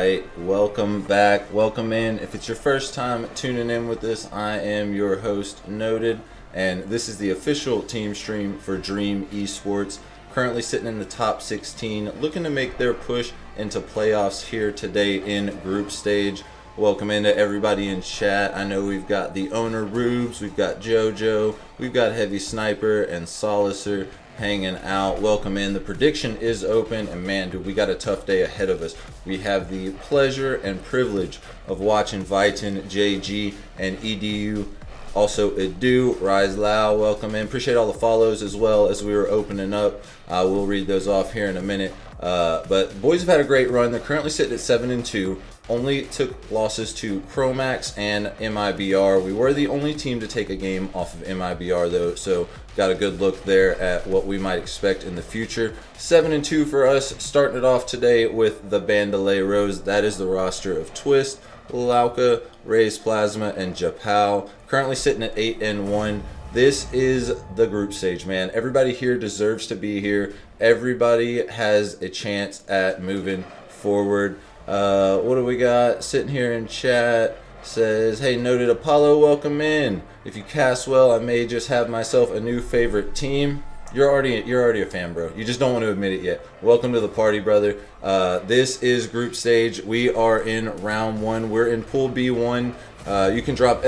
right, welcome back, welcome in. If it's your first time tuning in with this, I am your host, Noted, and this is the official team stream for Dream Esports. Currently sitting in the top 16, looking to make their push into playoffs here today in group stage. Welcome into everybody in chat. I know we've got the owner Rubes, we've got JoJo, we've got Heavy Sniper and Solacer hanging out. Welcome in. The prediction is open, and man, dude, we got a tough day ahead of us. We have the pleasure and privilege of watching Viton, JG, and EDU. Also, Edu, Rise Lau, welcome in. Appreciate all the follows as well as we were opening up. We'll read those off here in a minute. But boys have had a great run. They're currently sitting at 7-2. Only took losses to Chromax and MIBR. We were the only team to take a game off of MIBR though, so got a good look there at what we might expect in the future. 7-2 for us, starting it off today with the Bandoleros. That is the roster of Twist, Lauka, Rays Plasma, and Japao. Currently sitting at 8-1. This is the group stage, man. Everybody here deserves to be here. Everybody has a chance at moving forward. What do we got sitting here in chat? Says, hey, Noted Apollo, welcome in. If you cast well, I may just have myself a new favorite team. You're already a fan, bro. You just don't want to admit it yet. Welcome to the party, brother. This is group stage. We are in round one. We're in pool B1. You can drop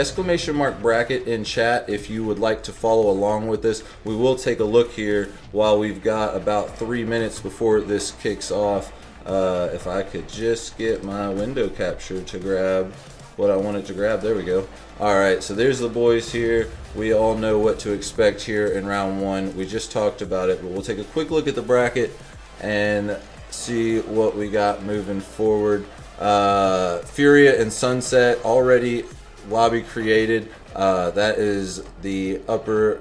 / bracket in chat if you would like to follow along with this. We will take a look here while we've got about 3 minutes before this kicks off. If I could just get my window capture to grab what I wanted to grab. There we go. Alright, so there's the boys here. We all know what to expect here in round one. We just talked about it, but we'll take a quick look at the bracket and see what we got moving forward. Furia and Sunset already lobby created. That is the upper,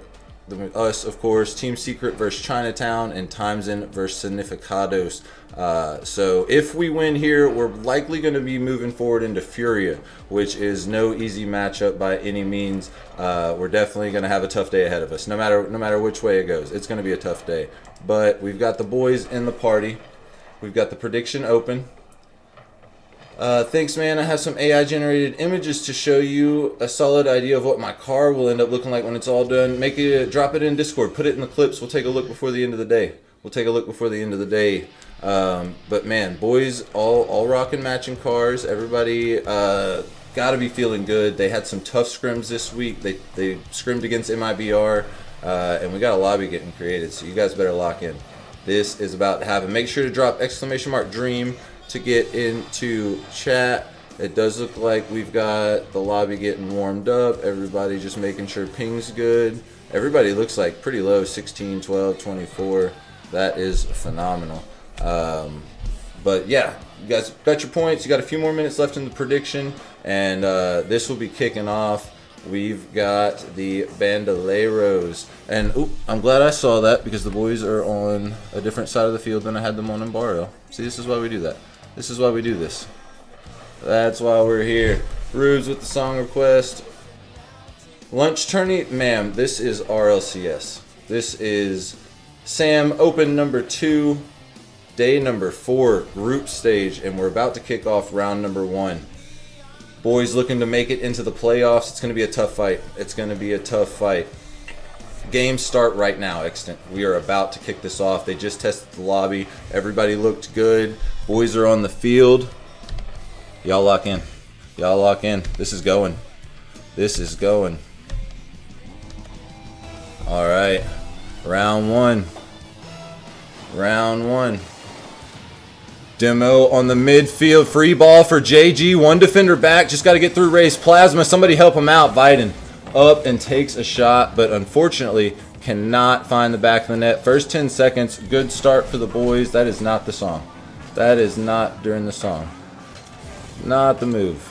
us of course, Team Secret versus Chinatown, and Timesin versus Significados. So if we win here, we're likely going to be moving forward into Furia, which is no easy matchup by any means. We're definitely going to have a tough day ahead of us. No matter which way it goes, it's going to be a tough day. But we've got the boys in the party. We've got the prediction open. Thanks, man. I have some AI generated images to show you a solid idea of what my car will end up looking like when it's all done. Drop it in Discord, put it in the clips. We'll take a look before the end of the day. But man, boys all rocking matching cars. Everybody gotta be feeling good. They had some tough scrims this week. They scrimmed against MIBR, and we got a lobby getting created, so you guys better lock in. This is about to happen. Make sure to drop / dream to get into chat. It does look like we've got the lobby getting warmed up. Everybody just making sure ping's good. Everybody looks like pretty low, 16, 12, 24. That is phenomenal. But yeah, you guys bet your points. You got a few more minutes left in the prediction, and this will be kicking off. We've got the Bandoleros, and I'm glad I saw that because the boys are on a different side of the field than I had them on in Barrio. See, this is why we do that. This is why we do this. That's why we're here. Rubes with the song request. Lunch tourney, ma'am. This is RLCS. This is Sam Open number 2, day number 4, group stage, and we're about to kick off round number 1. Boys looking to make it into the playoffs. It's going to be a tough fight. It's going to be a tough fight. Games start right now, Extant. We are about to kick this off. They just tested the lobby. Everybody looked good. Boys are on the field. Y'all lock in. Y'all lock in. This is going. This is going. All right. Round 1. Round 1. Demo on the midfield. Free ball for JG. One defender back. Just got to get through Rays Plasma. Somebody help him out. Viton up and takes a shot, but unfortunately cannot find the back of the net. First 10 seconds. Good start for the boys. That is not the song. That is not during the song. Not the move.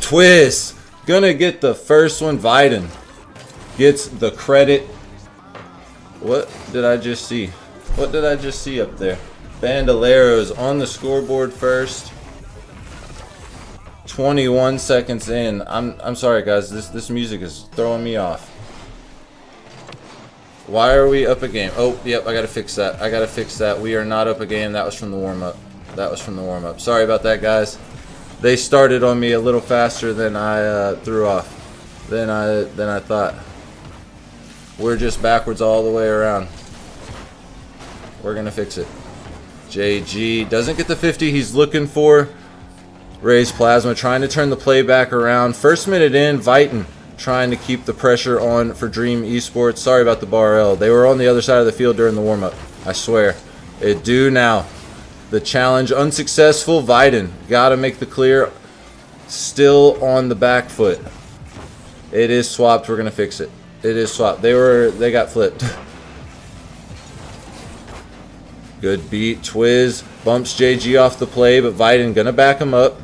Twist. Gonna get the first one. Viton gets the credit. What did I just see? What did I just see up there? Bandoleros on the scoreboard first. 21 seconds in. I'm sorry guys, this music is throwing me off. Why are we up a game? Oh, yep, I gotta fix that. We are not up a game. That was from the warm-up. that was from the warm-up. Sorry about that, guys. They started on me a little faster than I threw off. Than I thought. We're just backwards all the way around. We're gonna fix it. JG doesn't get the 50 he's looking for. Raise Plasma trying to turn the play back around. First minute in, Viton trying to keep the pressure on for Dream Esports. Sorry about the Bar. They were on the other side of the field during the warm-up. I swear. It do now. The challenge unsuccessful. Viton gotta make the clear. Still on the back foot. It is swapped. We're gonna fix it. It is swapped. They got flipped. Good beat. Twiz bumps JG off the play, but Viton gonna back him up.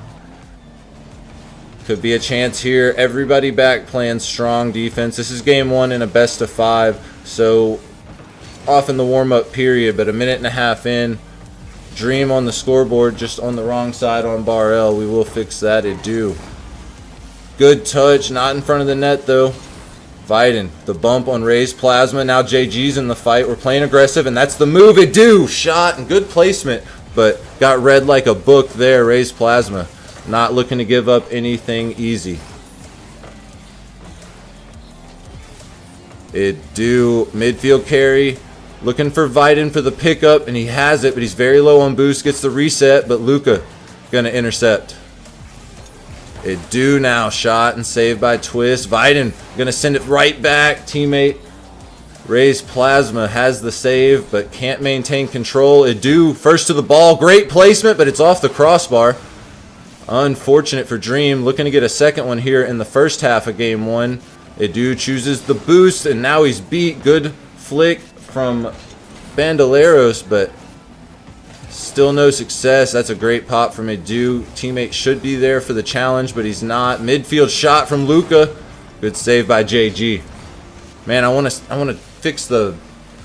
Could be a chance here. Everybody back playing strong defense. This is game 1 in a best of 5. So off in the warm-up period, but a minute and a half in. Dream on the scoreboard, just on the wrong side on Bar L. We will fix that. It do. Good touch, not in front of the net though. Viton, the bump on Raise Plasma. Now JG's in the fight. We're playing aggressive, and that's the move. It do. Shot and good placement, but got read like a book there. Raise Plasma. Not looking to give up anything easy. It do. Midfield carry. Looking for Viton for the pickup, and he has it, but he's very low on boost. Gets the reset, but Luca gonna intercept. It do now. Shot and saved by Twist. Viton gonna send it right back. Teammate Raise Plasma has the save, but can't maintain control. It do. First to the ball. Great placement, but it's off the crossbar. Unfortunate for Dream. Looking to get a second one here in the first half of game 1. It do chooses the boost, and now he's beat. Good flick from Bandoleros, but still no success. That's a great pop from Edu. Teammate should be there for the challenge, but he's not. Midfield shot from Luca. Good save by JG. Man, I want to fix the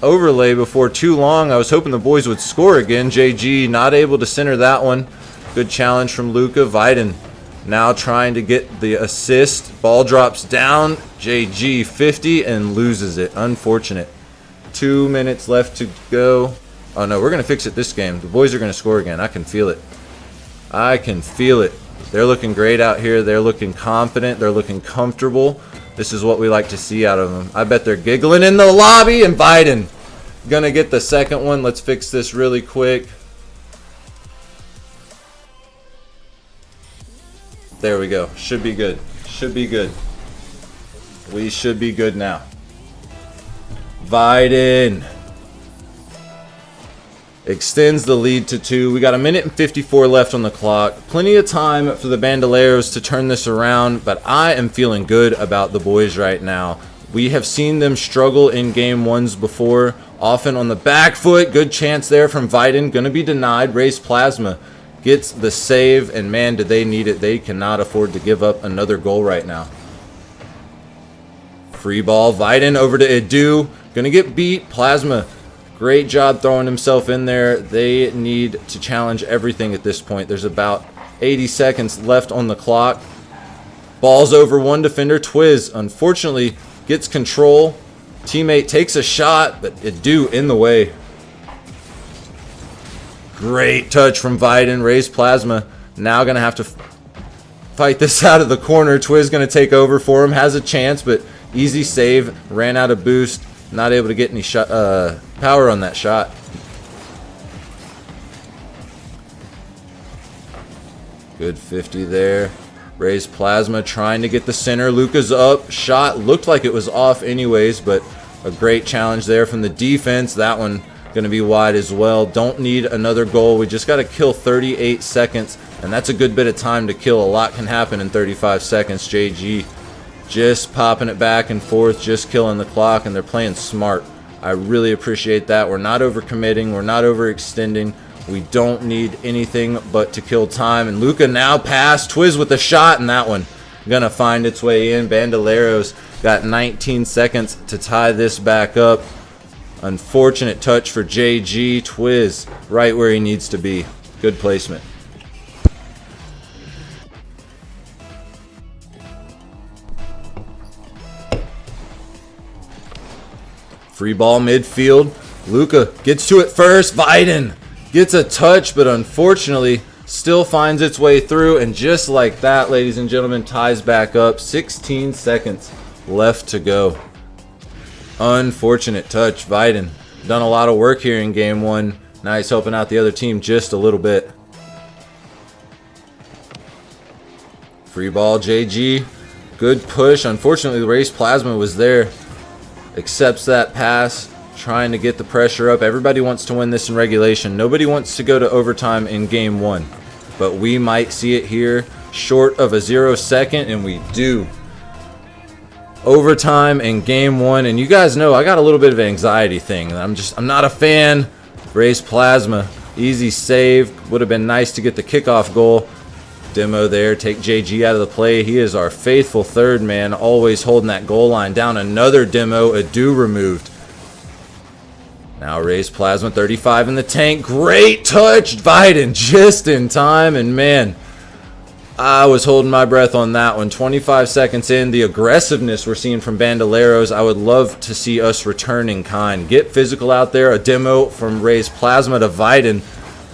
overlay before too long. I was hoping the boys would score again. JG not able to center that one. Good challenge from Luca. Viton now trying to get the assist. Ball drops down. JG 50 and loses it. Unfortunate. 2 minutes left to go. Oh no, we're going to fix it this game. The boys are going to score again. I can feel it. I can feel it. They're looking great out here. They're looking confident. They're looking comfortable. This is what we like to see out of them. I bet they're giggling in the lobby, and Viton going to get the second one. Let's fix this really quick. There we go. Should be good. Should be good. We should be good now. Viton extends the lead to 2. We got a minute and 54 left on the clock. Plenty of time for the Bandoleros to turn this around, but I am feeling good about the boys right now. We have seen them struggle in game 1s before, often on the back foot. Good chance there from Viton. Going to be denied. Raise Plasma gets the save, and man, did they need it. They cannot afford to give up another goal right now. Free ball. Viton over to Edu. Going to get beat. Plasma, great job throwing himself in there. They need to challenge everything at this point. There's about 80 seconds left on the clock. Ball's over one defender. Twiz, unfortunately, gets control. Teammate takes a shot, but Edu in the way. Great touch from Viton. Raise Plasma. Now going to have to fight this out of the corner. Twiz going to take over for him. Has a chance, but easy save. Ran out of boost. Not able to get any shot, power on that shot. Good 50 there. Raise Plasma trying to get the center. Luca's up. Shot looked like it was off anyways, but a great challenge there from the defense. That one going to be wide as well. Don't need another goal. We just got to kill 38 seconds, and that's a good bit of time to kill. A lot can happen in 35 seconds. JG just popping it back and forth, just killing the clock, and they're playing smart. I really appreciate that. We're not overcommitting. We're not overextending. We don't need anything but to kill time. And Luca now passed. Twiz with a shot, and that one going to find its way in. Bandoleros got 19 seconds to tie this back up. Unfortunate touch for JG. Twiz right where he needs to be. Good placement. Free ball midfield. Luca gets to it first. Viton Gets a touch, but unfortunately still finds its way through. And just like that, ladies and gentlemen, ties back up. 16 seconds left to go. Unfortunate touch. Viden done a lot of work here in game one. Now he's helping out the other team just a little bit. Free ball, JG. Good push. Unfortunately, the Race Plasma was there. Accepts that pass. Trying to get the pressure up. Everybody wants to win this in regulation. Nobody wants to go to overtime in game one. But we might see it here. Short of a 0 second, and we do. Overtime in game one. And you guys know I got a little bit of an anxiety thing. I'm not a fan. Race Plasma. Easy save. Would have been nice to get the kickoff goal. Demo there, take JG out of the play. He is our faithful third man, always holding that goal line down. Another demo, Adu removed. Now Race Plasma, 35 in the tank. Great touch, Viden just in time. And man, I was holding my breath on that one. 25 seconds in, the aggressiveness we're seeing from Bandoleros, I would love to see us return in kind. Get physical out there. A demo from Race Plasma to Viden.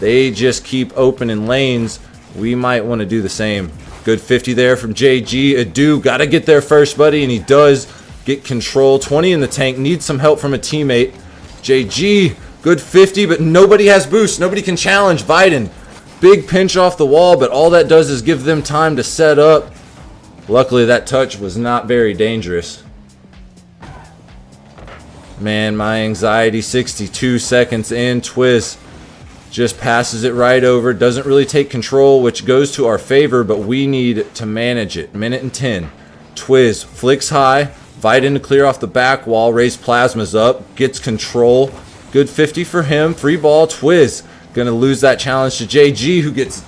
They just keep opening lanes. We might want to do the same. Good 50 there from JG. Adu, got to get there first, buddy, and he does get control. 20 in the tank, needs some help from a teammate. JG, good 50, but nobody has boost. Nobody can challenge Viden. Big pinch off the wall, but all that does is give them time to set up. Luckily, that touch was not very dangerous. Man, my anxiety, 62 seconds in. Twiz just passes it right over, doesn't really take control, which goes to our favor, but we need to manage it. Minute and 10. Twiz flicks high, Viden to clear off the back wall, Race Plasma's up, gets control. Good 50 for him, free ball, Twiz. Gonna lose that challenge to JG, who gets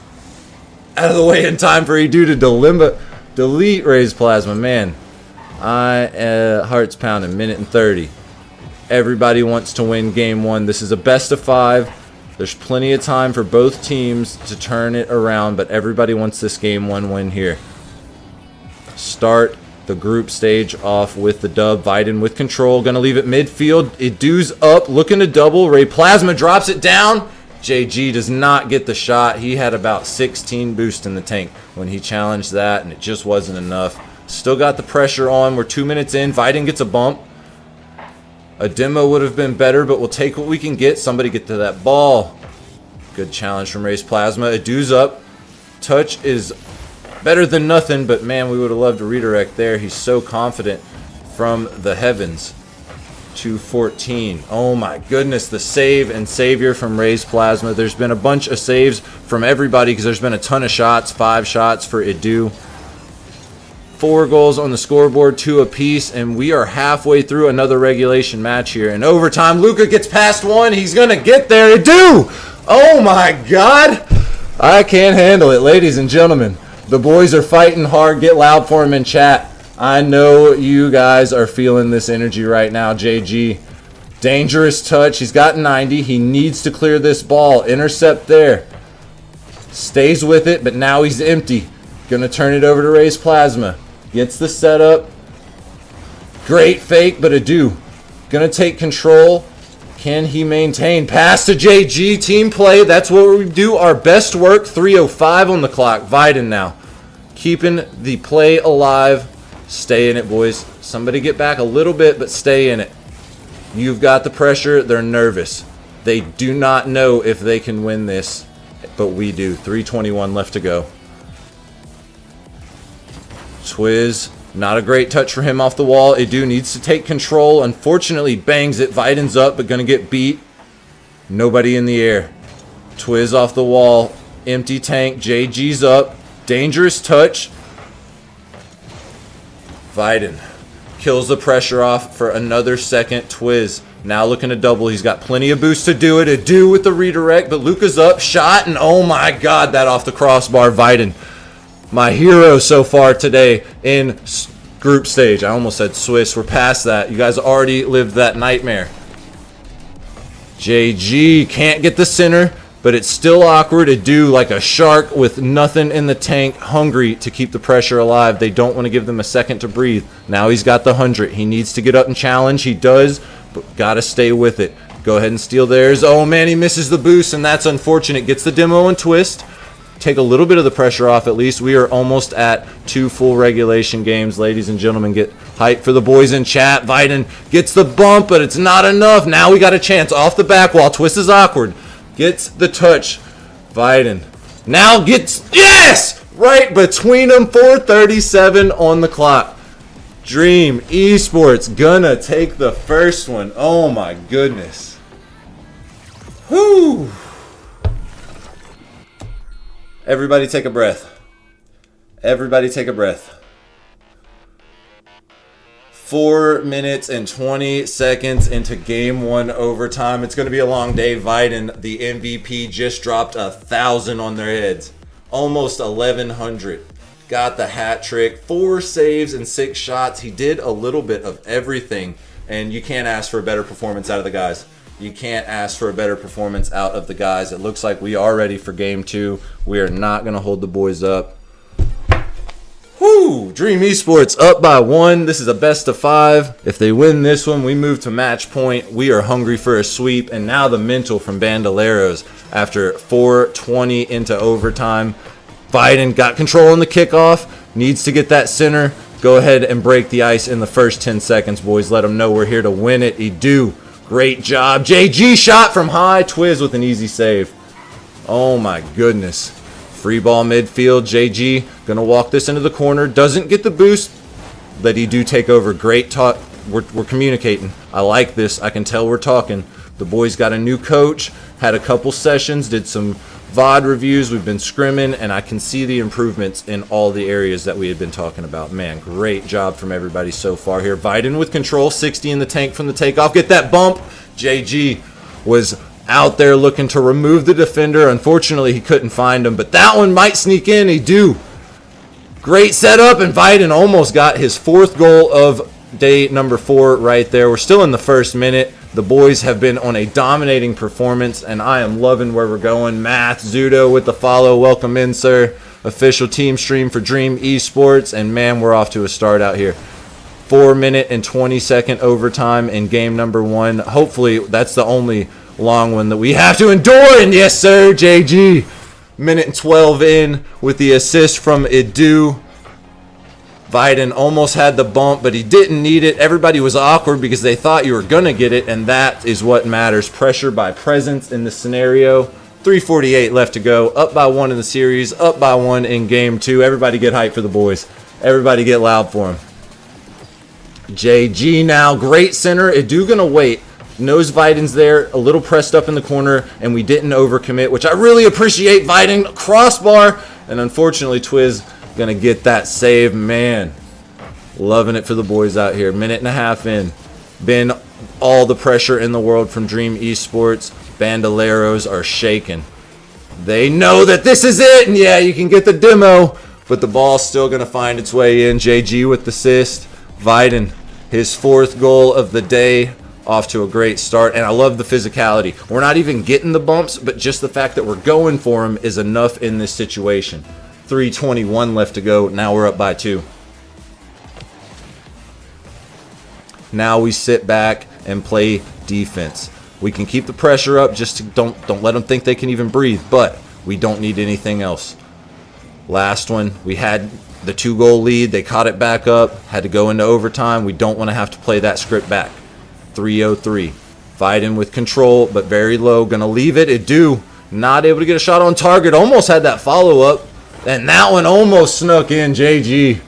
out of the way in time for Edu to delete Race Plasma. Man, heart's pounding, minute and 30. Everybody wants to win game one. This is a best of 5. There's plenty of time for both teams to turn it around, but everybody wants this game one win here. Start the group stage off with the dub. Viden with control, gonna leave it midfield. Edu's up, looking to double. Ray Plasma drops it down. JG does not get the shot. He had about 16 boost in the tank when he challenged that, and it just wasn't enough. Still got the pressure on. We're 2 minutes in. Viden gets a bump. A demo would have been better, but we'll take what we can get. Somebody get to that ball. Good challenge from Race Plasma. Edu's up. Touch is better than nothing, but man, we would have loved a redirect there. He's so confident from the heavens. 2:14. Oh my goodness, the save and savior from Race Plasma. There's been a bunch of saves from everybody because there's been a ton of shots. 5 shots for Edu. 4 goals on the scoreboard, 2 apiece, and we are halfway through another regulation match here. In overtime, Luca gets past one. He's going to get there. Edu! Oh, my God. I can't handle it, ladies and gentlemen. The boys are fighting hard. Get loud for him in chat. I know you guys are feeling this energy right now, JG. Dangerous touch. He's got 90. He needs to clear this ball. Intercept there. Stays with it, but now he's empty. Going to turn it over to Race Plasma. Gets the setup. Great fake, but Edu going to take control. Can he maintain? Pass to JG. Team play. That's what we do. Our best work. 3:05 on the clock. Viden now. Keeping the play alive. Stay in it, boys. Somebody get back a little bit, but stay in it. You've got the pressure. They're nervous. They do not know if they can win this, but we do. 3:21 left to go. Twiz, not a great touch for him off the wall. Edu needs to take control. Unfortunately, bangs it. Viden's up, but going to get beat. Nobody in the air. Twiz off the wall. Empty tank. JG's up. Dangerous touch. Viden kills the pressure off for another second. Twiz now looking to double. He's got plenty of boost to do it. Edu with the redirect, but Luca's up. Shot, and oh my God, that off the crossbar. Viden, my hero so far today in group stage. I almost said Swiss. We're past that. You guys already lived that nightmare. JG can't get the center, but it's still awkward. Edu like a shark with nothing in the tank, hungry to keep the pressure alive. They don't want to give them a second to breathe. Now he's got the 100. He needs to get up and challenge. He does, but got to stay with it. Go ahead and steal theirs. Oh, man, he misses the boost, and that's unfortunate. Gets the demo and twist. Take a little bit of the pressure off at least. We are almost at 2 full regulation games. Ladies and gentlemen, get hyped for the boys in chat. Viden gets the bump, but it's not enough. Now we got a chance off the back wall. Twist is awkward. Gets the touch. Viden now gets, yes! Right between them. 4:37 on the clock. Dream Esports gonna take the first one. Oh my goodness. Whew. Everybody take a breath. Everybody take a breath. 4 minutes and 20 seconds into game 1 overtime. It's going to be a long day. Viden, the MVP, just dropped 1,000 on their heads. Almost 1,100. Got the hat trick. 4 saves and 6 shots. He did a little bit of everything. And you can't ask for a better performance out of the guys. You can't ask for a better performance out of the guys. It looks like we are ready for game 2. We are not going to hold the boys up. Whoo! Dream Esports up by 1. This is a best of 5. If they win this one, we move to match point. We are hungry for a sweep. And now the mental from Bandoleros after 4:20 into overtime. Viden got control on the kickoff. Needs to get that center. Go ahead and break the ice in the first 10 seconds, boys. Let them know we're here to win it. He do. Great job. JG shot from high. Twiz with an easy save. Oh my goodness. Free ball midfield. JG gonna walk this into the corner. Doesn't get the boost, but he do take over. Great talk. We're communicating. I like this. I can tell we're talking. The boys got a new coach. Had a couple sessions. Did some VOD reviews. We've been scrimming, and I can see the improvements in all the areas that we had been talking about. Man, great job from everybody so far here. Viden with control. 60 in the tank from the takeoff. Get that bump. JG was out there looking to remove the defender. Unfortunately, he couldn't find him, but that one might sneak in. He do. Great setup, and Viden almost got his 4th goal of day number 4 right there. We're still in the first minute. The boys have been on a dominating performance, and I am loving where we're going. Math, Zudo with the follow. Welcome in, sir. Official team stream for Dream Esports, and man, we're off to a start out here. 4 minute and 20-second overtime in game number 1. Hopefully, that's the only long one that we have to endure, and yes, sir, JG. Minute and 12 in with the assist from Edu. Viden almost had the bump, but he didn't need it. Everybody was awkward because they thought you were going to get it, and that is what matters. Pressure by presence in this scenario. 3:48 left to go. Up by 1 in the series. Up by 1 in game 2. Everybody get hyped for the boys. Everybody get loud for him. JG now. Great center. Edu going to wait. Knows Viden's there. A little pressed up in the corner, and we didn't overcommit, which I really appreciate. Viden crossbar, and unfortunately Twiz gonna get that save. Man, loving it for the boys out here. Minute and a half in. Been all the pressure in the world from Dream Esports. Bandoleros are shaking. They know that this is it, and yeah, you can get the demo, but the ball's still gonna find its way in. JG with the assist. Viden, his 4th goal of the day. Off to a great start, and I love the physicality. We're not even getting the bumps, but just the fact that we're going for them is enough in this situation. 3:21 left to go. Now we're up by 2. Now we sit back and play defense. We can keep the pressure up, just to don't let them think they can even breathe, but we don't need anything else. Last one, we had the 2-goal lead. They caught it back up, had to go into overtime. We don't want to have to play that script back. 3:03. Viden with control, but very low. Gonna leave it. Edu not able to get a shot on target. Almost had that follow-up, and that one almost snuck in. JG.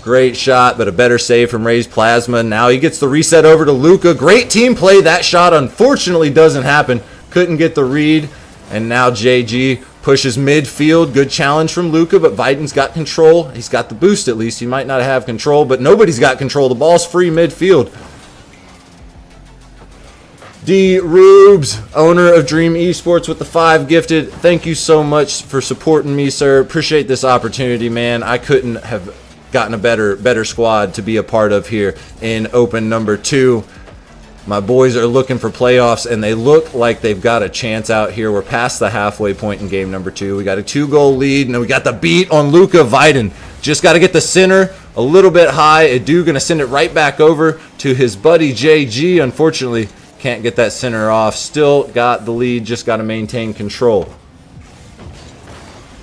Great shot, but a better save from Ray's Plasma. Now he gets the reset over to Luca. Great team play. That shot unfortunately doesn't happen. Couldn't get the read, and now JG pushes midfield. Good challenge from Luca, but Viden's got control. He's got the boost at least. He might not have control, but nobody's got control. The ball's free midfield. D. Rubes, owner of Dream Esports with the 5 gifted. Thank you so much for supporting me, sir. Appreciate this opportunity, man. I couldn't have gotten a better squad to be a part of here in open number 2. My boys are looking for playoffs, and they look like they've got a chance out here. We're past the halfway point in game number 2. We got a 2-goal lead, and we got the beat on Luca. Viden just got to get the center a little bit high. Edu going to send it right back over to his buddy JG. Unfortunately, Can't get that center off. Still got the lead, just got to maintain control.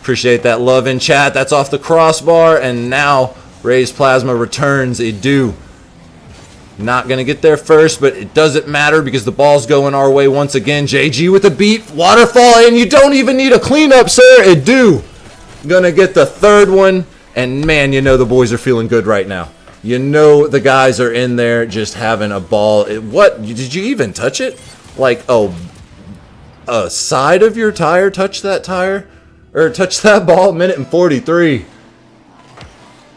Appreciate that love in chat. That's off the crossbar, and now Rays Plasma returns. Edu not going to get there first, but it doesn't matter because the ball's going our way once again. JG with the beat, waterfall, and you don't even need a cleanup, sir. Edu going to get the third one, and man, you know the boys are feeling good right now. You know the guys are in there just having a ball. What? Did you even touch it? Like, oh, a side of your tire touched that tire? Or touched that ball? Minute and 43.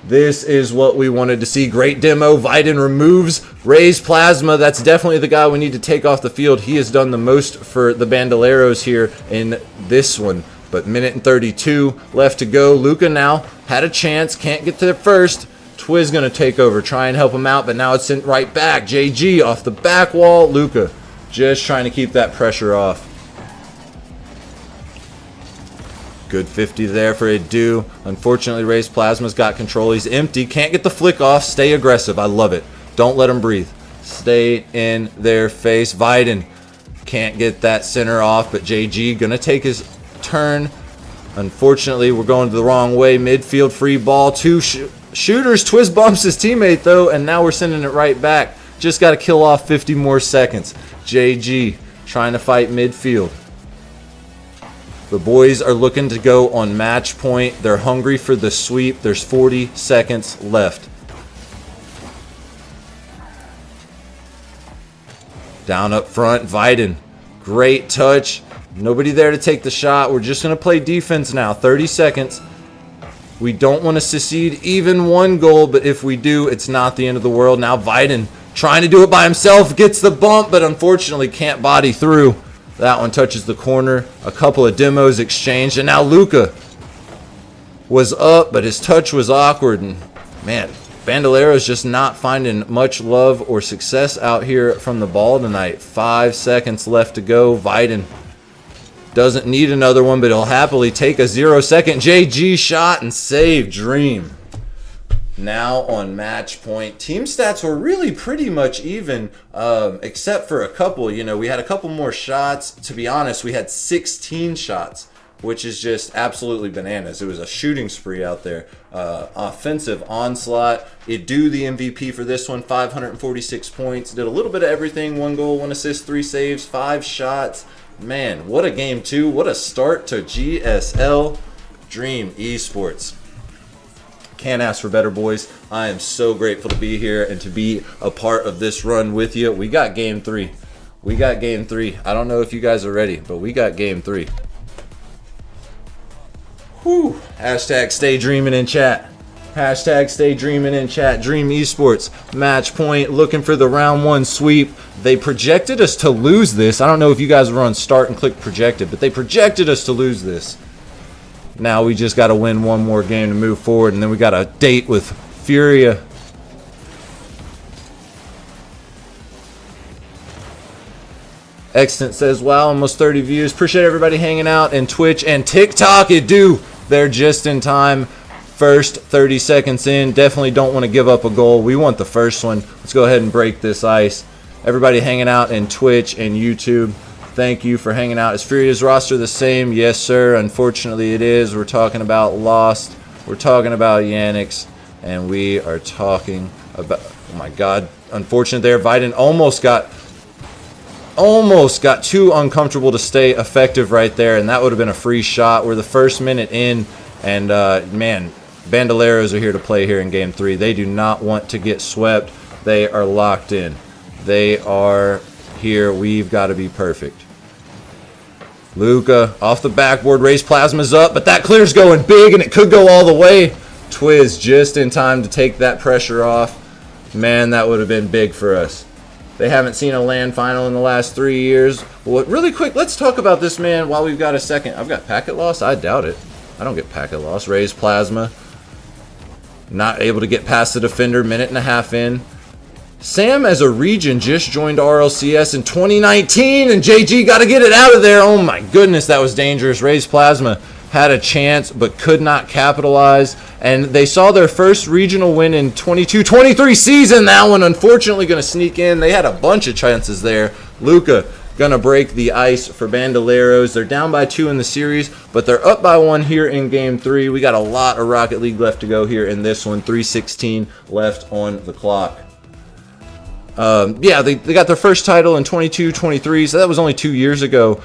This is what we wanted to see. Great demo. Viden removes Rays Plasma. That's definitely the guy we need to take off the field. He has done the most for the Bandoleros here in this one. But minute and 32 left to go. Luca now had a chance. Can't get to the first. Twiz going to take over. Try and help him out. But now it's sent right back. JG off the back wall. Luca just trying to keep that pressure off. Good 50 there for Edu. Unfortunately, Rays Plasma's got control. He's empty. Can't get the flick off. Stay aggressive. I love it. Don't let him breathe. Stay in their face. Viden can't get that center off, but JG going to take his turn. Unfortunately, we're going the wrong way. Midfield free ball. Two shooters. Twiz bumps his teammate, though, and now we're sending it right back. Just got to kill off 50 more seconds. JG trying to fight midfield. The boys are looking to go on match point. They're hungry for the sweep. There's 40 seconds left. Down up front, Viden. Great touch. Nobody there to take the shot. We're just going to play defense now. 30 seconds. We don't want to secede even one goal, but if we do, it's not the end of the world. Now Viden trying to do it by himself. Gets the bump, but unfortunately can't body through. That one touches the corner. A couple of demos exchanged. And now Luca was up, but his touch was awkward. And man, Bandolero's just not finding much love or success out here from the ball tonight. 5 seconds left to go. Viden doesn't need another one, but he'll happily take a 0-second JG shot and save Dream. Now on match point, team stats were really pretty much even, except for a couple. You know, we had a couple more shots. To be honest, we had 16 shots, which is just absolutely bananas. It was a shooting spree out there. Offensive onslaught. Edu the MVP for this one, 546 points. Did a little bit of everything. 1 goal, 1 assist, 3 saves, 5 shots. Man, what a game 2. What a start to GSL Dream Esports. Can't ask for better, boys. I am so grateful to be here and to be a part of this run with you. We got game 3. We got game 3. I don't know if you guys are ready, but we got game 3. Whew. Hashtag stay dreaming in chat. Hashtag stay dreaming in chat. Dream Esports match point, looking for the round 1 sweep. They projected us to lose this. I don't know if you guys were on start and click projected, but they projected us to lose this. Now we just got to win one more game to move forward, and then we got a date with Furia. Extant says, wow, almost 30 views. Appreciate everybody hanging out, and Twitch and TikTok. They're just in time. First 30 seconds in. Definitely don't want to give up a goal. We want the first one. Let's go ahead and break this ice. Everybody hanging out in Twitch and YouTube, thank you for hanging out. Is Furia's roster the same? Yes, sir. Unfortunately, it is. We're talking about Lost. We're talking about Yannick's. And we are talking about... Oh, my God. Unfortunate there. Viden almost got too uncomfortable to stay effective right there. And that would have been a free shot. We're the first minute in. And, man, Bandoleros are here to play here in Game 3. They do not want to get swept. They are locked in. They are... here, we've got to be perfect. Luca off the backboard. Rays Plasma's up, but that clear's going big, and it could go all the way. Twiz just in time to take that pressure off. Man, that would have been big for us. They haven't seen a LAN final in the last 3 years. Well, really quick, let's talk about this man while we've got a second. I've got packet loss? I doubt it. I don't get packet loss. Rays Plasma not able to get past the defender. Minute and a half in. Sam, as a region, just joined RLCS in 2019, and JG got to get it out of there. Oh my goodness, that was dangerous. Rays Plasma had a chance but could not capitalize, and they saw their first regional win in 22-23 season. That one unfortunately going to sneak in. They had a bunch of chances there, Luka gonna break the ice for Bandoleros. They're down by 2 in the series, but they're up by 1 here in game 3. We got a lot of Rocket League left to go here in this one. 3:16 left on the clock. Yeah, they got their first title in 22-23, so that was only 2 years ago.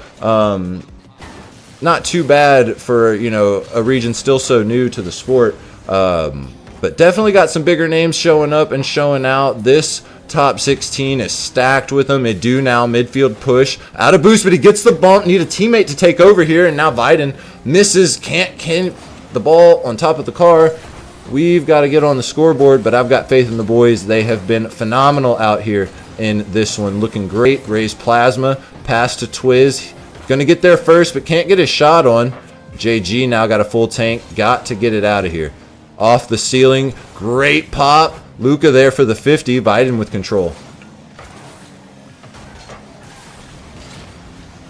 Not too bad for, you know, a region still so new to the sport. But definitely got some bigger names showing up and showing out. This top 16 is stacked with them. Edu now midfield push. Out of boost, but he gets the bump. Need a teammate to take over here, and now Biden misses. Can't the ball on top of the car. We've got to get on the scoreboard, but I've got faith in the boys. They have been phenomenal out here in this one. Looking great. Raise Plasma. Pass to Twiz. Going to get there first, but can't get his shot on. JG now got a full tank. Got to get it out of here. Off the ceiling. Great pop. Luka there for the 50. Biden with control.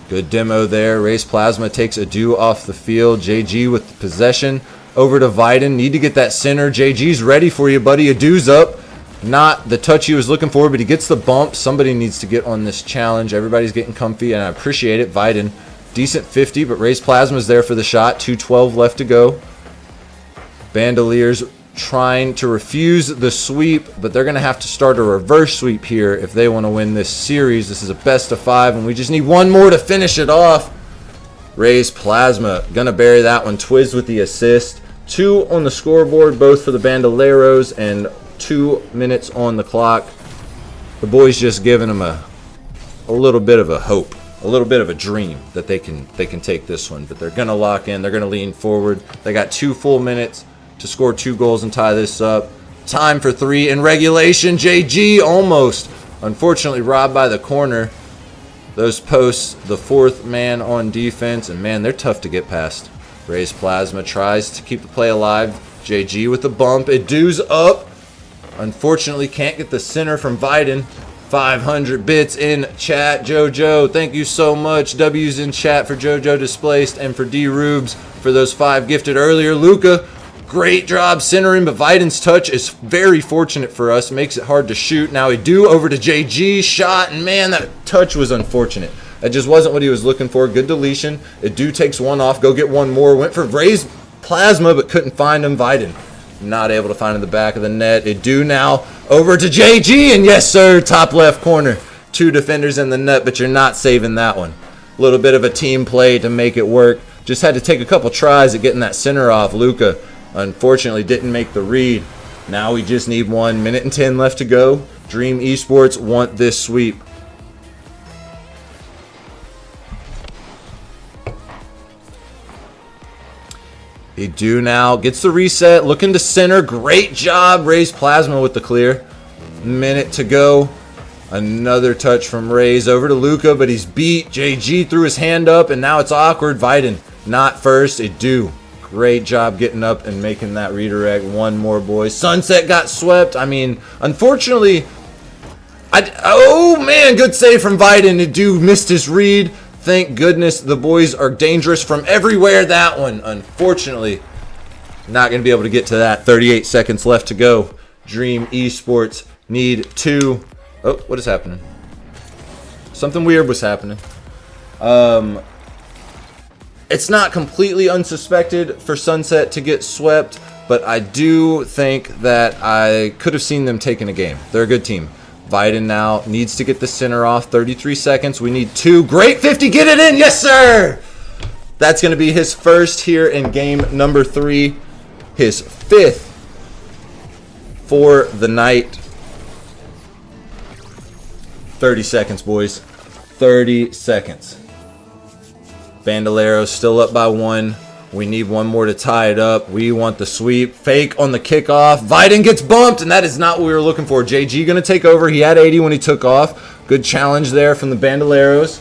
Good demo there. Race Plasma takes Adu off the field. JG with the possession. Over to Biden. Need to get that center. JG's ready for you, buddy. Adu's up. Not the touch he was looking for, but he gets the bump. Somebody needs to get on this challenge. Everybody's getting comfy, and I appreciate it. Biden, decent 50, but Race Plasma's there for the shot. 2:12 left to go. Bandoliers trying to refuse the sweep, but they're going to have to start a reverse sweep here if they want to win this series. This is a best of 5, and we just need one more to finish it off. Raise Plasma going to bury that one. Twiz with the assist. 2 on the scoreboard, both for the Bandoleros, and 2 minutes on the clock. The boys just giving them a little bit of a hope, a little bit of a dream that they can take this one, but they're going to lock in. They're going to lean forward. They got 2 full minutes to score 2 goals and tie this up. Time for 3 in regulation. JG almost, unfortunately, robbed by the corner. Those posts, the 4th man on defense, and man, they're tough to get past. Raise Plasma tries to keep the play alive. JG with the bump. Edu's up. Unfortunately, can't get the center from Biden. 500 bits in chat. Jojo, thank you so much. W's in chat for Jojo Displaced and for D Rubes for those 5 gifted earlier. Luka, great job centering, but Biden's touch is very fortunate for us. Makes it hard to shoot. Now Edu over to JG. Shot, and man, that touch was unfortunate. That just wasn't what he was looking for. Good deletion. Edu takes 1 off. Go get 1 more. Went for Raise Plasma, but couldn't find him. Biden not able to find in the back of the net. Edu now over to JG, and yes, sir, top left corner. 2 defenders in the net, but you're not saving that one. A little bit of a team play to make it work. Just had to take a couple tries at getting that center off. Luka, unfortunately, didn't make the read. Now we just need 1 minute and 10 left to go. Dream Esports want this sweep. Edu now gets the reset, looking to center. Great job. Raise Plasma with the clear. Minute to go. Another touch from Raise over to Luka, but he's beat. JG threw his hand up, and now it's awkward. Biden not first. Edu, great job getting up and making that redirect. 1 more, boys. Sunset got swept. I mean, unfortunately, oh man, good save from Biden. Edu missed his read. Thank goodness the boys are dangerous from everywhere. That one, unfortunately, not going to be able to get to that. 38 seconds left to go. Dream Esports need 2. Oh, what is happening? Something weird was happening. It's not completely unsuspected for Sunset to get swept, but I do think that I could have seen them taking a game. They're a good team. Biden now needs to get the center off. 33 seconds. We need 2. Great 50. Get it in. Yes, sir. That's going to be his first here in game number 3. His 5th for the night. 30 seconds, boys. 30 seconds. Bandoleros still up by 1. We need 1 more to tie it up. We want the sweep. Fake on the kickoff. Biden gets bumped, and that is not what we were looking for. JG going to take over. He had 80 when he took off. Good challenge there from the Bandoleros.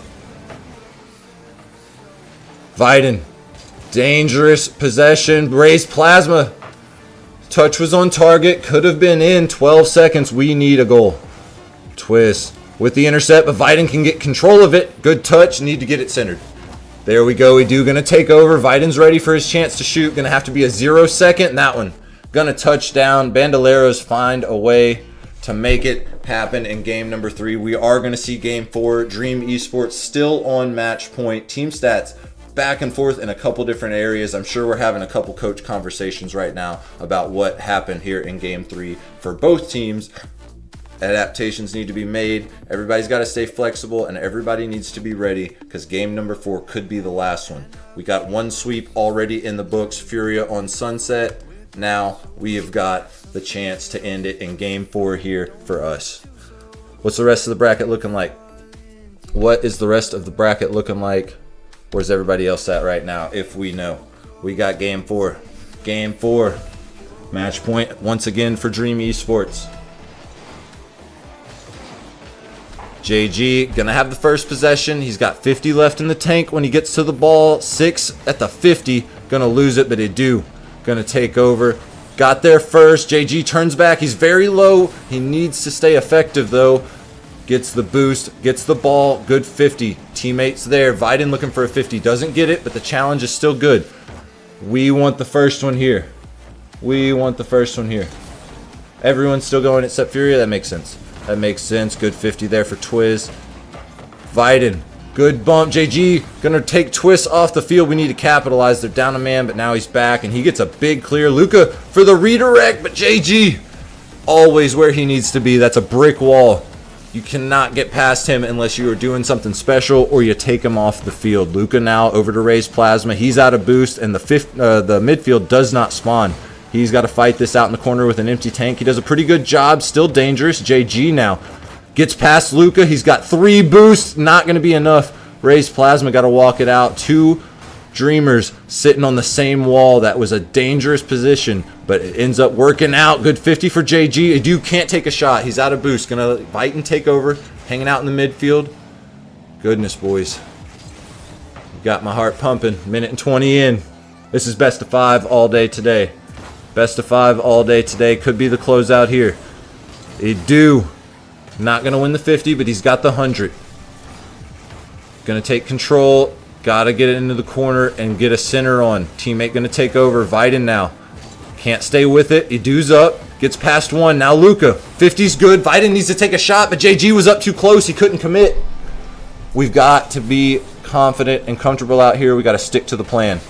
Biden. Dangerous possession. Raise Plasma. Touch was on target. Could have been in. 12 seconds. We need a goal. Twist with the intercept, but Biden can get control of it. Good touch. Need to get it centered. There we go. Edu going to take over. Biden's ready for his chance to shoot. Going to have to be a 0 second. And that one going to touch down. Bandoleros find a way to make it happen in game number 3. We are going to see game 4. Dream Esports still on match point. Team stats back and forth in a couple different areas. I'm sure we're having a couple coach conversations right now about what happened here in game 3 for both teams. Adaptations need to be made. Everybody's got to stay flexible, and everybody needs to be ready because game number 4 could be the last one. We got one sweep already in the books, Furia on Sunset. Now we have got the chance to end it in game 4 here for us. What's the rest of the bracket looking like? What is the rest of the bracket looking like? Where's everybody else at right now, if we know? We got game 4. Game 4. Match point once again for Dream Esports. JG gonna have the first possession. He's got 50 left in the tank when he gets to the ball. 6 at the 50. Gonna lose it, but Edu gonna take over. Got there first. JG turns back. He's very low. He needs to stay effective though. Gets the boost, gets the ball. Good 50. Teammates there. Viden looking for a 50. Doesn't get it, but the challenge is still good. We want the first one here. We want the first one here. Everyone's still going except Furia. That makes sense. That makes sense. Good 50 there for Twiz. Viden. Good bump. JG gonna take Twist off the field. We need to capitalize. They're down a man, but now he's back, and he gets a big clear. Luca for the redirect, but JG always where he needs to be. That's a brick wall. You cannot get past him unless you are doing something special or you take him off the field. Luca now over to Raise Plasma. He's out of boost, and the midfield does not spawn. He's got to fight this out in the corner with an empty tank. He does a pretty good job. Still dangerous. JG now gets past Luca. He's got 3 boosts. Not going to be enough. Raise Plasma got to walk it out. 2 Dreamers sitting on the same wall. That was a dangerous position, but it ends up working out. Good 50 for JG. Edu can't take a shot. He's out of boost. Going to bite and take over. Hanging out in the midfield. Goodness, boys. Got my heart pumping. Minute and 20 in. This is best of 5 all day today. Best of 5 all day today. Could be the closeout here. Edu. Not going to win the 50, but he's got the 100. Going to take control. Got to get it into the corner and get a center on. Teammate going to take over. Viden now. Can't stay with it. Edu's up. Gets past 1. Now Luca. 50's good. Viden needs to take a shot, but JG was up too close. He couldn't commit. We've got to be confident and comfortable out here. We got to stick to the plan.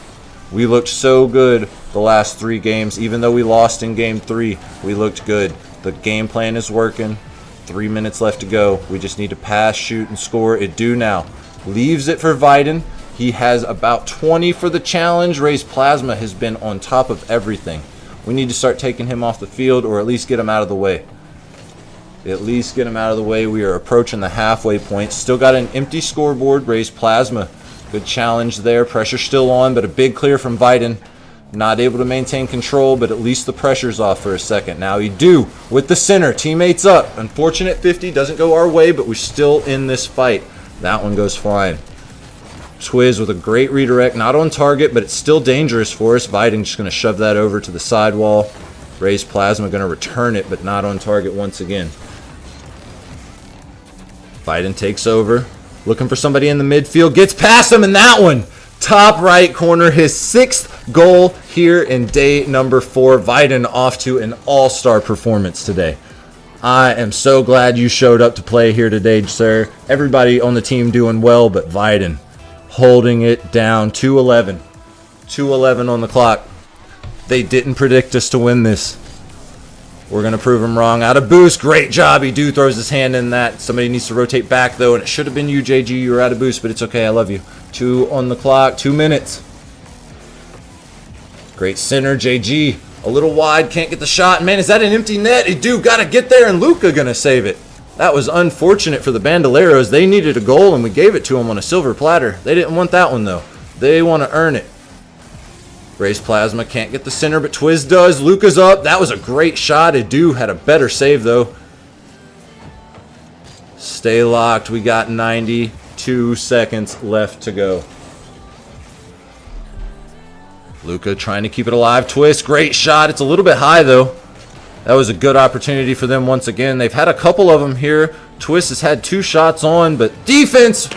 We looked so good the last 3 games. Even though we lost in game 3, we looked good. The game plan is working. 3 minutes left to go. We just need to pass, shoot, and score. Edu now leaves it for Viden. He has about 20 for the challenge. Raise Plasma has been on top of everything. We need to start taking him off the field, or at least get him out of the way. At least get him out of the way. We are approaching the halfway point. Still got an empty scoreboard. Raise Plasma. Good challenge there. Pressure still on, but a big clear from Viden. Not able to maintain control, but at least the pressure's off for a second. Now Edu with the center. Teammates up. Unfortunate 50. Doesn't go our way, but we're still in this fight. That one goes flying. Twiz with a great redirect. Not on target, but it's still dangerous for us. Viden just going to shove that over to the sidewall. Raise Plasma going to return it, but not on target once again. Viden takes over. Looking for somebody in the midfield. Gets past him, and that one. Top right corner. His 6th goal here in day number 4. Viden off to an all-star performance today. I am so glad you showed up to play here today, sir. Everybody on the team doing well, but Viden holding it down. 2:11. 2:11 on the clock. They didn't predict us to win this. We're going to prove them wrong. Out of boost. Great job. Edu throws his hand in that. Somebody needs to rotate back, though, and it should have been you, JG. You were out of boost, but it's okay. I love you. 2 on the clock. 2 minutes. Great center. JG a little wide. Can't get the shot. Man, is that an empty net? Edu got to get there, and Luca going to save it. That was unfortunate for the Bandoleros. They needed a goal, and we gave it to them on a silver platter. They didn't want that one, though. They want to earn it. Raise Plasma can't get the center, but Twiz does. Luca's up. That was a great shot. Edu had a better save, though. Stay locked. We got 92 seconds left to go. Luca trying to keep it alive. Twist. Great shot. It's a little bit high, though. That was a good opportunity for them once again. They've had a couple of them here. Twist has had 2 shots on, but defense,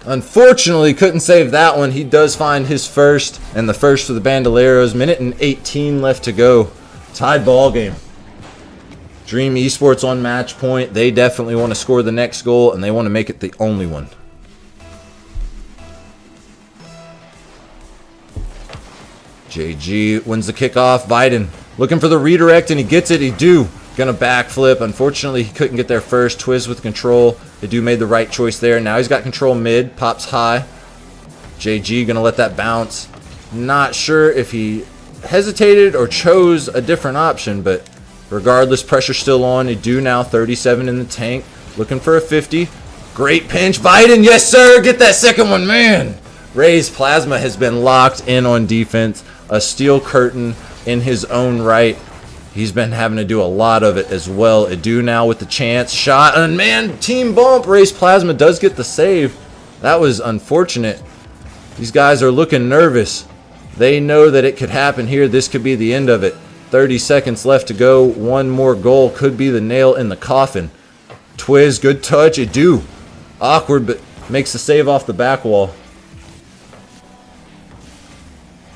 unfortunately, couldn't save that one. He does find his first, and the first for the Bandoleros. Minute and 18 left to go. Tied ball game. Dream Esports on match point. They definitely want to score the next goal, and they want to make it the only one. JG wins the kickoff. Viden looking for the redirect, and he gets it. He do. Gonna backflip. Unfortunately, he couldn't get there first. Twiz with control. Edu made the right choice there. Now he's got control mid. Pops high. JG gonna let that bounce. Not sure if he hesitated or chose a different option, but regardless, pressure still on. Edu now 37 in the tank. Looking for a 50. Great pinch. Viden, yes sir. Get that second one, man. Ray's Plasma has been locked in on defense. A steel curtain in his own right. He's been having to do a lot of it as well. Edu now with the chance. Shot. And man, team bump. Ray's Plasma does get the save. That was unfortunate. These guys are looking nervous. They know that it could happen here. This could be the end of it. 30 seconds left to go. One more goal could be the nail in the coffin. Twiz, good touch. Edu. Awkward, but makes the save off the back wall.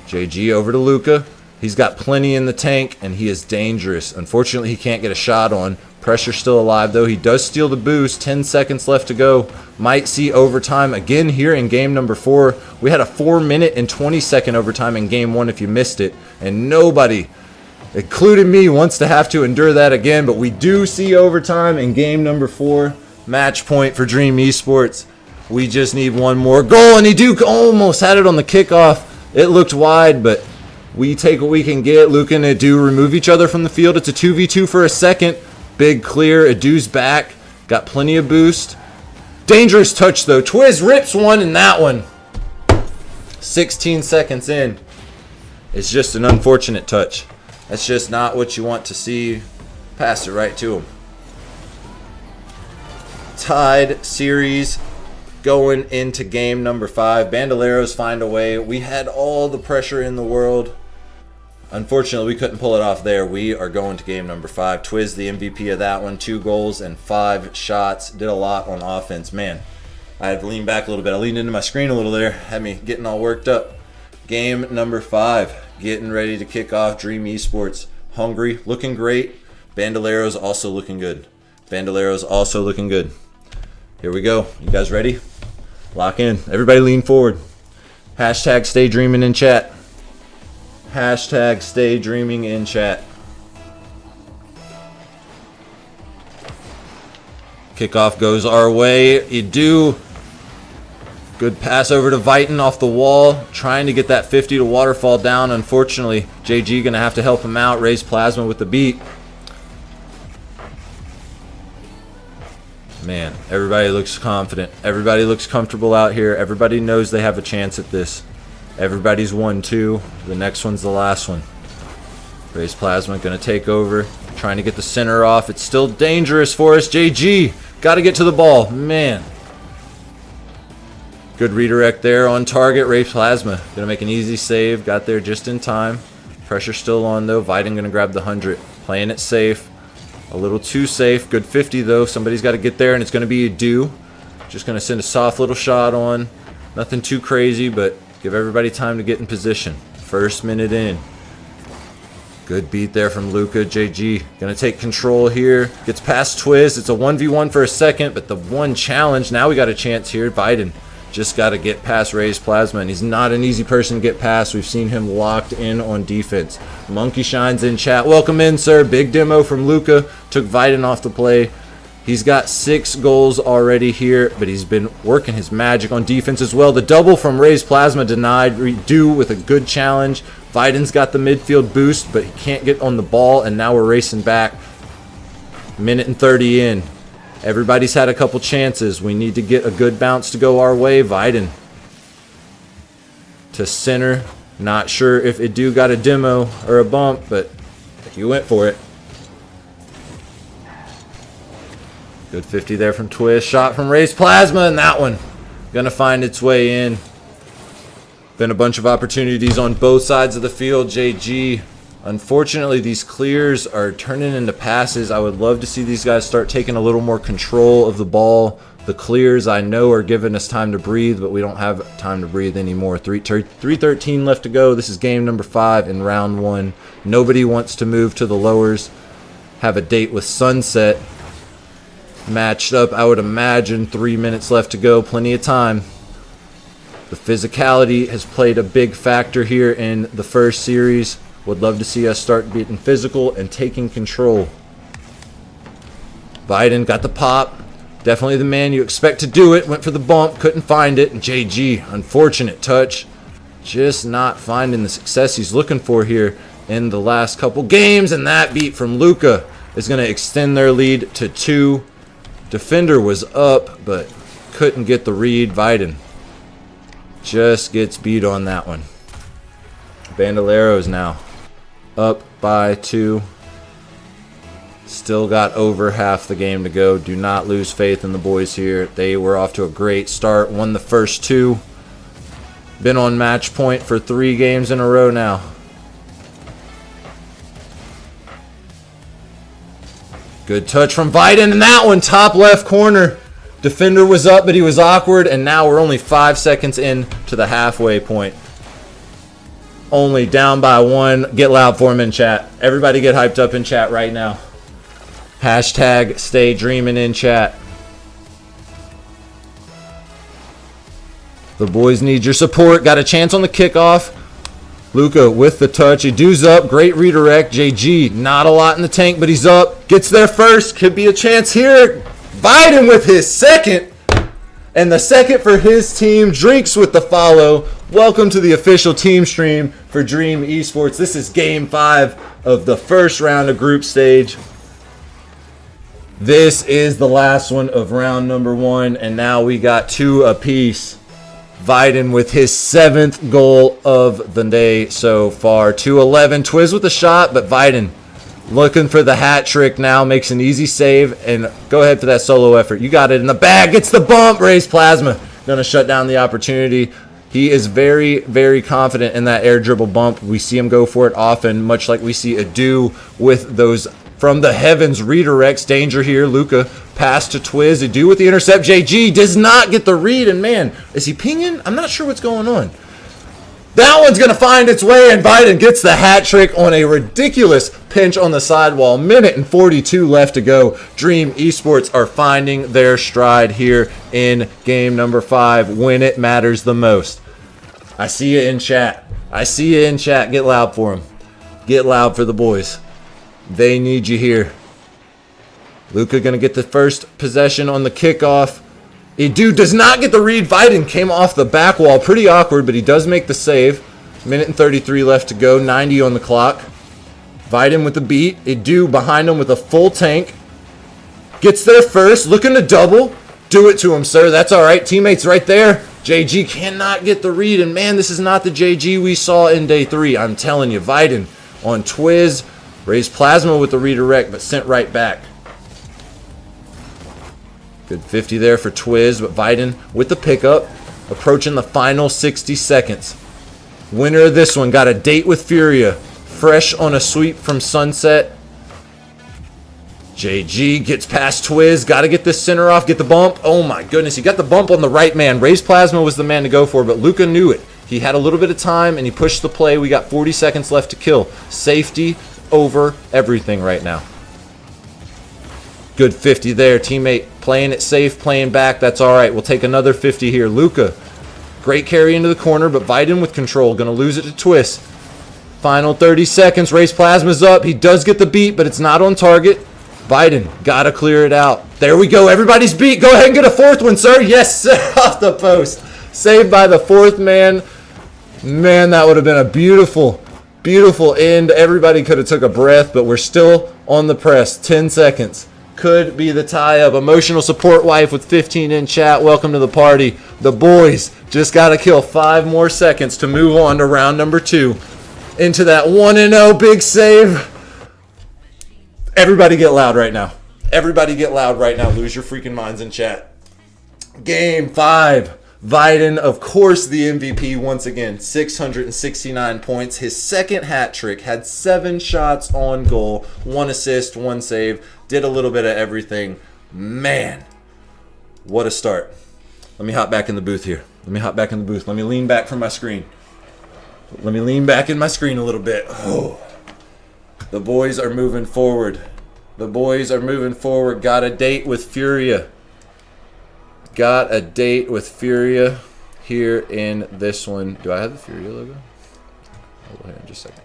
JG over to Luca. He's got plenty in the tank, and he is dangerous. Unfortunately, he can't get a shot on. Pressure still alive, though. He does steal the boost. 10 seconds left to go. Might see overtime again here in game number 4. We had a 4-minute and 20-second overtime in game 1 if you missed it. And nobody, including me, wants to have to endure that again. But we do see overtime in game number 4. Match point for Dream Esports. We just need one more goal, and he almost had it on the kickoff. It looked wide, but we take what we can get. Luca and Edu remove each other from the field. It's a 2v2 for a second. Big clear. Edu's back. Got plenty of boost. Dangerous touch, though. Twiz rips one in that one. 16 seconds in. It's just an unfortunate touch. That's just not what you want to see. Pass it right to him. Tied series. Going into game number 5. Bandoleros find a way. We had all the pressure in the world. Unfortunately, we couldn't pull it off there. We are going to game number 5. Twiz, the MVP of that one. 2 goals and 5 shots. Did a lot on offense. Man, I had to lean back a little bit. I leaned into my screen a little there. Had me getting all worked up. Game number 5. Getting ready to kick off. Dream Esports. Hungry. Looking great. Bandoleros also looking good. Bandoleros also looking good. Here we go. You guys ready? Lock in. Everybody lean forward. Hashtag stay dreaming in chat. Hashtag stay dreaming in chat. Kickoff goes our way. Edu. Good pass over to Viten off the wall. Trying to get that 50 to waterfall down. Unfortunately, JG going to have to help him out. Raise Plasma with the beat. Man, everybody looks confident. Everybody looks comfortable out here. Everybody knows they have a chance at this. Everybody's 1-2. The next one's the last one. Raise Plasma going to take over. Trying to get the center off. It's still dangerous for us. JG, got to get to the ball. Man. Good redirect there on target. Raise Plasma going to make an easy save. Got there just in time. Pressure still on, though. Viden going to grab the 100. Playing it safe. A little too safe. Good 50, though. Somebody's got to get there, and it's going to be Edu. Just going to send a soft little shot on. Nothing too crazy, but give everybody time to get in position. First minute in. Good beat there from Luca. JG going to take control here. Gets past Twiz. It's a 1v1 for a second, but the one challenge. Now we got a chance here. Viden just got to get past Ray's Plasma, and he's not an easy person to get past. We've seen him locked in on defense. Monkey Shines in chat. Welcome in, sir. Big demo from Luca. Took Viden off the play. He's got 6 goals already here, but he's been working his magic on defense as well. The double from Ray's Plasma denied. Redo with a good challenge. Viden's got the midfield boost, but he can't get on the ball, and now we're racing back. Minute and 30 in. Everybody's had a couple chances. We need to get a good bounce to go our way. Viden to center. Not sure if Edu got a demo or a bump, but he went for it. Good 50 there from Twist. Shot from Ray's Plasma, and that one gonna find its way in. Been a bunch of opportunities on both sides of the field. JG. Unfortunately, these clears are turning into passes. I would love to see these guys start taking a little more control of the ball. The clears, I know, are giving us time to breathe, but we don't have time to breathe anymore. 3:13 left to go. This is game number 5 in round 1. Nobody wants to move to the lowers. have a date with Sunset matched up. I would imagine 3 minutes left to go. Plenty of time. The physicality has played a big factor here in the first series. Would love to see us start getting physical and taking control. Biden got the pop. Definitely the man you expect to do it. Went for the bump, couldn't find it. And JG, unfortunate touch. Just not finding the success he's looking for here in the last couple games. And that beat from Luka is going to extend their lead to 2. Defender was up, but couldn't get the read. Biden just gets beat on that one. Bandoleros now up by 2. Still got over half the game to go. Do not lose faith in the boys here. They were off to a great start. Won the first 2. Been on match point for 3 games in a row now. Good touch from Biden, and that one top left corner. Defender was up, but he was awkward, and now we're only 5 seconds in to the halfway point. Only down by 1. Get loud for him in chat. Everybody get hyped up in chat right now. Hashtag stay dreaming in chat. The boys need your support. Got a chance on the kickoff. Luka with the touch. He does up. Great redirect. JG, not a lot in the tank, but he's up. Gets there first. Could be a chance here. Biden with his second. And the second for his team. Drinks with the follow. Welcome to the official team stream for Dream Esports. This is game 5 of the first round of group stage. This is the last one of round number 1, and now we got 2 apiece. Biden with his 7th goal of the day so far. 2-11. Twiz with the shot, but Biden looking for the hat trick now. Makes an easy save, and go ahead for that solo effort. You got it in the bag. Gets the bump. Raise Plasma. Gonna shut down the opportunity. He is very, very confident in that air dribble bump. We see him go for it often, much like we see Adu with those from the heavens redirects. Danger here. Luka pass to Twiz. Adu with the intercept. JG does not get the read, and man, is he pinging? I'm not sure what's going on. That one's going to find its way, and Biden gets the hat trick on a ridiculous pinch on the sidewall. Minute and 42 left to go. Dream Esports are finding their stride here in game number 5 when it matters the most. I see you in chat. I see you in chat. Get loud for them. Get loud for the boys. They need you here. Luka going to get the first possession on the kickoff. Edu does not get the read. Biden came off the back wall. Pretty awkward, but he does make the save. Minute and 33 left to go. 90 on the clock. Biden with the beat. Edu behind him with a full tank. Gets there first. Looking to double. Do it to him, sir. That's all right. Teammates right there. JG cannot get the read. And man, this is not the JG we saw in day 3. I'm telling you. Biden on Twiz. Raised Plasma with the redirect, but sent right back. Good 50 there for Twiz, but Biden with the pickup. Approaching the final 60 seconds. Winner of this one got a date with Furia. Fresh on a sweep from Sunset. JG gets past Twiz. Got to get this center off. Get the bump. Oh my goodness. He got the bump on the right man. Raised Plasma was the man to go for, but Luka knew it. He had a little bit of time, and he pushed the play. We got 40 seconds left to kill. Safety over everything right now. Good 50 there. Teammate playing it safe, playing back. That's all right. We'll take another 50 here. Luka, great carry into the corner, but Biden with control. Going to lose it to Twist. Final 30 seconds. Race Plasma's up. He does get the beat, but it's not on target. Biden, got to clear it out. There we go. Everybody's beat. Go ahead and get a 4th one, sir. Yes, off the post. Saved by the 4th man. Man, that would have been a beautiful end. Everybody could have took a breath, but we're still on the press. 10 seconds. Could be the tie-up. Emotional support wife with 15 in chat. Welcome to the party. The boys just got to kill 5 more seconds to move on to round number 2. Into that 1-0 big save. Everybody get loud right now. Everybody get loud right now. Lose your freaking minds in chat. Game 5. Biden, of course, the MVP once again. 669 points. His second hat trick. Had 7 shots on goal. 1 assist, 1 save. Did a little bit of everything. Man, what a start. Let me hop back in the booth here. Let me lean back from my screen. Let me lean back in my screen a little bit. Oh. The boys are moving forward. The boys are moving forward. Got a date with Furia. Got a date with Furia here in this one. Do I have the Furia logo? We'll hear in just a second.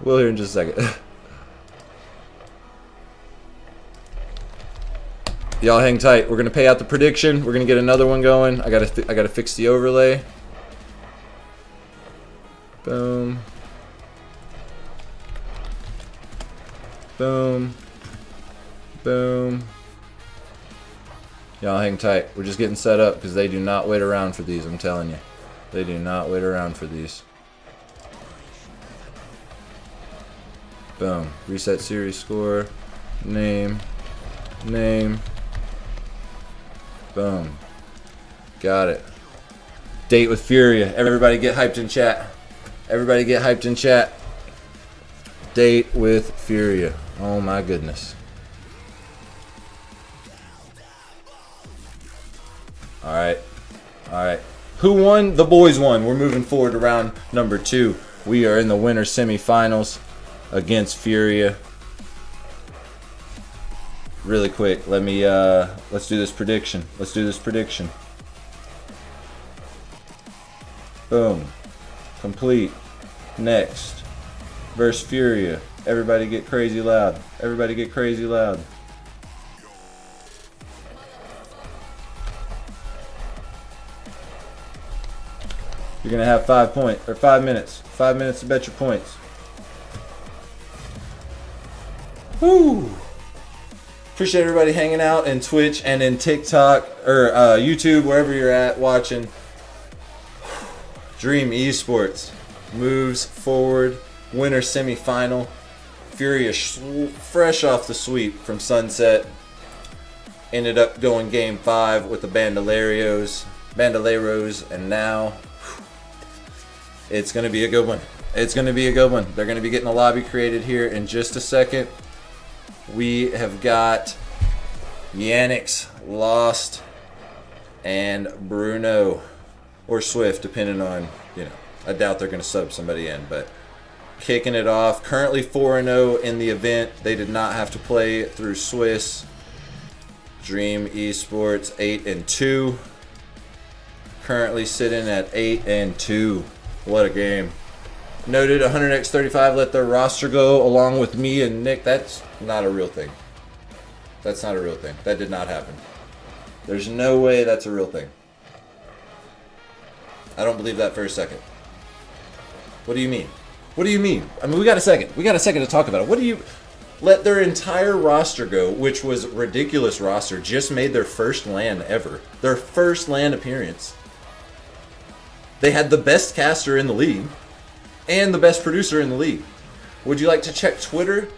We'll hear in just a second. Y'all hang tight. We're gonna pay out the prediction. We're gonna get another one going. I gotta fix the overlay. Boom. Boom. Boom. Y'all hang tight. We're just getting set up because they do not wait around for these, I'm telling you. They do not wait around for these. Boom. Reset series score. Name. Name. Boom. Got it. Date with Furia. Everybody get hyped in chat. Everybody get hyped in chat. Date with Furia. Oh my goodness. Alright. Alright. Who won? The boys won. We're moving forward to round number 2. We are in the winter semifinals against Furia. Really quick, let's do this prediction. Let's do this prediction. Boom. Complete. Next. Versus Furia. Everybody get crazy loud. Everybody get crazy loud. You're gonna have 5 minutes. 5 minutes to bet your points. Woo! Appreciate everybody hanging out in Twitch and in TikTok or YouTube, wherever you're at watching. Dream Esports moves forward. Winter semifinal. Furia fresh off the sweep from Sunset. Ended up going game 5 with the Bandoleros, and now it's going to be a good one. It's going to be a good one. They're going to be getting a lobby created here in just a second. We have got Yannick's Lost and Bruno or Swift, depending on, I doubt they're going to sub somebody in, but kicking it off. Currently 4-0 in the event. They did not have to play through Swiss. Dream Esports 8-2. Currently sitting at 8-2. What a game. Noted 100x35 let their roster go along with me and Nick. That's not a real thing. That's not a real thing. That did not happen. There's no way that's a real thing. I don't believe that for a second. What do you mean? What do you mean? I mean, we got a second. We got a second to talk about it. What do you... Let their entire roster go, which was a ridiculous roster. Just made their first LAN ever. Their first LAN appearance. They had the best caster in the league. And the best producer in the league. Would you like to check Twitter?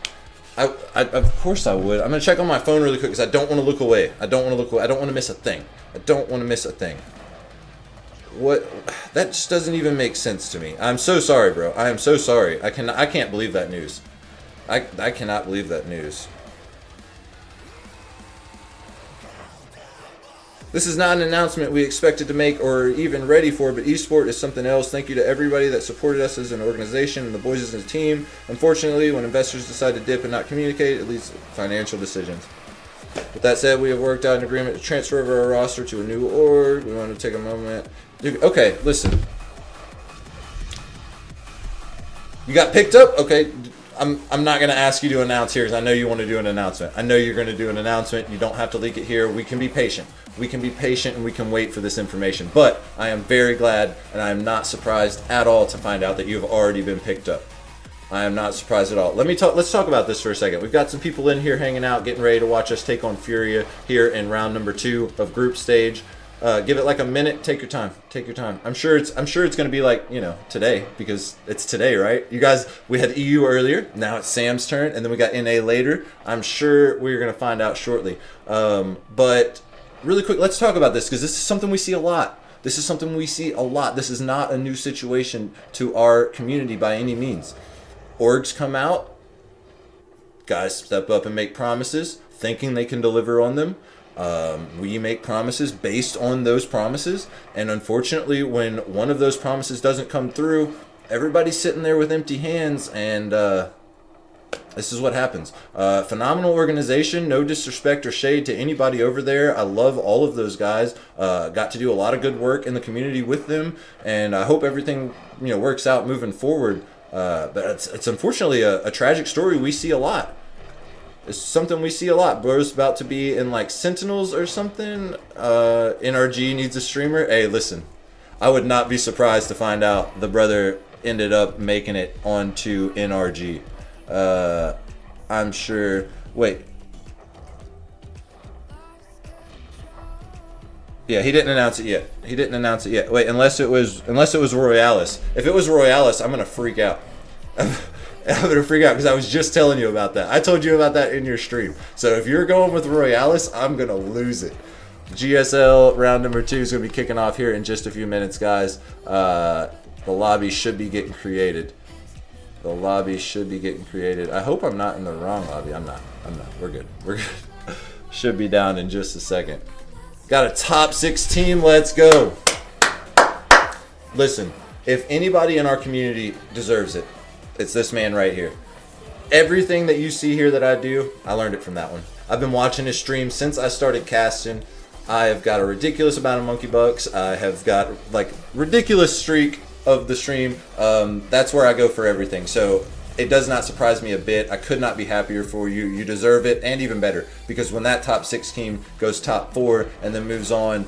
Of course I would. I'm going to check on my phone really quick because I don't want to look away. I don't want to look away. I don't want to miss a thing. I don't want to miss a thing. What? That just doesn't even make sense to me. I'm so sorry, bro. I am so sorry. I can't believe that news. I cannot believe that news. This is not an announcement we expected to make or even ready for, but eSport is something else. Thank you to everybody that supported us as an organization and the boys as a team. Unfortunately, when investors decide to dip and not communicate, it leads to financial decisions. With that said, we have worked out an agreement to transfer over our roster to a new org. We want to take a moment. Okay, listen. You got picked up? Okay. I'm not going to ask you to announce here because I know you want to do an announcement. I know you're going to do an announcement. You don't have to leak it here. We can be patient. We can be patient and we can wait for this information. But I am very glad and I am not surprised at all to find out that you have already been picked up. I am not surprised at all. Let's talk about this for a second. We've got some people in here hanging out, getting ready to watch us take on Furia here in round number 2 of group stage. Give it like a minute. Take your time. Take your time. I'm sure it's going to be like, today because it's today, right? You guys, we had EU earlier. Now it's Sam's turn, and then we got NA later. I'm sure we're going to find out shortly. But really quick, let's talk about this because this is something we see a lot. This is something we see a lot. This is not a new situation to our community by any means. Orgs come out. Guys step up and make promises, thinking they can deliver on them. We make promises based on those promises, and unfortunately when one of those promises doesn't come through, everybody's sitting there with empty hands, and This is what happens. Phenomenal organization. No disrespect or shade to anybody over there. I love all of those guys. Got to do a lot of good work in the community with them, and I hope everything works out moving forward. But it's unfortunately a tragic story we see a lot. It's something we see a lot. Bro's about to be in like Sentinels or something. NRG needs a streamer. Hey, listen, I would not be surprised to find out the brother ended up making it onto NRG. I'm sure. Wait. Yeah, he didn't announce it yet. Wait, unless it was Rlcs. If it was Rlcs, I'm gonna freak out. I'm gonna freak out because I was just telling you about that. I told you about that in your stream. So if you're going with Rlcs, I'm gonna lose it. GSL round number 2 is gonna be kicking off here in just a few minutes, guys. The lobby should be getting created. I hope I'm not in the wrong lobby. I'm not. We're good. Should be down in just a second. Got a top 6 team. Let's go. Listen, if anybody in our community deserves it, it's this man right here. Everything that you see here that I do, I learned it from that one. I've been watching his stream since I started casting. I have got a ridiculous amount of monkey bucks. I have got like ridiculous streak of the stream. That's where I go for everything. So it does not surprise me a bit. I could not be happier for you. You deserve it, and even better, because when that top 6 team goes top 4 and then moves on,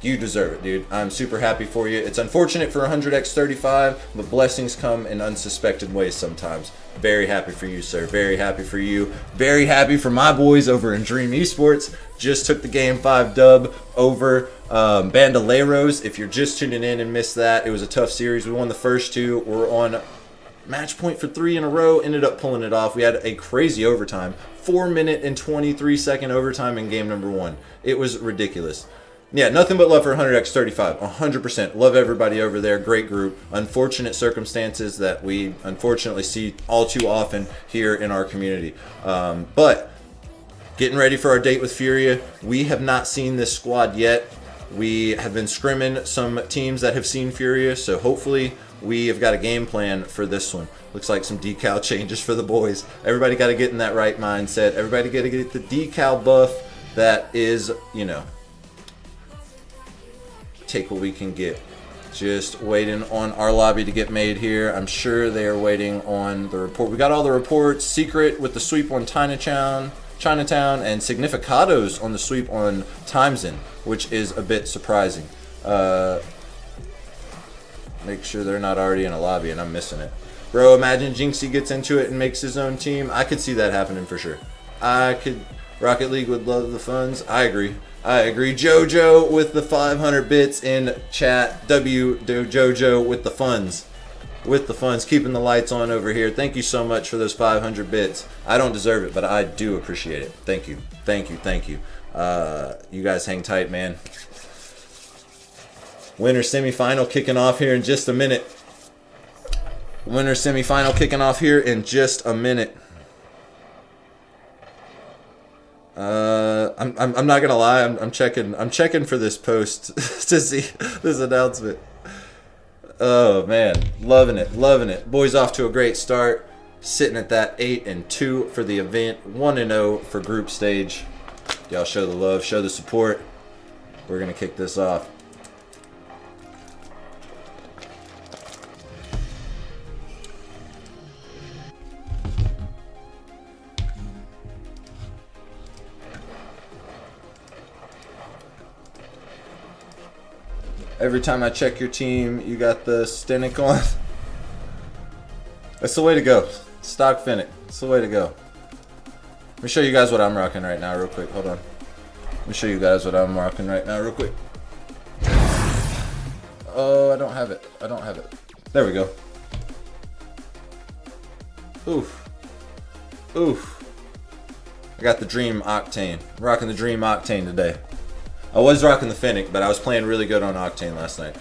you deserve it, dude. I'm super happy for you. It's unfortunate for 100x35, but blessings come in unsuspected ways sometimes. Very happy for you, sir. Very happy for you. Very happy for my boys over in Dream Esports. Just took the Game 5 dub over Bandoleros. If you're just tuning in and missed that, it was a tough series. We won the first 2. We're on match point for 3 in a row. Ended up pulling it off. We had a crazy overtime. 4-minute and 23-second overtime in game number 1. It was ridiculous. Yeah, nothing but love for 100x35. 100%. Love everybody over there. Great group. Unfortunate circumstances that we unfortunately see all too often here in our community. But getting ready for our date with Furia. We have not seen this squad yet. We have been scrimming some teams that have seen Furia, so hopefully we have got a game plan for this one. Looks like some decal changes for the boys. Everybody got to get in that right mindset. Everybody got to get the decal buff that is, take what we can get. Just waiting on our lobby to get made here. I'm sure they are waiting on the report. We got all the reports. Secret with the sweep on Chinatown, and Significados on the sweep on Timesin, which is a bit surprising. Make sure they're not already in a lobby and I'm missing it. Bro, imagine Jinxie gets into it and makes his own team. I could see that happening for sure. Rocket League would love the funds. I agree. Jojo with the 500 bits in chat. Jojo with the funds. Keeping the lights on over here. Thank you so much for those 500 bits. I don't deserve it, but I do appreciate it. Thank you. You guys hang tight, man. Winter semifinal kicking off here in just a minute. I'm not gonna lie. I'm checking for this post to see this announcement. Oh man, loving it. Boys off to a great start. Sitting at that 8-2 for the event, 1-0 for group stage. Y'all show the love, show the support. We're gonna kick this off. Every time I check your team, you got the Stenic on. That's the way to go. Stock Finnick. That's the way to go. Let me show you guys what I'm rocking right now real quick. Hold on. Let me show you guys what I'm rocking right now real quick. Oh, I don't have it. There we go. Oof. I got the Dream Octane. I'm rocking the Dream Octane today. I was rocking the Finnick, but I was playing really good on Octane last night.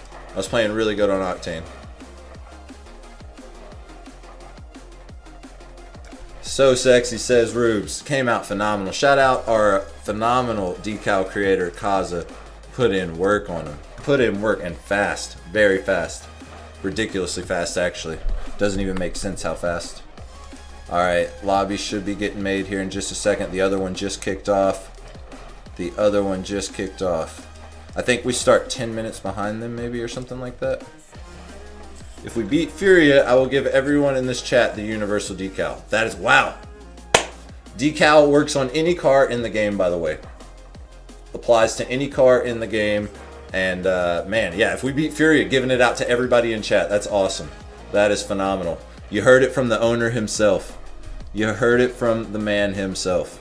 So sexy, says Rubes. Came out phenomenal. Shout out our phenomenal decal creator, Kaza. Put in work on him. Put in work and fast. Very fast. Ridiculously fast, actually. Doesn't even make sense how fast. Alright, lobby should be getting made here in just a second. The other one just kicked off. I think we start 10 minutes behind them maybe or something like that. If we beat Furia, I will give everyone in this chat the universal decal. That is, wow. Decal works on any car in the game, by the way. Applies to any car in the game. And man, yeah, if we beat Furia, giving it out to everybody in chat. That's awesome. That is phenomenal. You heard it from the owner himself. You heard it from the man himself.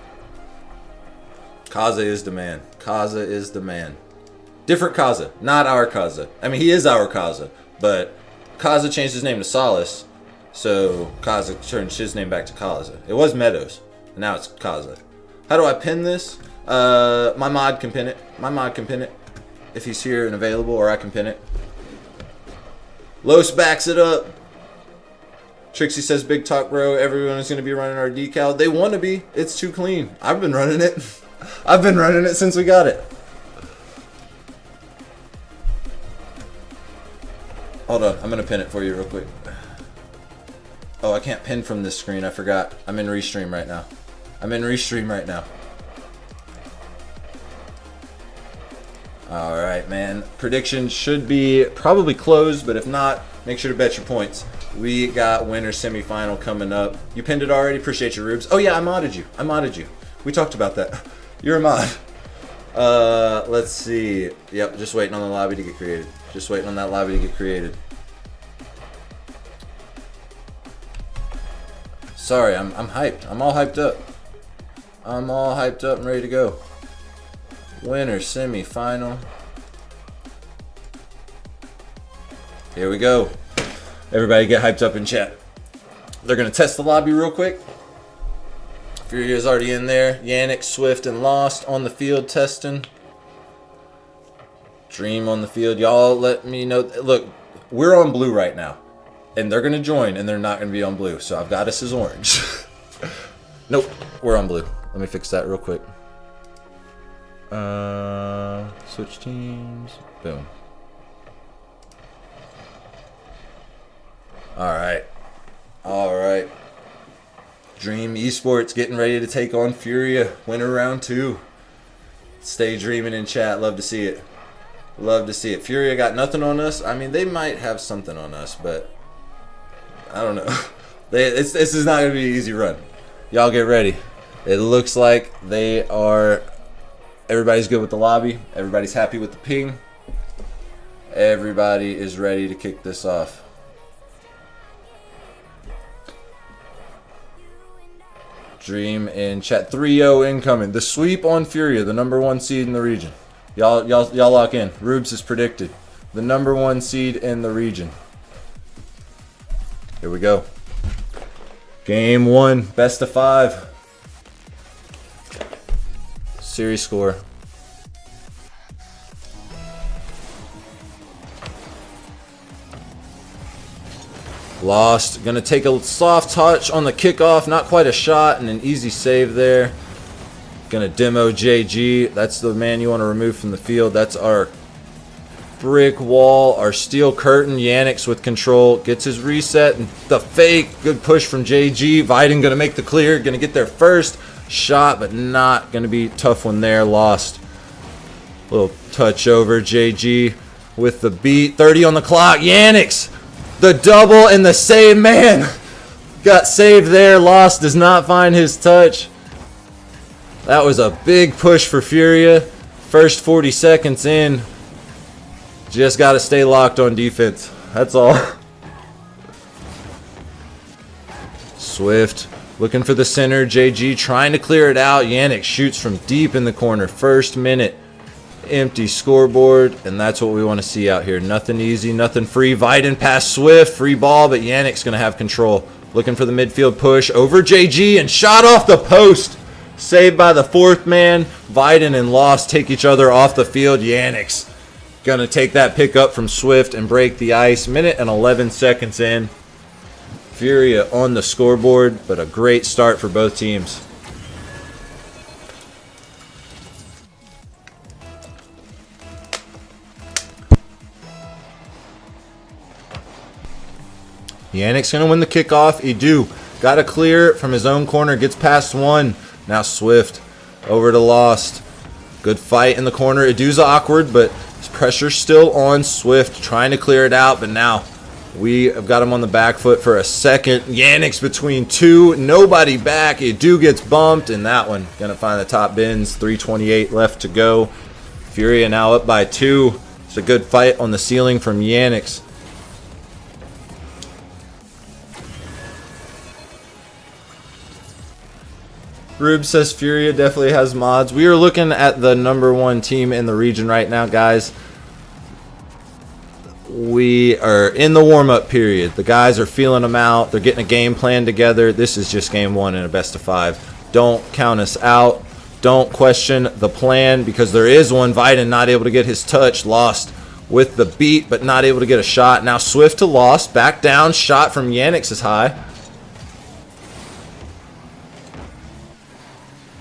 Kaza is the man. Kaza is the man. Different Kaza, not our Kaza. I mean, he is our Kaza, but Kaza changed his name to Solace, so Kaza turned his name back to Kaza. It was Meadows, and now it's Kaza. How do I pin this? My mod can pin it. My mod can pin it if he's here and available, or I can pin it. Los backs it up. Trixie says, big talk, bro. Everyone is going to be running our decal. They want to be. It's too clean. I've been running it. I've been running it since we got it. Hold on. I'm going to pin it for you real quick. Oh, I can't pin from this screen. I forgot. I'm in Restream right now. Alright, man. Prediction should be probably closed, but if not, make sure to bet your points. We got winner semifinal coming up. You pinned it already? Appreciate your Rubes. Oh yeah, I modded you. We talked about that. You're a mod. Let's see. Yep, just waiting on the lobby to get created. Sorry, I'm hyped. I'm all hyped up. I'm ready to go. Winner semi-final. Here we go. Everybody get hyped up in chat. They're going to test the lobby real quick. Furia's already in there. Yannick, Swift, and Lost on the field testing. Dream on the field. Y'all let me know. Look, we're on blue right now. And they're going to join, and they're not going to be on blue. So I've got us as orange. Nope, we're on blue. Let me fix that real quick. Switch teams. Boom. Alright. Dream Esports getting ready to take on Furia. Winner round 2. Stay dreaming in chat. Love to see it. Furia got nothing on us. I mean, they might have something on us, but I don't know. This is not going to be an easy run. Y'all get ready. It looks like they are... Everybody's good with the lobby. Everybody's happy with the ping. Everybody is ready to kick this off. Dream in chat. 3-0 incoming. The sweep on Furia, the #1 seed in the region. Y'all lock in. Rubes is predicted. The #1 seed in the region. Here we go. Game 1, best of 5. Series score. Lost. Gonna take a soft touch on the kickoff. Not quite a shot and an easy save there. Gonna demo JG. That's the man you want to remove from the field. That's our brick wall, our steel curtain. Yannick's with control. Gets his reset and the fake. Good push from JG. Viden gonna make the clear. Gonna get there first. Shot, but not gonna be a tough one there. Lost. Little touch over. JG with the beat. 30 on the clock. Yannick's. The double and the save, man. Got saved there. Lost, does not find his touch. That was a big push for Furia. First 40 seconds in. Just got to stay locked on defense. That's all. Swift looking for the center. JG trying to clear it out. Yannick shoots from deep in the corner. First minute. Empty scoreboard, and that's what we want to see out here. Nothing easy, nothing free. Viden pass Swift, free ball, but Yannick's going to have control. Looking for the midfield push over JG and shot off the post. Saved by the 4th man. Viden and Lost take each other off the field. Yannick's going to take that pick up from Swift and break the ice. Minute and 11 seconds in. Furia on the scoreboard, but a great start for both teams. Yannick's going to win the kickoff. Edu got a clear from his own corner, gets past one. Now Swift over to Lost. Good fight in the corner. Idu's awkward, but his pressure's still on Swift, trying to clear it out, but now we have got him on the back foot for a second. Yannick's between two, nobody back. Idu gets bumped, and that one gonna find the top bins. 3:28 left to go. Furia now up by 2. It's a good fight on the ceiling from Yannick's. Rube says Furia definitely has mods. We are looking at the #1 team in the region right now, guys. We are in the warm-up period. The guys are feeling them out. They're getting a game plan together. This is just game 1 in a best of 5. Don't count us out. Don't question the plan, because there is one. Viden not able to get his touch. Lost with the beat, but not able to get a shot. Now Swift to Lost. Back down. Shot from Yannick's is high.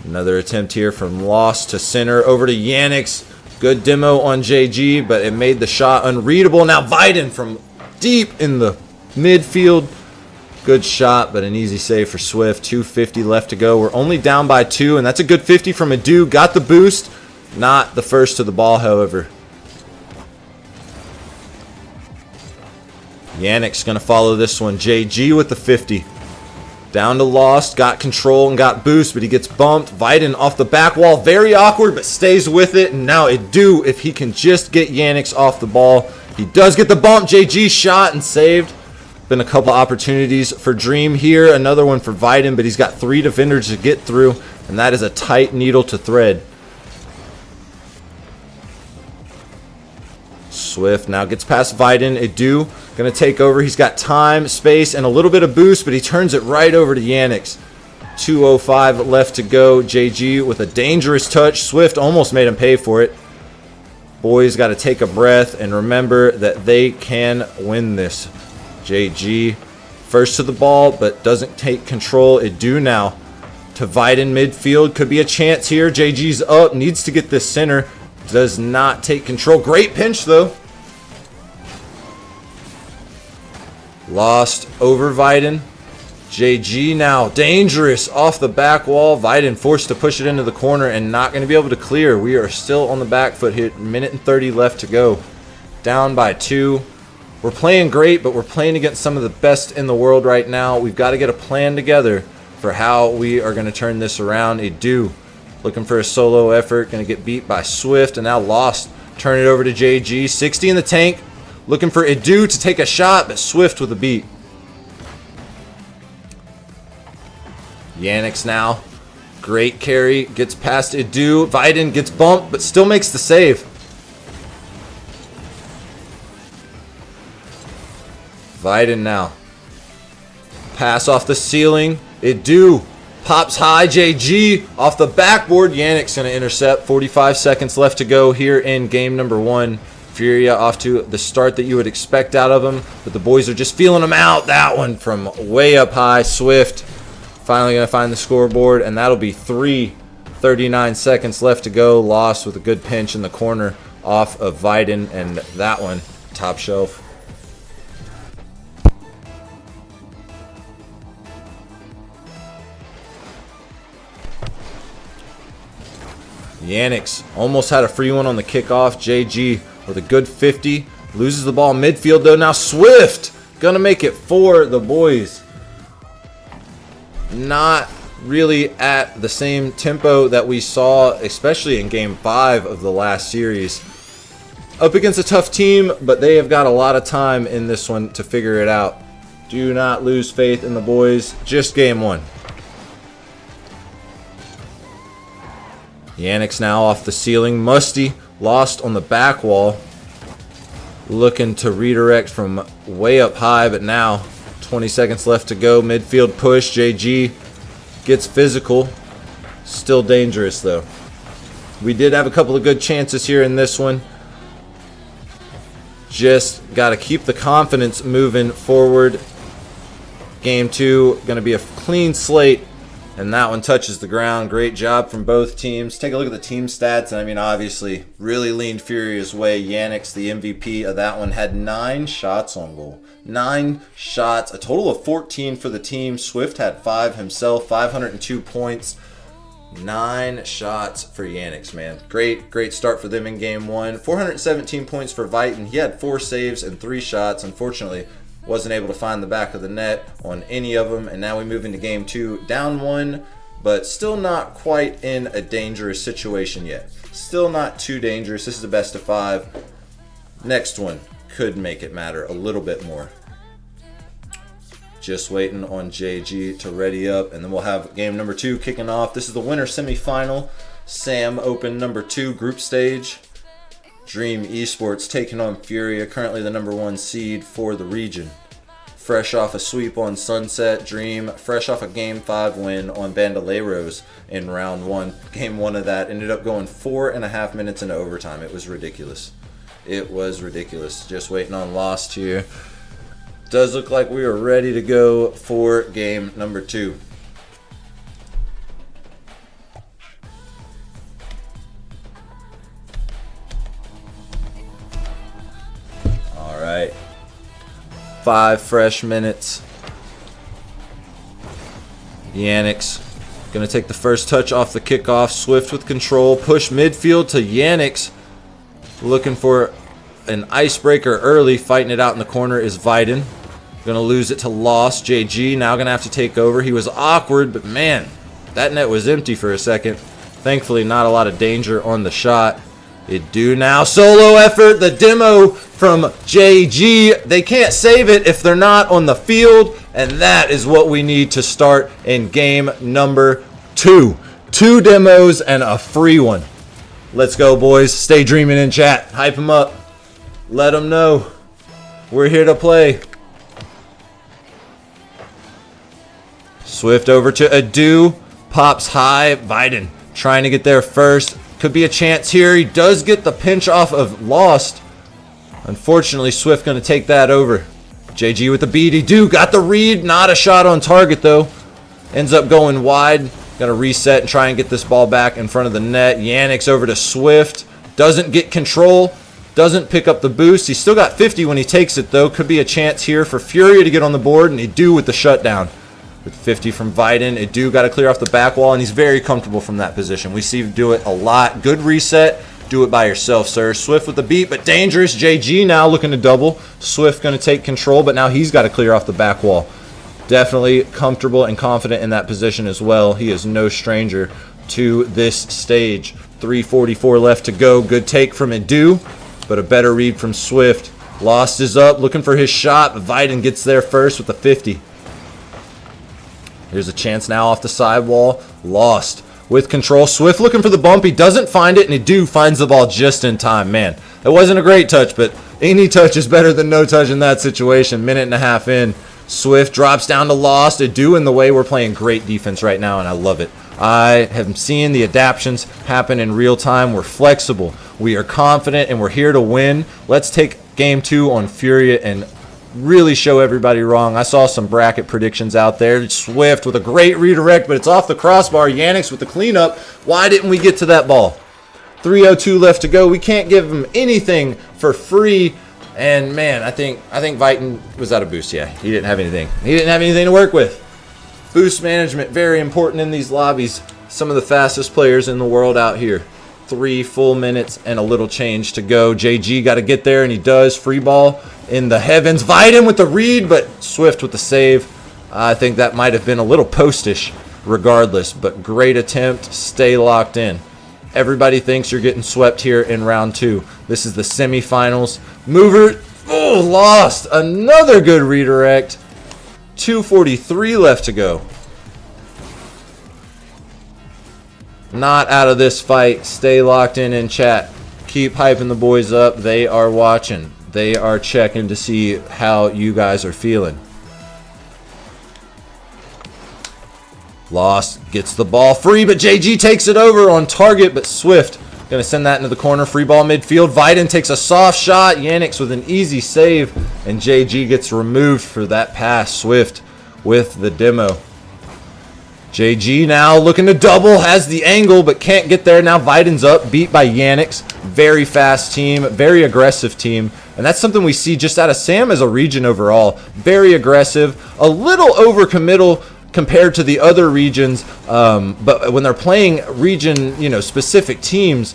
Another attempt here from Lost to center. Over to Yannick's. Good demo on JG, but it made the shot unreadable. Now Viden from deep in the midfield. Good shot, but an easy save for Swift. 2:50 left to go. We're only down by 2, and that's a good 50 from Idu. Got the boost. Not the first to the ball, however. Yannick's going to follow this one. JG with the 50. Down to Lost. Got control and got boost, but he gets bumped. Viden off the back wall. Very awkward, but stays with it. And now Idu, if he can just get Yannick's off the ball. He does get the bump. JG shot and saved. Been a couple opportunities for Dream here. Another one for Viden, but he's got 3 defenders to get through, and that is a tight needle to thread. Swift now gets past Viden. Idu going to take over. He's got time, space, and a little bit of boost, but he turns it right over to Yannick's. 2:05 left to go. JG with a dangerous touch. Swift almost made him pay for it. Boys got to take a breath and remember that they can win this. JG first to the ball, but doesn't take control. Idu now to Viden midfield. Could be a chance here. JG's up. Needs to get this center. Does not take control. Great pinch, though. Lost over Viden. JG now dangerous off the back wall. Viden forced to push it into the corner and not going to be able to clear. We are still on the back foot here. Minute and 30 left to go. Down by 2. We're playing great, but we're playing against some of the best in the world right now. We've got to get a plan together for how we are going to turn this around. Idu looking for a solo effort. Going to get beat by Swift, and now Lost. Turn it over to JG. 60 in the tank. Looking for Idu to take a shot, but Swift with a beat. Yannick's now. Great carry. Gets past Idu. Viden gets bumped, but still makes the save. Viden now. Pass off the ceiling. Idu pops high. JG off the backboard. Yannick's going to intercept. 45 seconds left to go here in game number 1. Furia off to the start that you would expect out of them, but the boys are just feeling them out. That one from way up high. Swift finally going to find the scoreboard, and that'll be 3:39 seconds left to go. Lost with a good pinch in the corner off of Viden, and that one top shelf. Yannick's almost had a free one on the kickoff. JG with a good 50. Loses the ball midfield, though. Now Swift going to make it for the boys. Not really at the same tempo that we saw, especially in Game 5 of the last series. Up against a tough team, but they have got a lot of time in this one to figure it out. Do not lose faith in the boys. Just Game 1. Yannick's now off the ceiling. Musty Lost on the back wall. Looking to redirect from way up high, but now 20 seconds left to go. Midfield push. JG gets physical. Still dangerous, though. We did have a couple of good chances here in this one. Just got to keep the confidence moving forward. Game 2 going to be a clean slate And that one touches the ground. Great job from both teams. Take a look at the team stats. And I mean, obviously, really leaned Furia's way. Yannick's the MVP of that one. Had 9 shots on goal. 9 shots. A total of 14 for the team. Swift had 5 himself. 502 points. 9 shots for Yannick's, man. Great start for them in game 1. 417 points for Viton. He had 4 saves and 3 shots. Unfortunately, wasn't able to find the back of the net on any of them. And now we move into game 2. Down 1, but still not quite in a dangerous situation yet. Still not too dangerous. This is the best of 5. Next one could make it matter a little bit more. Just waiting on JG to ready up, and then we'll have game number 2 kicking off. This is the winter semifinal. Sam Open number 2 group stage. Dream Esports taking on Furia, currently the number 1 seed for the region. Fresh off a sweep on Sunset, Dream fresh off a game 5 win on Bandoleros in round 1. Game 1 of that ended up going 4.5 minutes into overtime. It was ridiculous. It was ridiculous. Just waiting on Lost here. Does look like we are ready to go for game number 2. All right. 5 fresh minutes. Yannick's going to take the first touch off the kickoff. Swift with control. Push midfield to Yannick's. Looking for an icebreaker early. Fighting it out in the corner is Viton. Going to lose it to Lost. JG now going to have to take over. He was awkward, but man, that net was empty for a second. Thankfully, not a lot of danger on the shot. It do now. Solo effort. The demo from JG. They can't save it if they're not on the field. And that is what we need to start in game number 2. 2 demos and a free one. Let's go, boys. Stay dreaming in chat. Hype them up. Let them know we're here to play. Swift over to Adu. Pops high. Viton trying to get there first. Could be a chance here. He does get the pinch off of Lost. Unfortunately, Swift going to take that over. JG with the beat. Adu got the read. Not a shot on target, though. Ends up going wide. Got to reset and try and get this ball back in front of the net. Yannick's over to Swift. Doesn't get control. Doesn't pick up the boost. He's still got 50 when he takes it, though. Could be a chance here for Furia to get on the board. And Adu with the shutdown. With 50 from Viton. Adu got to clear off the back wall, and he's very comfortable from that position. We see him do it a lot. Good reset. Do it by yourself, sir. Swift with the beat, but dangerous. JG now looking to double. Swift going to take control, but now he's got to clear off the back wall. Definitely comfortable and confident in that position as well. He is no stranger to this stage. 3:44 left to go. Good take from Adu, but a better read from Swift. Lost is up, looking for his shot, but Viton gets there first with the 50. Here's a chance now off the sidewall. Lost with control. Swift looking for the bump. He doesn't find it, and Adu finds the ball just in time. Man, it wasn't a great touch, but any touch is better than no touch in that situation. Minute and a half in. Swift drops down to Lost. Adu in the way. We're playing great defense right now, and I love it. I have seen the adaptions happen in real time. We're flexible. We are confident, and we're here to win. Let's take game 2 on Furia and really show everybody wrong. I saw some bracket predictions out there. Swift with a great redirect, but it's off the crossbar. Yannick's with the cleanup. Why didn't we get to that ball? 3:02 left to go. We can't give him anything for free. And man, I think Viton was out of boost. Yeah, he didn't have anything. He didn't have anything to work with. Boost management, very important in these lobbies. Some of the fastest players in the world out here. 3 full minutes and a little change to go. JG got to get there, and he does. Free ball in the heavens. Viton with the read, but Swift with the save. I think that might have been a little postish regardless, but great attempt. Stay locked in. Everybody thinks you're getting swept here in round 2. This is the semifinals. Mover, oh, lost. Another good redirect. 2:43 left to go. Not out of this fight. Stay locked in chat. Keep hyping the boys up. They are watching. They are checking to see how you guys are feeling. Lost gets the ball free, but JG takes it over on target, but Swift going to send that into the corner. Free ball midfield. Viton takes a soft shot. Yannick's with an easy save, and JG gets removed for that pass. Swift with the demo. JG now looking to double, has the angle, but can't get there. Now Viden's up, beat by Yannick's. Very fast team, very aggressive team. And that's something we see just out of Sam as a region overall. Very aggressive, a little overcommittal compared to the other regions. But when they're playing region, specific teams,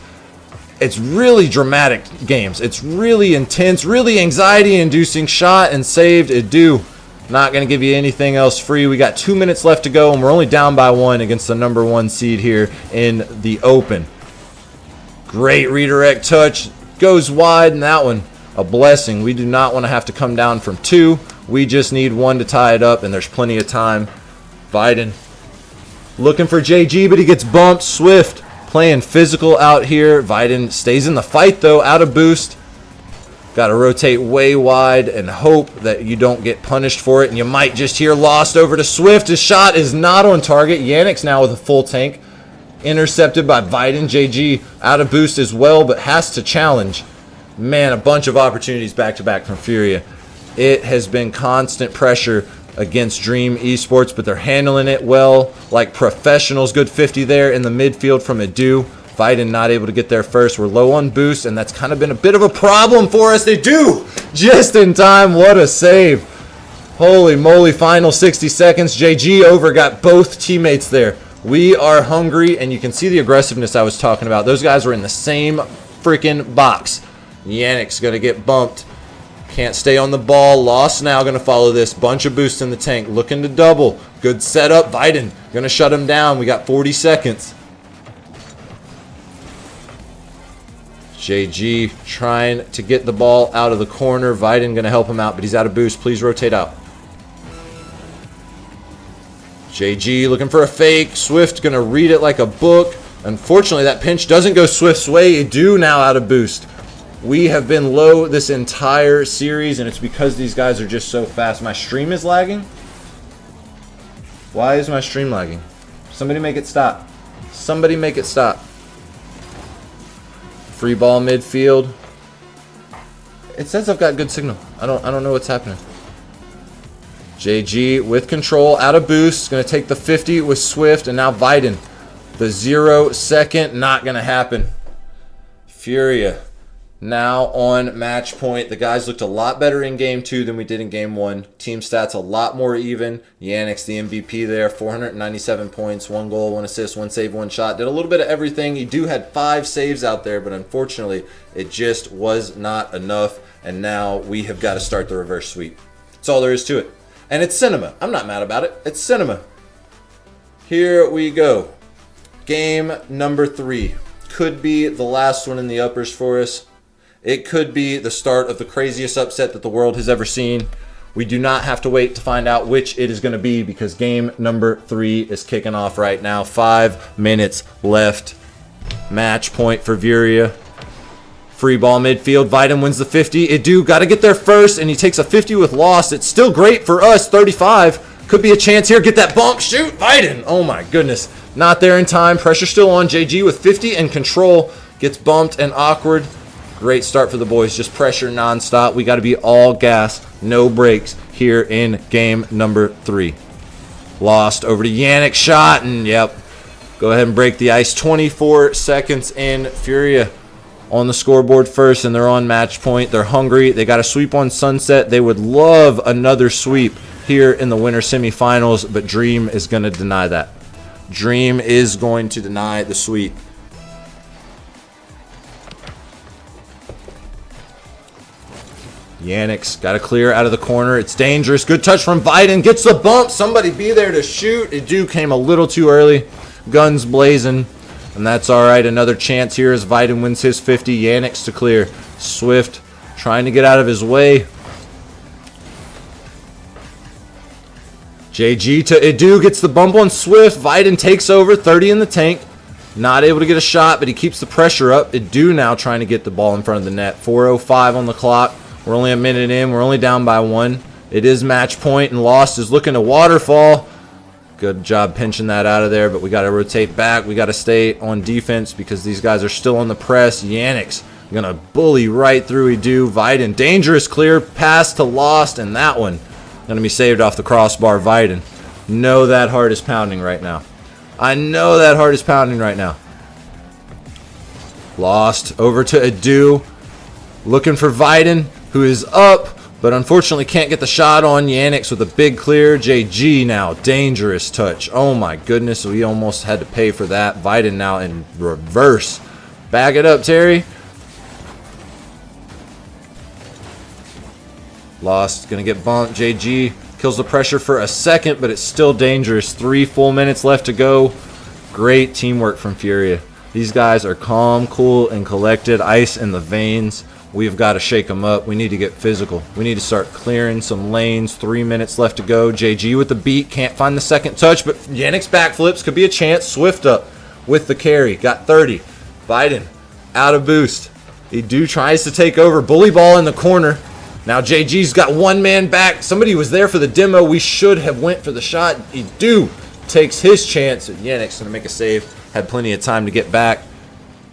it's really dramatic games. It's really intense, really anxiety-inducing. Shot and saved. Edu. Not going to give you anything else free. We got 2 minutes left to go, and we're only down by 1 against the #1 seed here in the Open. Great redirect touch. Goes wide, and that one, a blessing. We do not want to have to come down from 2. We just need 1 to tie it up, and there's plenty of time. Viden looking for JG, but he gets bumped. Swift playing physical out here. Viden stays in the fight, though, out of boost. Got to rotate way wide and hope that you don't get punished for it. And you might just hear lost over to Swift. His shot is not on target. Yannick's now with a full tank. Intercepted by Viden. JG out of boost as well, but has to challenge. Man, a bunch of opportunities back-to-back from Furia. It has been constant pressure against Dream Esports, but they're handling it well like professionals. Good 50 there in the midfield from Edu. Viden not able to get there first. We're low on boost, and that's kind of been a bit of a problem for us. They do just in time. What a save. Holy moly, final 60 seconds. JG over, got both teammates there. We are hungry, and you can see the aggressiveness I was talking about. Those guys were in the same freaking box. Yannick's going to get bumped. Can't stay on the ball. Lost now, going to follow this. Bunch of boost in the tank. Looking to double. Good setup. Viden going to shut him down. We got 40 seconds. JG trying to get the ball out of the corner. Viden going to help him out, but he's out of boost. Please rotate out. JG looking for a fake. Swift going to read it like a book. Unfortunately, that pinch doesn't go Swift's way. Edu now out of boost. We have been low this entire series, and it's because these guys are just so fast. My stream is lagging? Why is my stream lagging? Somebody make it stop. Somebody make it stop. Free ball midfield. It says I've got good signal. I don't know what's happening. JG with control, out of boost. Going to take the 50 with Swift, and now Viden. The 0 second, not going to happen. Furia now on match point. The guys looked a lot better in game 2 than we did in game 1. Team stats a lot more even. Yannick's the MVP there. 497 points, 1 goal, 1 assist, 1 save, 1 shot. Did a little bit of everything. He had 5 saves out there, but unfortunately it just was not enough. And now we have got to start the reverse sweep. That's all there is to it. And it's cinema. I'm not mad about it. It's cinema. Here we go. Game number 3. Could be the last one in the uppers for us. It could be the start of the craziest upset that the world has ever seen. We do not have to wait to find out which it is going to be, because game number 3 is kicking off right now. 5 minutes left. Match point for Furia. Free ball midfield. Viden wins the 50. Edu got to get there first, and he takes a 50 with lost. It's still great for us. 35. Could be a chance here. Get that bump. Shoot. Viden. Oh my goodness. Not there in time. Pressure still on. JG with 50 and control. Gets bumped and awkward. Great start for the boys. Just pressure nonstop. We got to be all gas, no brakes here in game number 3. Lost over to Yannick. Shot, and yep. Go ahead and break the ice. 24 seconds in. Furia on the scoreboard first, and they're on match point. They're hungry. They got a sweep on Sunset. They would love another sweep here in the winter semifinals, but Dream is going to deny that. Dream is going to deny the sweep. Yannick's got to clear out of the corner. It's dangerous. Good touch from Viden. Gets the bump. Somebody be there to shoot. Edu came a little too early. Guns blazing. And that's all right. Another chance here as Viden wins his 50. Yannick's to clear. Swift trying to get out of his way. JG to Edu. Gets the bump on Swift. Viden takes over. 30 in the tank. Not able to get a shot, but he keeps the pressure up. Edu now trying to get the ball in front of the net. 4:05 on the clock. We're only a minute in. We're only down by 1. It is match point, and Lost is looking to waterfall. Good job pinching that out of there, but we got to rotate back. We got to stay on defense because these guys are still on the press. Yannick's going to bully right through Edu. Viden, dangerous clear pass to Lost, and that one going to be saved off the crossbar. Viden know that heart is pounding right now. I know that heart is pounding right now. Lost over to Adu. Looking for Viden, who is up, but unfortunately can't get the shot on. Yannick's with a big clear. JG now, dangerous touch. Oh my goodness, we almost had to pay for that. Viden now in reverse. Back it up, Terry. Lost, gonna get bumped. JG kills the pressure for a second, but it's still dangerous. 3 full minutes left to go. Great teamwork from Furia. These guys are calm, cool, and collected. Ice in the veins. We've got to shake them up. We need to get physical. We need to start clearing some lanes. 3 minutes left to go. JG with the beat. Can't find the second touch, but Yannick's backflips could be a chance. Swift up with the carry. Got 30. Viden out of boost. Edu tries to take over. Bully ball in the corner. Now JG's got one man back. Somebody was there for the demo. We should have went for the shot. Edu takes his chance. Yannick's going to make a save. Had plenty of time to get back.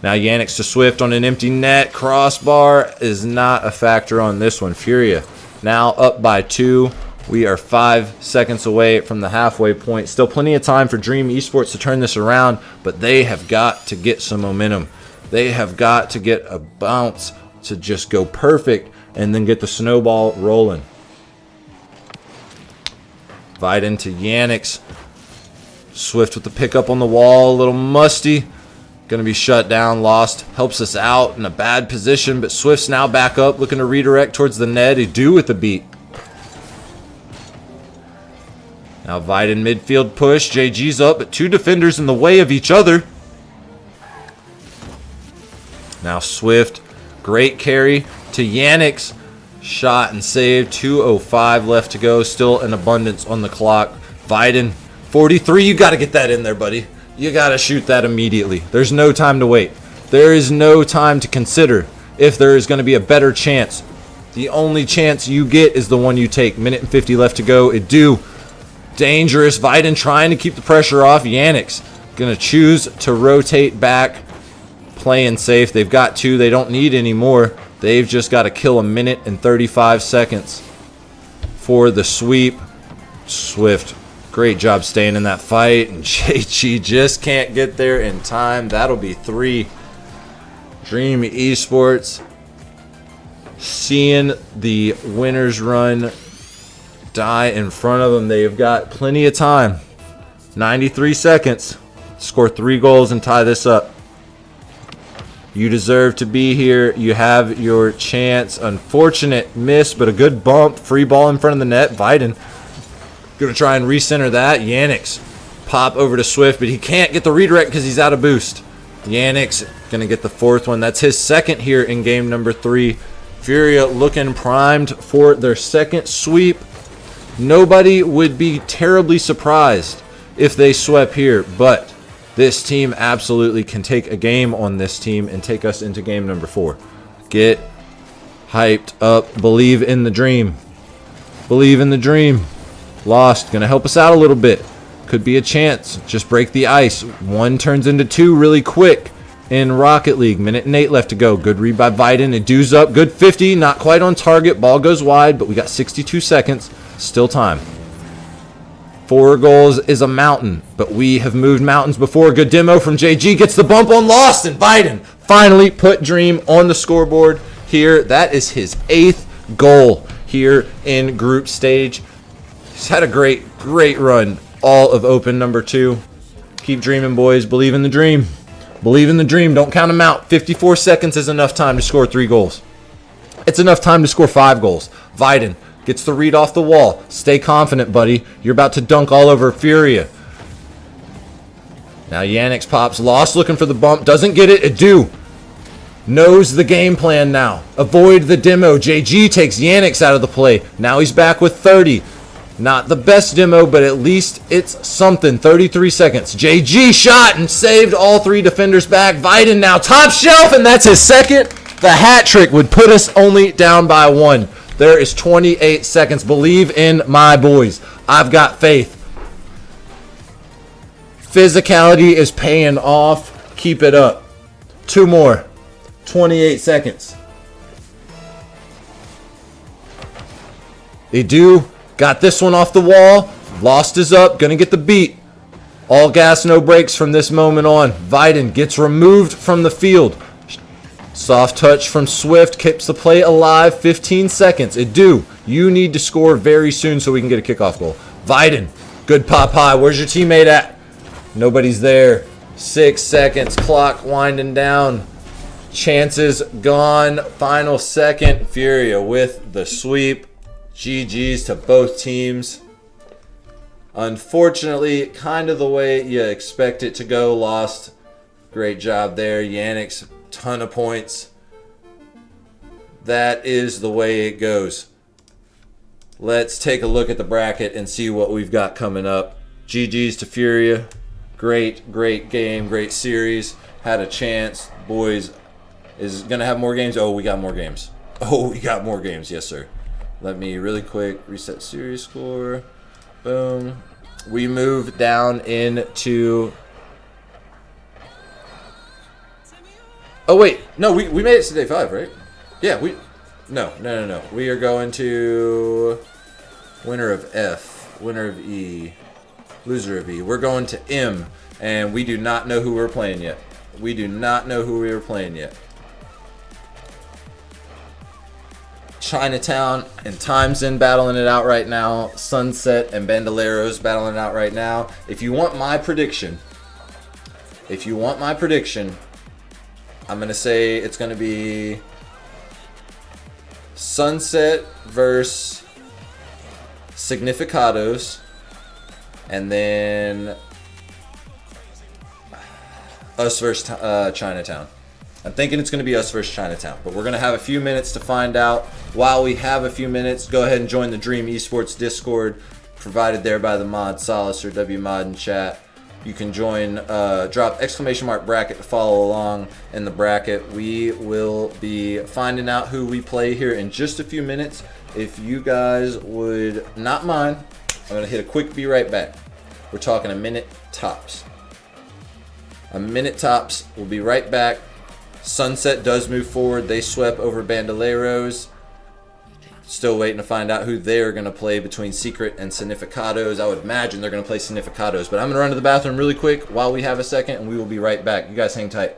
Now Yannick's to Swift on an empty net. Crossbar is not a factor on this one. Furia now up by 2. We are 5 seconds away from the halfway point. Still plenty of time for Dream Esports to turn this around, but they have got to get some momentum. They have got to get a bounce to just go perfect and then get the snowball rolling. Viden to Yannick's. Swift with the pickup on the wall. A little musty. Going to be shut down. Lost helps us out in a bad position, but Swift's now back up, looking to redirect towards the net. Edu with the beat. Now Viden midfield push. JG's up, but 2 defenders in the way of each other. Now Swift. Great carry to Yannick's. Shot and save. 2:05 left to go. Still an abundance on the clock. Viden, 43. You got to get that in there, buddy. You got to shoot that immediately. There's no time to wait. There is no time to consider if there is going to be a better chance. The only chance you get is the one you take. 1:50 left to go. Edu, dangerous. Viden trying to keep the pressure off. Yannick's going to choose to rotate back. Playing safe. They've got 2. They don't need any more. They've just got to kill 1 minute and 35 seconds for the sweep. Swift, great job staying in that fight. And JG just can't get there in time. That'll be 3. Dream Esports seeing the winners run die in front of them. They've got plenty of time. 93 seconds. Score 3 goals and tie this up. You deserve to be here. You have your chance. Unfortunate miss, but a good bump. Free ball in front of the net. Viden going to try and recenter that. Yannick's pop over to Swift, but he can't get the redirect because he's out of boost. Yannick's going to get the 4th one. That's his 2nd here in game number 3. Furia looking primed for their 2nd sweep. Nobody would be terribly surprised if they swept here, but this team absolutely can take a game on this team and take us into game number 4. Get hyped up. Believe in the dream. Believe in the dream. Lost. Going to help us out a little bit. Could be a chance. Just break the ice. 1 turns into 2 really quick in Rocket League. 1:08 left to go. Good read by Viden. Edu's up. Good 50. Not quite on target. Ball goes wide, but we got 62 seconds. Still time. 4 goals is a mountain, but we have moved mountains before. Good demo from JG. Gets the bump on Lost, and Viden finally put Dream on the scoreboard here. That is his 8th goal here in group stage. He's had a great run all of Open number 2. Keep dreaming, boys. Believe in the dream. Believe in the dream. Don't count them out. 54 seconds is enough time to score 3 goals. It's enough time to score 5 goals. Viden gets the read off the wall. Stay confident, buddy. You're about to dunk all over Furia. Now Yannick's pops. Lost looking for the bump. Doesn't get it. Edu knows the game plan now. Avoid the demo. JG takes Yannick's out of the play. Now he's back with 30. Not the best demo, but at least it's something. 33 seconds. JG shot and saved all 3 defenders back. Viden now top shelf, and that's his 2nd. The hat trick would put us only down by 1. There is 28 seconds. Believe in my boys. I've got faith. Physicality is paying off. Keep it up. 2 more. 28 seconds. Edu got this one off the wall. Lost is up. Gonna get the beat. All gas, no brakes from this moment on. Viden gets removed from the field. Soft touch from Swift keeps the play alive. 15 seconds. You need to score very soon so we can get a kickoff goal. Viden, good pop high. Where's your teammate at? Nobody's there. 6 seconds. Clock winding down. Chances gone. Final second. Furia with the sweep. GG's to both teams. Unfortunately, kind of the way you expect it to go. Lost. Great job there. Yannick's ton of points. That is the way it goes. Let's take a look at the bracket and see what we've got coming up. GG's to Furia. Great game. Great series. Had a chance. Boys is going to have more games. Oh, we got more games. Yes, sir. Let me really quick reset series score. Boom. We move down into... Oh, wait. No, we made it to day 5, right? Yeah, No. We are going to... Winner of F. Winner of E. Loser of E. We're going to M. And we do not know who we're playing yet. Chinatown and Timeson battling it out right now. Sunset and Bandoleros battling it out right now. If you want my prediction, I'm going to say it's going to be Sunset versus Significados, and then us versus Chinatown. I'm thinking it's going to be us versus Chinatown, but we're going to have a few minutes to find out. While we have a few minutes, go ahead and join the Dream Esports Discord, provided there by the mod Solace or WMod in chat. You can join, drop ! bracket to follow along in the bracket. We will be finding out who we play here in just a few minutes. If you guys would not mind, I'm going to hit a quick be right back. We're talking a minute tops. We'll be right back. Sunset does move forward. They swept over Bandoleros. Still waiting to find out who they're going to play between Secret and Significados. I would imagine they're going to play Significados. But I'm going to run to the bathroom really quick while we have a second, and we will be right back. You guys hang tight.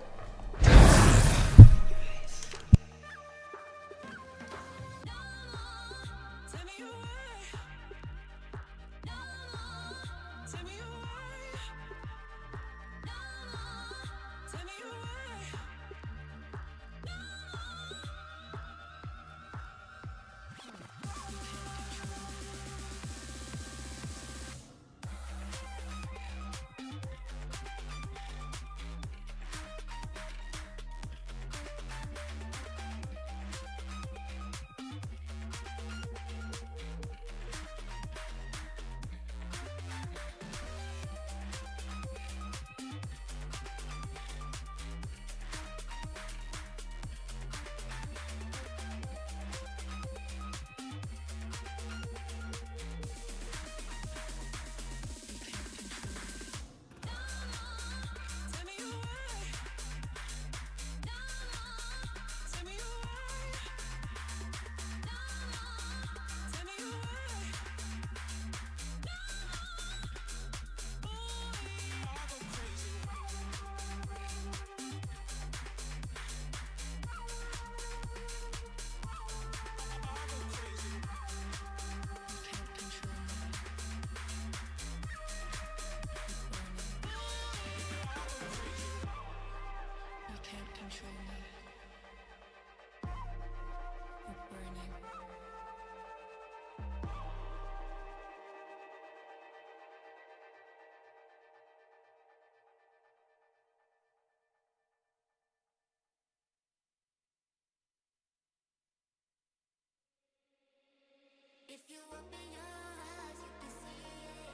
If you open your eyes, you can see it.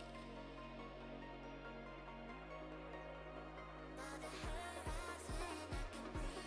By the horizon, I can breathe it.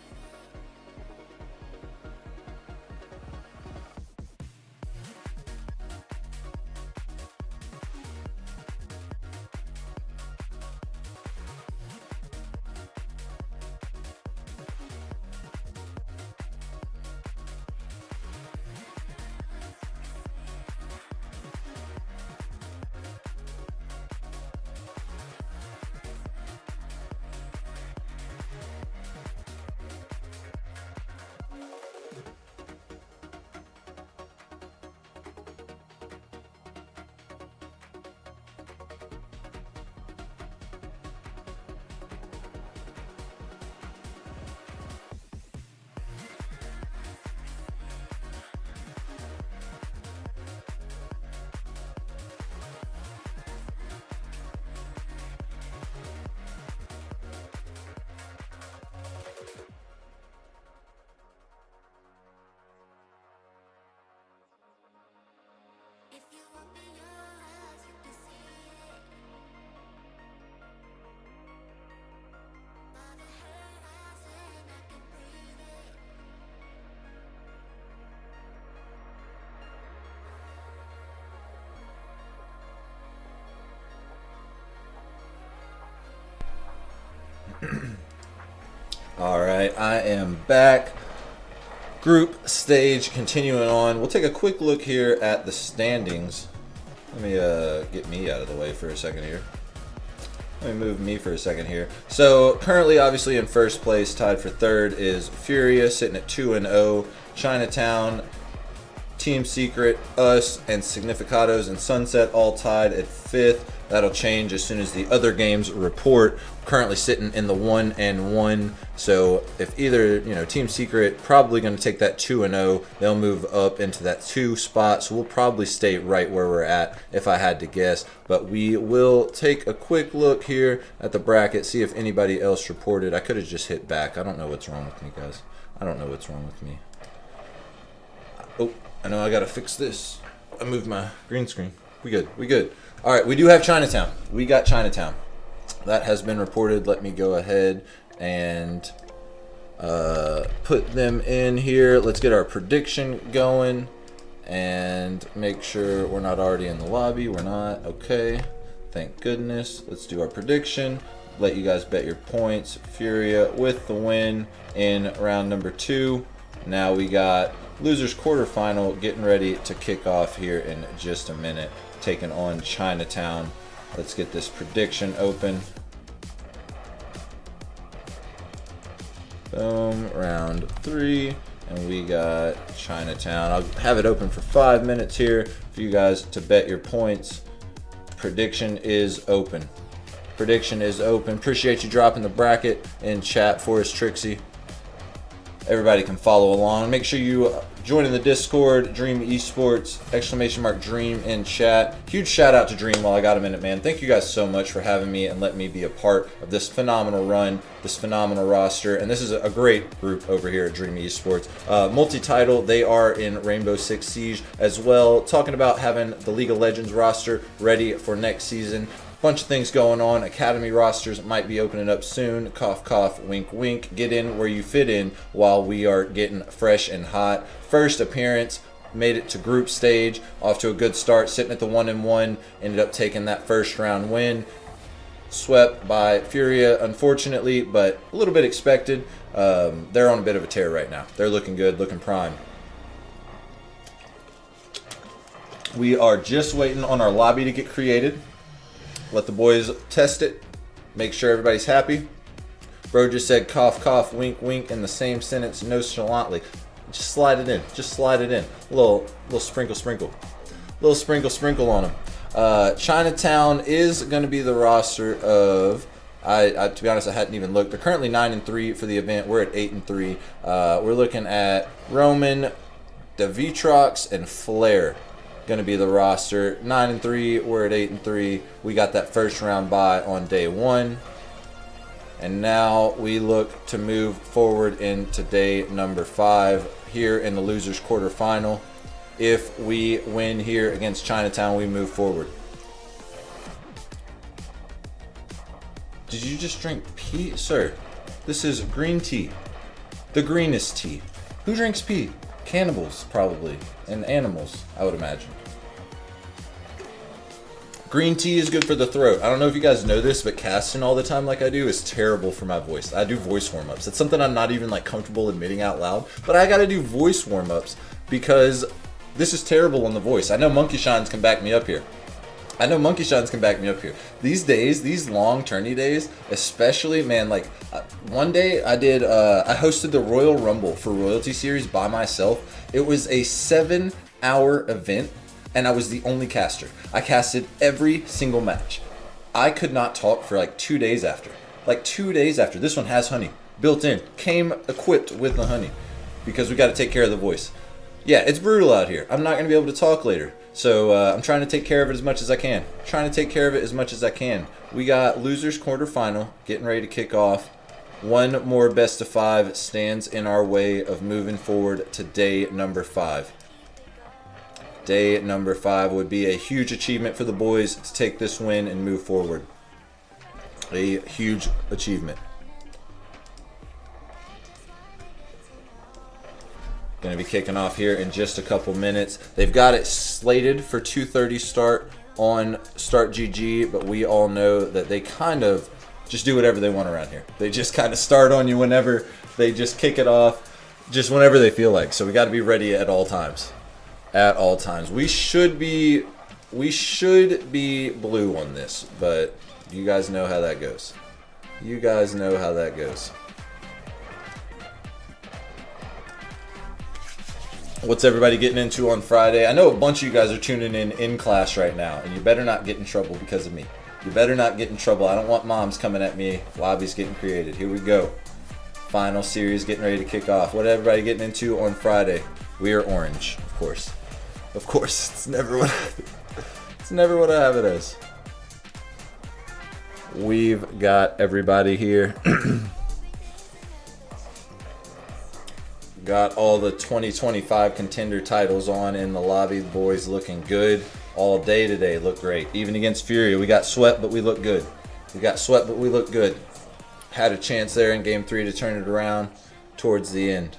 All right, I am back. Group stage continuing on. We'll take a quick look here at the standings. Let me get me out of the way for a second here. Let me move me for a second here. So currently, obviously in first place, tied for third, is Furia sitting at 2-0. Chinatown, Team Secret, us, and Significados and Sunset all tied at fifth. That'll change as soon as the other games report. Currently sitting in the 1-1. So if either, Team Secret probably going to take that 2-0, they'll move up into that 2 spot. So we'll probably stay right where we're at if I had to guess. But we will take a quick look here at the bracket, see if anybody else reported. I could have just hit back. I don't know what's wrong with me, guys. I don't know what's wrong with me. Oh, I know I got to fix this. I moved my green screen. We good. All right, we do have Chinatown. We got Chinatown. That has been reported. Let me go ahead and put them in here. Let's get our prediction going and make sure we're not already in the lobby. We're not. Okay. Thank goodness. Let's do our prediction. Let you guys bet your points. Furia with the win in round number 2. Now we got losers quarterfinal getting ready to kick off here in just a minute, taking on Chinatown. Let's get this prediction open. Boom, round 3, and we got Chinatown. I'll have it open for 5 minutes here for you guys to bet your points. Prediction is open. Prediction is open. Appreciate you dropping the bracket in chat for us, Trixie. Everybody can follow along. Make sure you join in the Discord, Dream Esports, !Dream in chat. Huge shout out to Dream while I got a minute, man. Thank you guys so much for having me and letting me be a part of this phenomenal run, this phenomenal roster. And this is a great group over here at Dream Esports. Multi-title, they are in Rainbow Six Siege as well. Talking about having the League of Legends roster ready for next season. Bunch of things going on. Academy rosters might be opening up soon. Cough, cough, wink, wink. Get in where you fit in while we are getting fresh and hot. First appearance, made it to group stage. Off to a good start, sitting at the 1-1. Ended up taking that first round win. Swept by Furia, unfortunately, but a little bit expected. They're on a bit of a tear right now. They're looking good, looking prime. We are just waiting on our lobby to get created. Let the boys test it. Make sure everybody's happy. Bro just said cough, cough, wink, wink in the same sentence nonchalantly. Just slide it in. Just slide it in. Little sprinkle, sprinkle. Little sprinkle, sprinkle on them. Chinatown is going to be the roster of... I to be honest, I hadn't even looked. They're currently 9-3 for the event. We're at 8-3. We're looking at Roman, Davitrox, and Flair. Going to be the roster. 9-3. We're at 8-3. We got that first round bye on day 1, and now we look to move forward into day number 5 here in the losers quarterfinal. If we win here against Chinatown, we move forward. Did you just drink pee, sir? This is green tea, the greenest tea. Who drinks pee? Cannibals, probably, and animals, I would imagine. Green tea is good for the throat. I don't know if you guys know this, but casting all the time like I do is terrible for my voice. I do voice warm-ups. It's something I'm not even comfortable admitting out loud, but I gotta do voice warm-ups because this is terrible on the voice. I know Monkey Shines can back me up here. These days, these long tourney days, especially, man, one day I hosted the Royal Rumble for Royalty Series by myself. It was a 7-hour event, and I was the only caster. I casted every single match. I could not talk for 2 days after. 2 days after. This one has honey built in. Came equipped with the honey because we got to take care of the voice. Yeah, it's brutal out here. I'm not going to be able to talk later. So I'm trying to take care of it as much as I can. We got losers quarterfinal getting ready to kick off. One more best of 5 stands in our way of moving forward to day number 5. Day number 5 would be a huge achievement for the boys to take this win and move forward. A huge achievement. Going to be kicking off here in just a couple minutes. They've got it slated for 2:30 start on Start GG, but we all know that they kind of just do whatever they want around here. They just kind of start on you whenever they just kick it off, just whenever they feel like. So we got to be ready at all times. At all times. We should be blue on this, but you guys know how that goes. You guys know how that goes. What's everybody getting into on Friday? I know a bunch of you guys are tuning in class right now, and you better not get in trouble because of me. You better not get in trouble. I don't want moms coming at me. Lobby's getting created. Here we go. Final series getting ready to kick off. What everybody getting into on Friday? We are orange, of course. Of course. It's never what I have it as. We've got everybody here. Got all the 2025 contender titles on in the lobby. The boys looking good all day today. Look great. Even against Furia, we got swept, but we look good. We got swept, but we look good. Had a chance there in Game 3 to turn it around towards the end.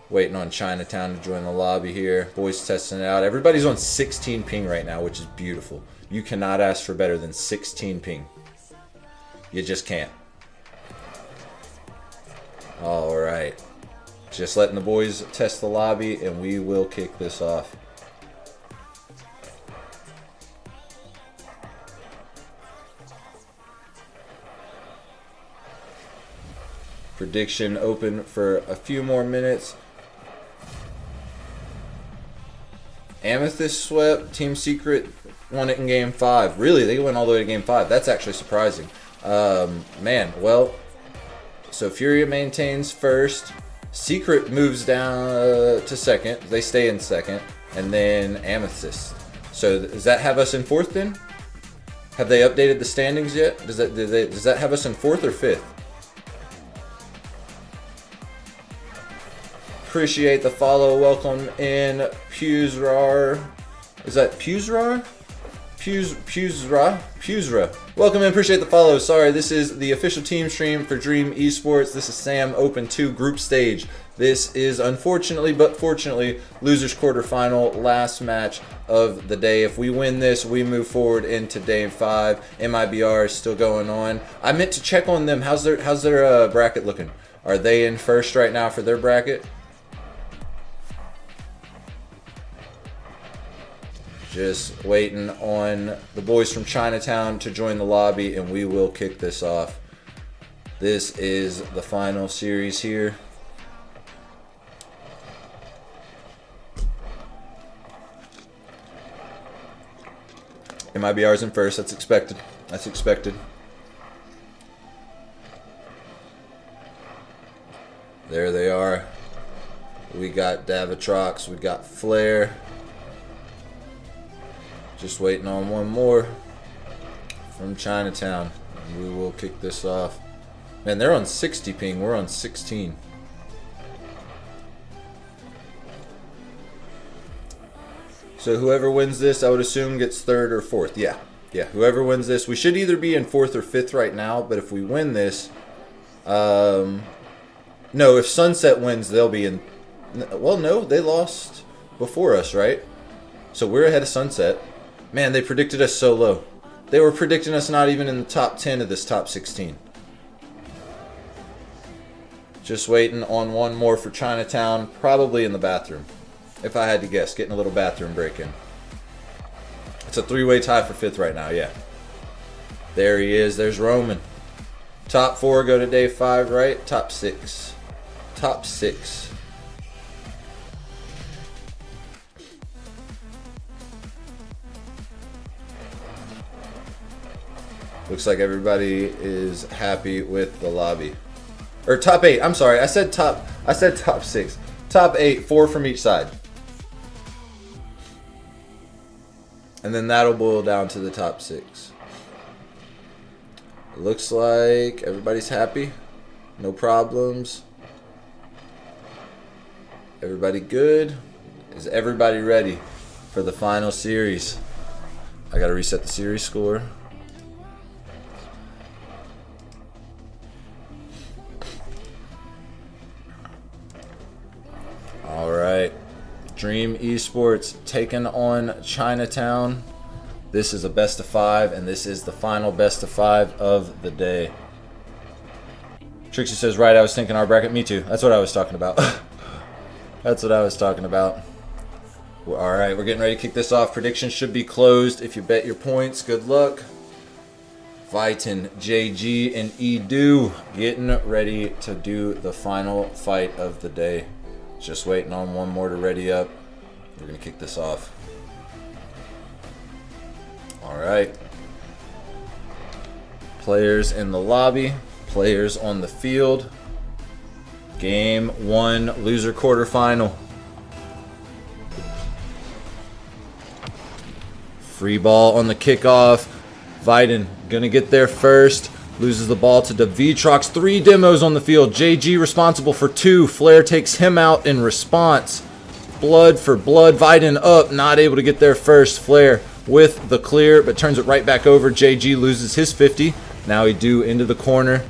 Waiting on Chinatown to join the lobby here. Boys testing it out. Everybody's on 16 ping right now, which is beautiful. You cannot ask for better than 16 ping. You just can't. All right. Just letting the boys test the lobby, and we will kick this off. Prediction open for a few more minutes. Amethyst swept. Team Secret won it in Game 5. Really, they went all the way to Game 5. That's actually surprising. Man, well, so Furia maintains first. Secret moves down to second. They stay in second. And then Amethyst. So does that have us in fourth then? Have they updated the standings yet? Does that have us in fourth or fifth? Appreciate the follow. Welcome in Pewsrar. Is that Pewsrar? Pewsra. Welcome in. Appreciate the follow. Sorry, this is the official team stream for Dream Esports. This is Sam Open 2 group stage. This is unfortunately, but fortunately, losers quarterfinal, last match of the day. If we win this, we move forward into Day 5. MIBR is still going on. I meant to check on them. How's their bracket looking? Are they in first right now for their bracket? Just waiting on the boys from Chinatown to join the lobby, and we will kick this off. This is the final series here. MIBR's in first. That's expected. That's expected. There they are. We got Davitrox. We got Flare. Just waiting on one more from Chinatown. We will kick this off. Man, they're on 60 ping. We're on 16. So whoever wins this, I would assume, gets third or fourth. Yeah. Whoever wins this, we should either be in fourth or fifth right now. But if we win this, no, if Sunset wins, they'll be in. Well, no, they lost before us, right? So we're ahead of Sunset. Man, they predicted us so low. They were predicting us not even in the top 10 of this top 16. Just waiting on one more for Chinatown, probably in the bathroom. If I had to guess, getting a little bathroom break in. It's a three-way tie for fifth right now, yeah. There he is, there's Roman. Top 4 go to Day 5, right? Top 6. Top 6. Looks like everybody is happy with the lobby. Or top 8. I'm sorry. I said top 6. Top 8, 4 from each side. And then that'll boil down to the top 6. Looks like everybody's happy. No problems. Everybody good? Is everybody ready for the final series? I gotta reset the series score. All right, Dream Esports taking on Chinatown. This is a best of 5, and this is the final best of 5 of the day. Trixie says, right, I was thinking our bracket. Me too. That's what I was talking about. That's what I was talking about. All right, we're getting ready to kick this off. Predictions should be closed. If you bet your points, good luck. Vitan, JG, and Edu getting ready to do the final fight of the day. Just waiting on one more to ready up. We're going to kick this off. All right. Players in the lobby. Players on the field. Game 1, loser quarterfinal. Free ball on the kickoff. Vitan gonna get there first. Loses the ball to Devitrox. 3 demos on the field. JG responsible for 2. Flair takes him out in response. Blood for blood. Vitan up. Not able to get there first. Flair with the clear, but turns it right back over. JG loses his 50. Now Edu into the corner.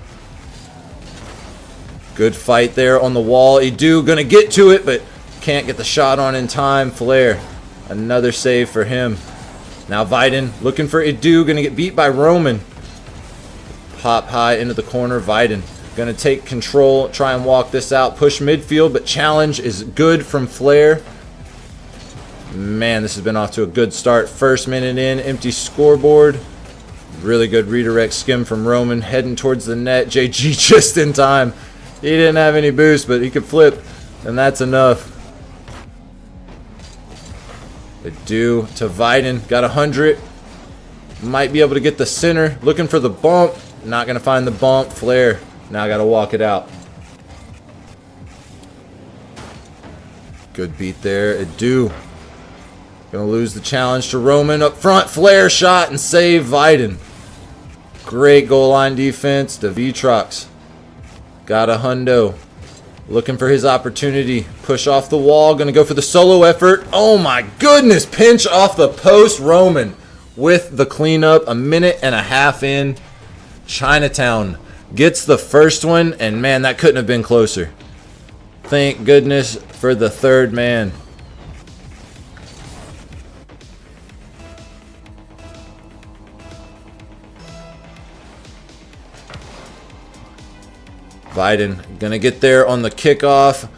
Good fight there on the wall. Edu gonna get to it, but can't get the shot on in time. Flair, another save for him. Now Vitan looking for Edu, gonna get beat by Roman. Pop high into the corner. Vitan gonna take control, try and walk this out, push midfield, but challenge is good from Flair. Man, this has been off to a good start. First minute in, empty scoreboard. Really good redirect skim from Roman, heading towards the net. JG just in time. He didn't have any boost, but he could flip, and that's enough. Edu to Vitan, got 100. Might be able to get the center. Looking for the bump. Not going to find the bump. Flair, now got to walk it out. Good beat there. Edu going to lose the challenge to Roman. Up front, Flair shot and save Vitan. Great goal line defense. Devitrox got a hundo. Looking for his opportunity. Push off the wall. Going to go for the solo effort. Oh my goodness. Pinch off the post. Roman with the cleanup. A minute and a half in. Chinatown gets the first one. And man, that couldn't have been closer. Thank goodness for the third man. Vitan gonna get there on the kickoff.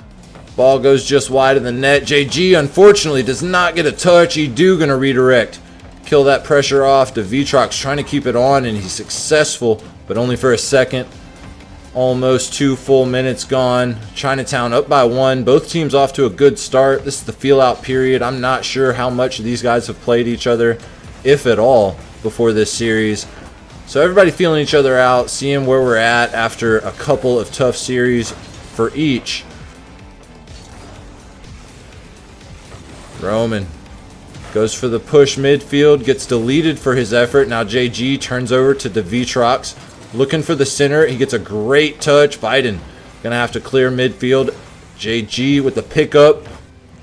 Ball goes just wide of the net. JG unfortunately does not get a touch. Edu gonna redirect. Kill that pressure off. Devitrox trying to keep it on, and he's successful, but only for a second. Almost 2 full minutes gone. Chinatown up by 1. Both teams off to a good start. This is the feel out period. I'm not sure how much these guys have played each other, if at all, before this series. So everybody feeling each other out, seeing where we're at after a couple of tough series for each. Roman goes for the push midfield, gets deleted for his effort. Now JG turns over to Devitrox, looking for the center. He gets a great touch. Vitan gonna have to clear midfield. JG with the pickup,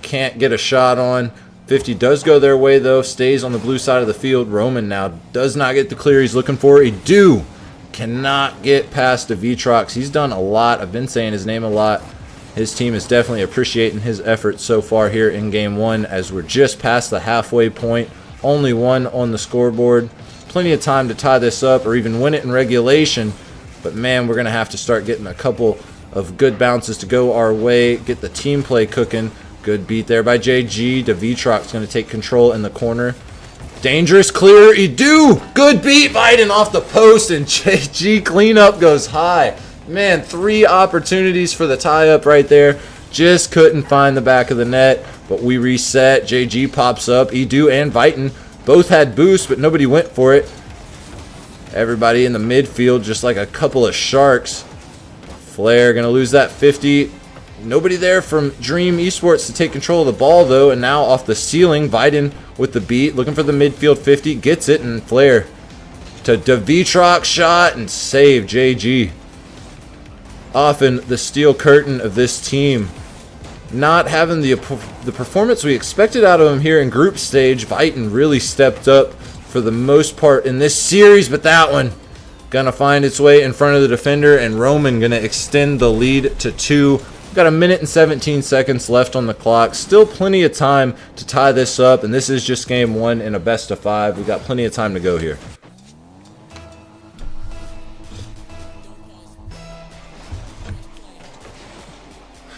can't get a shot on. 50 does go their way though, stays on the blue side of the field. Roman now does not get the clear he's looking for. Edu cannot get past Devitrox. He's done a lot. I've been saying his name a lot. His team is definitely appreciating his efforts so far here in game 1, as we're just past the halfway point. Only 1 on the scoreboard. Plenty of time to tie this up or even win it in regulation. But man, we're going to have to start getting a couple of good bounces to go our way. Get the team play cooking. Good beat there by JG. Devitrox going to take control in the corner. Dangerous clear. Edu. Good beat. Vitan off the post, and JG cleanup goes high. Man, 3 opportunities for the tie-up right there. Just couldn't find the back of the net, but we reset. JG pops up. Edu and Vitan both had boosts, but nobody went for it. Everybody in the midfield just like a couple of sharks. Flair going to lose that 50. Nobody there from Dream Esports to take control of the ball, though. And now off the ceiling, Vitan with the beat, looking for the midfield 50. Gets it, and Flair to Devitrox shot and save JG. Often the steel curtain of this team. Not having the performance we expected out of him here in group stage. Vitan really stepped up for the most part in this series, but that one gonna find its way in front of the defender, and Roman gonna extend the lead to 2. Got a minute and 17 seconds left on the clock. Still plenty of time to tie this up, and this is just game 1 in a best of 5. We got plenty of time to go here.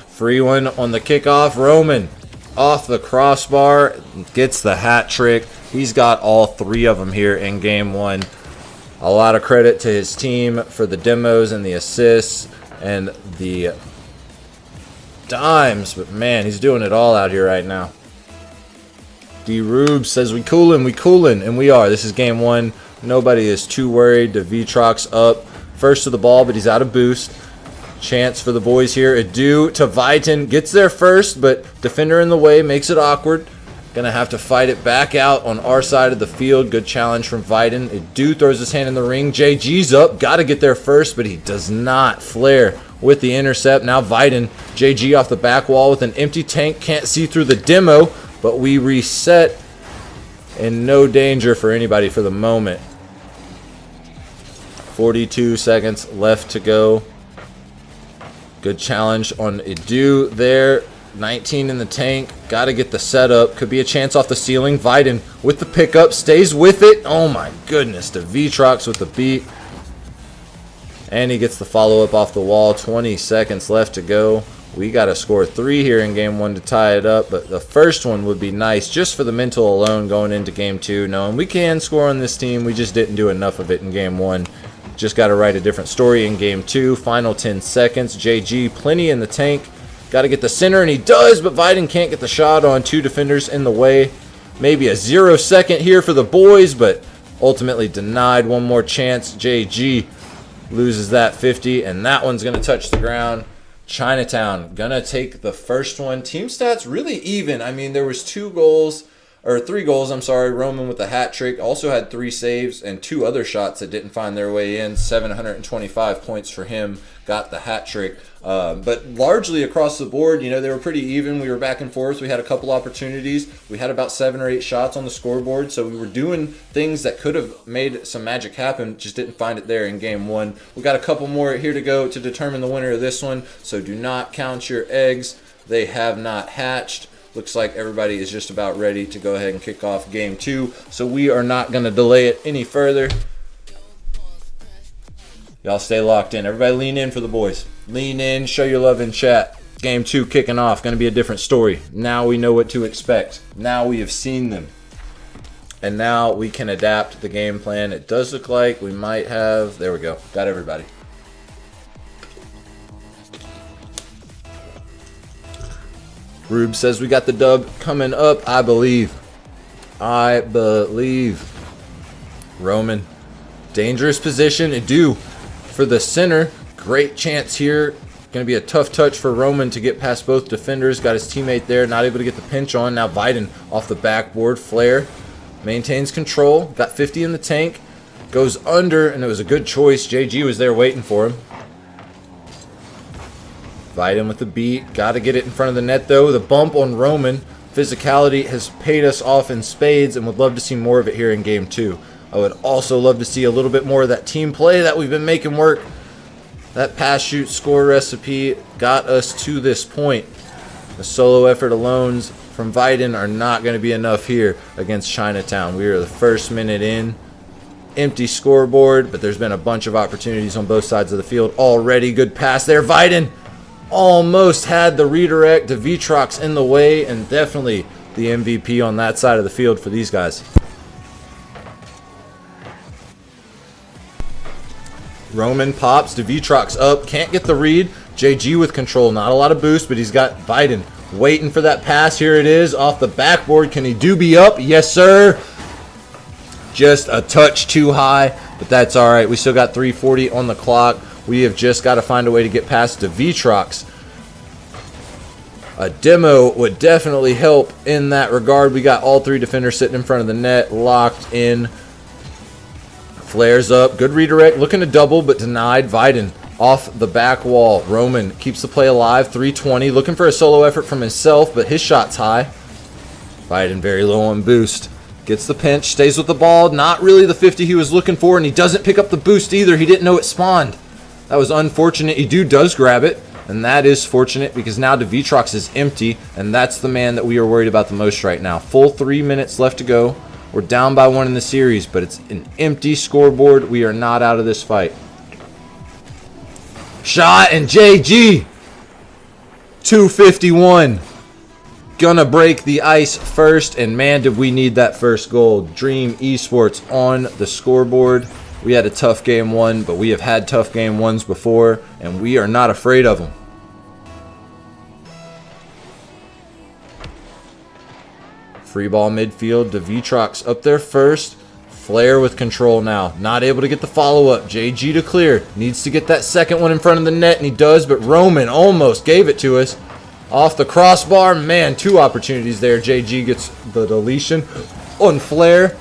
Free one on the kickoff. Roman off the crossbar, gets the hat trick. He's got all 3 of them here in game 1. A lot of credit to his team for the demos and the assists and the dimes, but man, he's doing it all out here right now. D Rube says we coolin', and we are. This is game 1. Nobody is too worried. The Vitrox up first to the ball, but he's out of boost. Chance for the boys here. Adu to Viton, gets there first, but defender in the way, makes it awkward. Gonna have to fight it back out on our side of the field. Good challenge from Viton. Adu throws his hand in the ring. JG's up, gotta get there first, but he does not flare with the intercept. Now Viton, JG off the back wall with an empty tank. Can't see through the demo, but we reset. And no danger for anybody for the moment. 42 seconds left to go. Good challenge on Adu there. 19 in the tank. Got to get the setup. Could be a chance off the ceiling. Viton with the pickup. Stays with it. Oh my goodness. The Vitrox with the beat. And he gets the follow-up off the wall. 20 seconds left to go. We got to score 3 here in game 1 to tie it up. But the first one would be nice just for the mental alone going into game 2. Knowing we can score on this team. We just didn't do enough of it in game 1. Just got to write a different story in game 2. Final 10 seconds. JG plenty in the tank. Got to get the center, and he does, but Viton can't get the shot on. 2 defenders in the way. Maybe a 0 second here for the boys, but ultimately denied. One more chance. JG loses that 50, and that one's going to touch the ground. Chinatown going to take the first one. Team stats really even. I mean, there was 3 goals, I'm sorry. Roman with the hat trick. Also had 3 saves and 2 other shots that didn't find their way in. 725 points for him. Got the hat trick. But largely across the board, they were pretty even. We were back and forth. We had a couple opportunities. We had about 7 or 8 shots on the scoreboard. So we were doing things that could have made some magic happen. Just didn't find it there in game 1. We got a couple more here to go to determine the winner of this one. So do not count your eggs. They have not hatched. Looks like everybody is just about ready to go ahead and kick off game 2. So we are not going to delay it any further. Y'all stay locked in. Everybody lean in for the boys. Lean in, show your love in chat. Game 2 kicking off. Going to be a different story. Now we know what to expect. Now we have seen them. And now we can adapt the game plan. It does look like we might have... There we go. Got everybody. Rube says we got the dub coming up. I believe. Roman. Dangerous position. Adu for the center. Great chance here. Going to be a tough touch for Roman to get past both defenders. Got his teammate there. Not able to get the pinch on. Now Viton off the backboard. Flare. Maintains control. Got 50 in the tank. Goes under, and it was a good choice. JG was there waiting for him. Viton with the beat. Got to get it in front of the net, though. The bump on Roman. Physicality has paid us off in spades, and would love to see more of it here in game 2. I would also love to see a little bit more of that team play that we've been making work. That pass, shoot, score recipe got us to this point. The solo effort alone from Viton are not going to be enough here against Chinatown. We are the first minute in. Empty scoreboard, but there's been a bunch of opportunities on both sides of the field already. Good pass there. Viton almost had the redirect. The Vitrox in the way, and definitely the MVP on that side of the field for these guys. Roman pops. The Vitrox up. Can't get the read. JG with control. Not a lot of boost, but he's got Viton waiting for that pass. Here it is off the backboard. Can he be up? Yes, sir. Just a touch too high, but that's all right. We still got 3:40 on the clock. We have just got to find a way to get past the Vitrox. A demo would definitely help in that regard. We got all 3 defenders sitting in front of the net, locked in. Flares up. Good redirect. Looking to double, but denied. Viton off the back wall. Roman keeps the play alive. 3:20. Looking for a solo effort from himself, but his shot's high. Viton very low on boost. Gets the pinch. Stays with the ball. Not really the 50 he was looking for, and he doesn't pick up the boost either. He didn't know it spawned. That was unfortunate. Edu does grab it, And that is fortunate because now Devitrox is empty, and that's the man that we are worried about the most right now. Full 3 minutes left to go. We're down by 1 in the series, but it's an empty scoreboard. We are not out of this fight. Shot and JG. 251. Gonna break the ice first, and man, did we need that first goal. Dream Esports on the scoreboard. We had a tough game 1, but we have had tough game 1s before, and we are not afraid of them. Free ball midfield. Devitrox up there first. Flair with control now. Not able to get the follow-up. JG to clear. Needs to get that second one in front of the net, and he does, but Roman almost gave it to us. Off the crossbar. Man, 2 opportunities there. JG gets the deletion on Flair.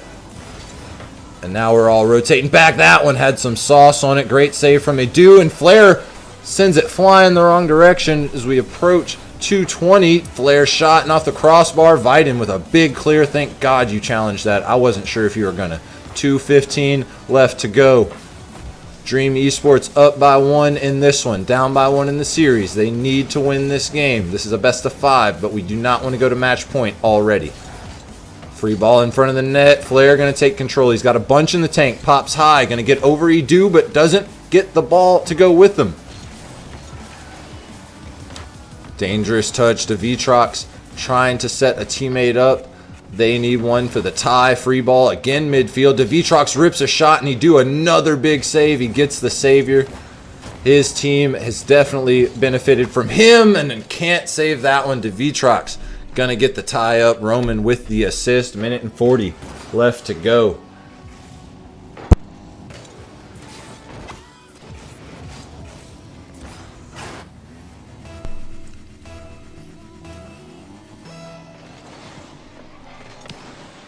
And now we're all rotating back. That one had some sauce on it. Great save from Edu, and Flair sends it flying the wrong direction as we approach 220. Flair shot and off the crossbar. Viden with a big clear. Thank God you challenged that. I wasn't sure if you were gonna. 2:15 left to go. Dream Esports up by 1 in this one, down by 1 in the series. They need to win this game. This is a best of 5, but we do not want to go to match point already. Free ball in front of the net. Flair going to take control. He's got a bunch in the tank. Pops high. Going to get over Edu, but doesn't get the ball to go with them. Dangerous touch to Devitrox, trying to set a teammate up. They need one for the tie. Free ball again midfield. Devitrox rips a shot, and Edu another big save. He gets the savior. His team has definitely benefited from him, and then can't save that one. Devitrox gonna get the tie up. Roman with the assist. 1:40 left to go.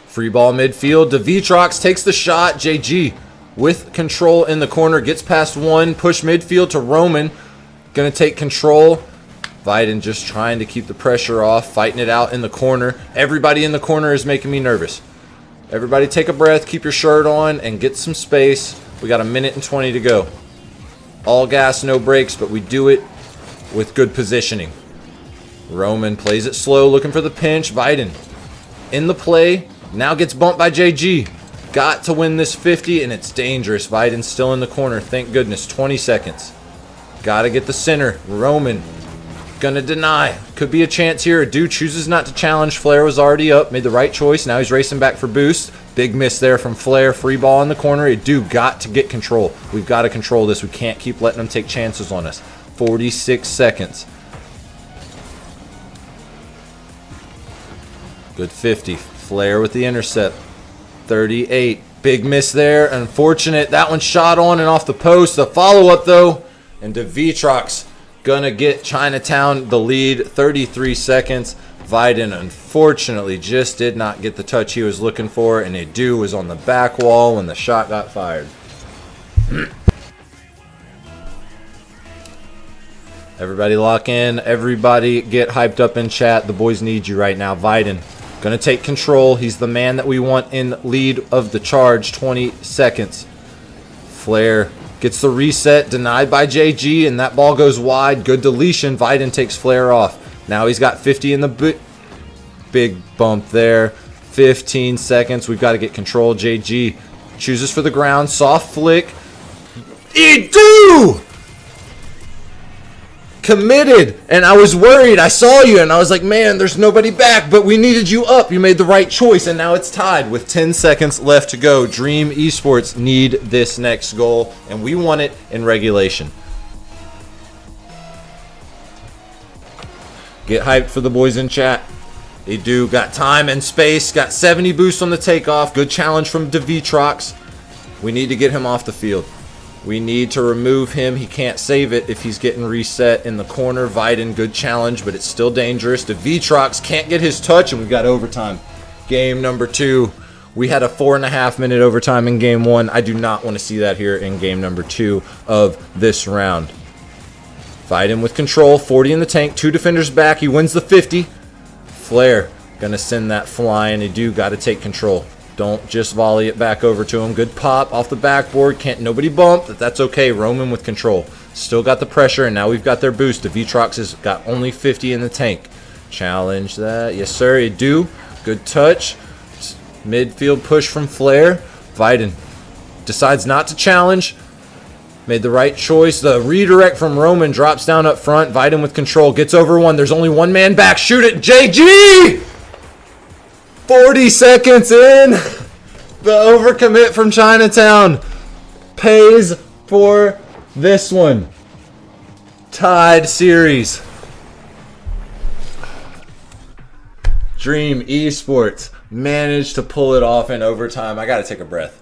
Free ball midfield. Devitrox takes the shot. JG with control in the corner. Gets past 1. Push midfield to Roman. Gonna take control. Viden just trying to keep the pressure off. Fighting it out in the corner. Everybody in the corner is making me nervous. Everybody take a breath. Keep your shirt on and get some space. We got 1:20 to go. All gas, no brakes, but we do it with good positioning. Roman plays it slow, looking for the pinch. Viden in the play. Now gets bumped by JG. Got to win this 50, and it's dangerous. Viden's still in the corner. Thank goodness. 20 seconds. Got to get the center. Roman gonna deny. Could be a chance here. Edu chooses not to challenge. Flair was already up. Made the right choice. Now he's racing back for boost. Big miss there from Flair. Free ball in the corner. Edu got to get control. We've got to control this. We can't keep letting them take chances on us. 46 seconds. Good 50. Flair with the intercept. 38. Big miss there. Unfortunate. That one shot on and off the post. The follow-up, though. And Devitrox gonna get Chinatown the lead. 33 seconds. Viden, unfortunately, just did not get the touch he was looking for. And Edu was on the back wall when the shot got fired. Everybody lock in. Everybody get hyped up in chat. The boys need you right now. Viden gonna take control. He's the man that we want in lead of the charge. 20 seconds. Flair gets the reset. Denied by JG, and that ball goes wide. Good deletion. Viden takes Flair off. Now he's got 50 in the big bump there. 15 seconds. We've got to get control. JG chooses for the ground. Soft flick. Edu! Committed, and I was worried. I saw you and I was like, man, there's nobody back, but we needed you up. You made the right choice, and now it's tied with 10 seconds left to go. Dream Esports need this next goal, and we want it in regulation. Get hyped for the boys in chat. They do got time and space, got 70 boost on the takeoff. Good challenge from Devitrox. We need to get him off the field. We need to remove him. He can't save it if he's getting reset in the corner. Viden, good challenge, but it's still dangerous. Devitrox can't get his touch, and we've got overtime. Game number 2. We had a 4.5 minute overtime in game 1. I do not want to see that here in game number 2 of this round. Viden with control. 40 in the tank. 2 defenders back. He wins the 50. Flair gonna send that flying. They do got to take control. Don't just volley it back over to him. Good pop off the backboard. Can't nobody bump. That's okay. Roman with control. Still got the pressure, and now we've got their boost. Devitrox has got only 50 in the tank. Challenge that. Yes, sir, you do. Good touch. Midfield push from Flair. Viden decides not to challenge. Made the right choice. The redirect from Roman drops down up front. Viden with control. Gets over one. There's only one man back. Shoot it. JG! 40 seconds in. The overcommit from Chinatown pays for this one. Tied series. Dream Esports managed to pull it off in overtime. I got to take a breath.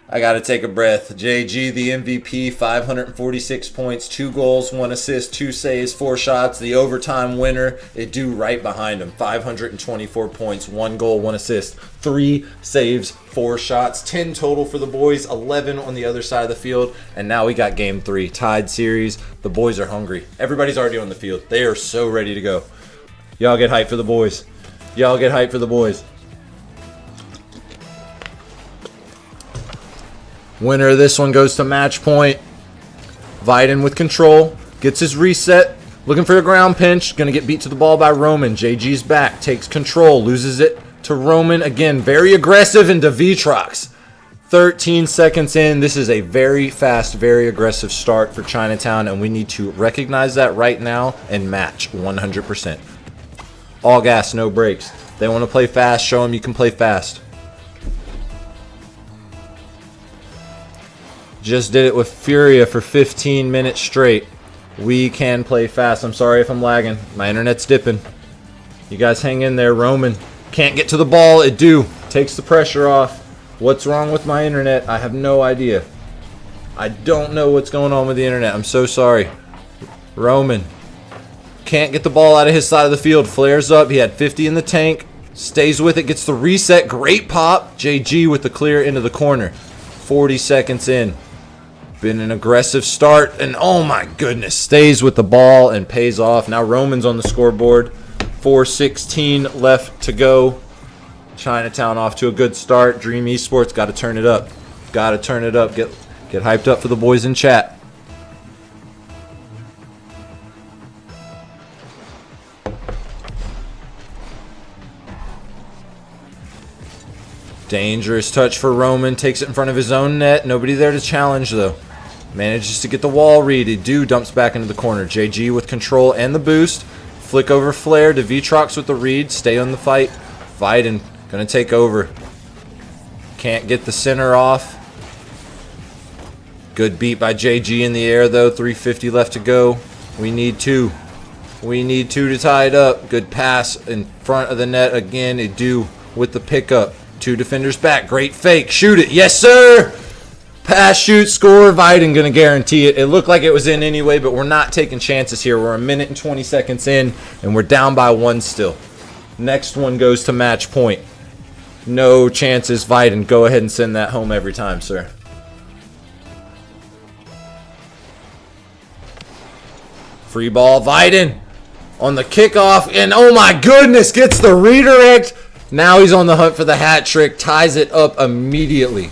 JG, the MVP, 546 points, 2 goals, 1 assist, 2 saves, 4 shots. The overtime winner, it do right behind him. 524 points, 1 goal, 1 assist, 3 saves, 4 shots. 10 total for the boys, 11 on the other side of the field. And now we got game 3, tied series. The boys are hungry. Everybody's already on the field. They are so ready to go. Y'all get hyped for the boys. Winner of this one goes to match point. Viden with control. Gets his reset. Looking for a ground pinch. Going to get beat to the ball by Roman. JG's back. Takes control. Loses it to Roman. Again, very aggressive into Vitrox. 13 seconds in. This is a very fast, very aggressive start for Chinatown, and we need to recognize that right now and match 100%. All gas, no brakes. They want to play fast. Show them you can play fast. Just did it with Furia for 15 minutes straight. We can play fast. I'm sorry if I'm lagging. My internet's dipping. You guys hang in there. Roman can't get to the ball. It do. Takes the pressure off. What's wrong with my internet? I have no idea. I don't know what's going on with the internet. I'm so sorry. Roman can't get the ball out of his side of the field. Flares up. He had 50 in the tank. Stays with it. Gets the reset. Great pop. JG with the clear into the corner. 40 seconds in. Been an aggressive start. And oh my goodness. Stays with the ball and pays off. Now Roman's on the scoreboard. 4:16 left to go. Chinatown off to a good start. Dream Esports got to turn it up. Got to turn it up. Get hyped up for the boys in chat. Dangerous touch for Roman. Takes it in front of his own net. Nobody there to challenge, though. Manages to get the wall read. Edu dumps back into the corner. JG with control and the boost. Flick over Flair to Vitrox with the read. Stay on the fight. Viden going to take over. Can't get the center off. Good beat by JG in the air, though. 3:50 left to go. We need 2. We need 2 to tie it up. Good pass in front of the net again. Edu with the pickup. 2 defenders back. Great fake. Shoot it. Yes, sir. Pass, shoot, score. Viden going to guarantee it. It looked like it was in anyway, but we're not taking chances here. We're 1 minute and 20 seconds in, and we're down by 1 still. Next one goes to match point. No chances. Viden, go ahead and send that home every time, sir. Free ball. Viden on the kickoff, and oh my goodness, gets the redirect. Now he's on the hunt for the hat trick. Ties it up immediately.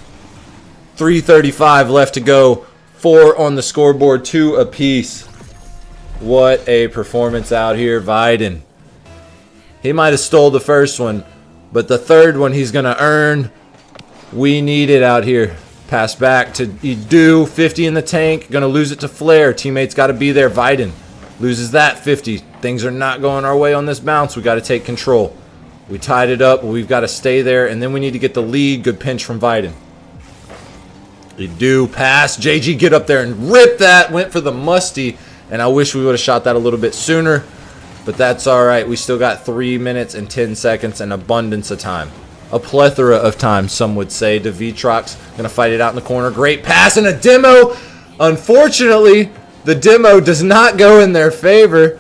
3:35 left to go. 4 on the scoreboard, 2 apiece. What a performance out here, Viden. He might have stole the first one, but the third one he's going to earn. We need it out here. Pass back to Edu. 50 in the tank. Going to lose it to Flair. Teammates got to be there. Viden loses that 50. Things are not going our way on this bounce. We got to take control. We tied it up. We've got to stay there, and then we need to get the lead. Good pinch from Viden. Edu pass. JG get up there and rip that. Went for the musty, and I wish we would have shot that a little bit sooner, but that's all right. We still got 3 minutes and 10 seconds, an abundance of time. A plethora of time, some would say. Devitrox going to fight it out in the corner. Great pass and a demo. Unfortunately, the demo does not go in their favor.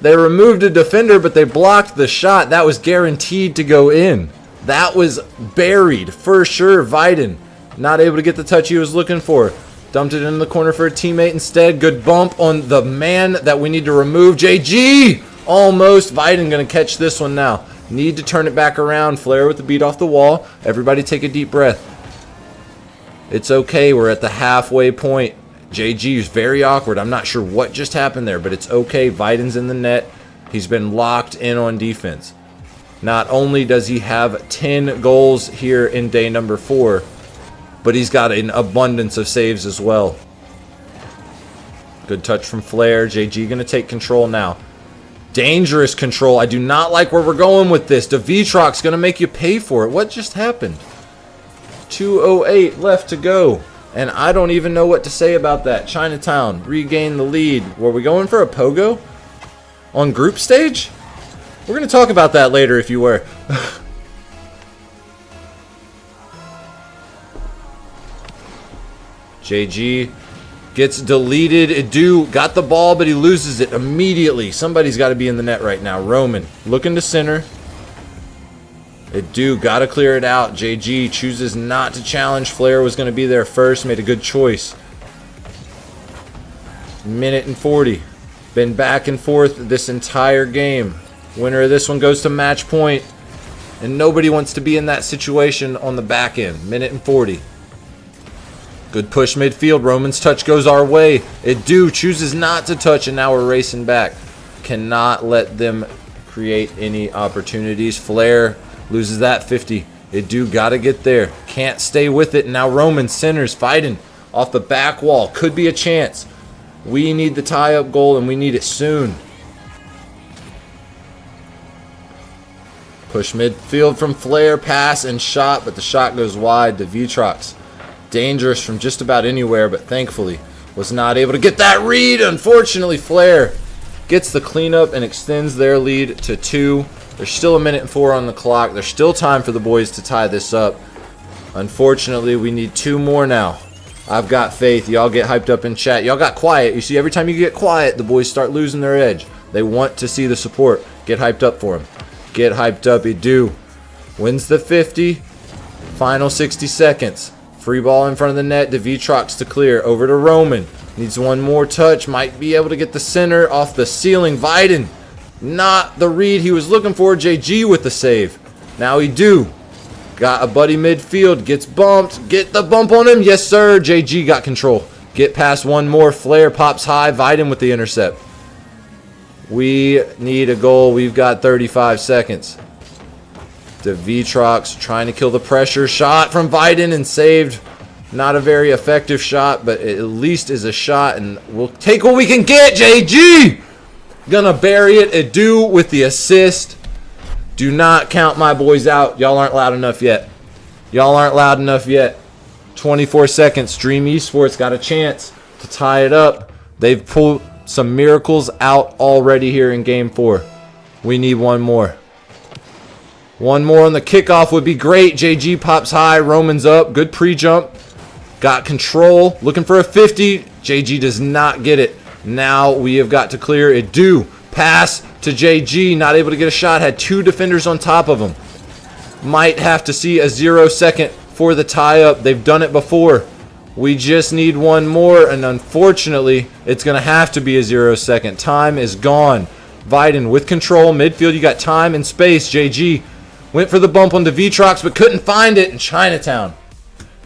They removed a defender, but they blocked the shot. That was guaranteed to go in. That was buried for sure. Viden not able to get the touch he was looking for. Dumped it in the corner for a teammate instead. Good bump on the man that we need to remove. JG! Almost. Viden going to catch this one now. Need to turn it back around. Flair with the beat off the wall. Everybody take a deep breath. It's okay. We're at the halfway point. JG is very awkward. I'm not sure what just happened there, but it's okay. Biden's in the net. He's been locked in on defense. Not only does he have 10 goals here in day number 4, but he's got an abundance of saves as well. Good touch from Flair. JG going to take control now. Dangerous control. I do not like where we're going with this. Devitrok's going to make you pay for it. What just happened? 2:08 left to go. And I don't even know what to say about that. Chinatown regained the lead. Were we going for a pogo on group stage? We're going to talk about that later if you were. JG gets deleted. Edu got the ball, but he loses it immediately. Somebody's got to be in the net right now. Roman looking to center. Edu got to clear it out. JG chooses not to challenge. Flair was going to be there first. Made a good choice. Minute and 40. Been back and forth this entire game. Winner of this one goes to match point. And nobody wants to be in that situation on the back end. Minute and 40. Good push midfield. Roman's touch goes our way. Edu chooses not to touch, and now we're racing back. Cannot let them create any opportunities. Flair loses that 50. Edu got to get there. Can't stay with it. And now Roman centers, fighting off the back wall. Could be a chance. We need the tie-up goal, and we need it soon. Push midfield from Flair, pass and shot, but the shot goes wide to Vitrox. Dangerous from just about anywhere, but thankfully was not able to get that read. Unfortunately, Flair gets the cleanup and extends their lead to 2. There's still a minute and 4 on the clock. There's still time for the boys to tie this up. Unfortunately, we need 2 more now. I've got faith. Y'all get hyped up in chat. Y'all got quiet. You see, every time you get quiet, the boys start losing their edge. They want to see the support. Get hyped up for them. Get hyped up. Edu wins the 50. Final 60 seconds. Free ball in front of the net. Devitrox to clear. Over to Roman. Needs one more touch. Might be able to get the center off the ceiling. Viden. Not the read he was looking for. JG with the save. Now Edu. Got a buddy midfield. Gets bumped. Get the bump on him. Yes, sir. JG got control. Get past one more. Flair pops high. Viden with the intercept. We need a goal. We've got 35 seconds. Devitrox trying to kill the pressure. Shot from Viden and saved. Not a very effective shot, but it at least is a shot, and we'll take what we can get. JG gonna bury it. Edu with the assist. Do not count my boys out. Y'all aren't loud enough yet. Y'all aren't loud enough yet. 24 seconds. Dream Esports got a chance to tie it up. They've pulled some miracles out already here in game 4. We need one more. One more on the kickoff would be great. JG pops high. Roman's up. Good pre-jump. Got control. Looking for a 50. JG does not get it. Now we have got to clear. Edu. Pass to JG. Not able to get a shot. Had 2 defenders on top of him. Might have to see a 0 second for the tie-up. They've done it before. We just need one more, and unfortunately, it's going to have to be a 0 second. Time is gone. Viden with control. Midfield, you got time and space. JG went for the bump on Devitrox, but couldn't find it in Chinatown.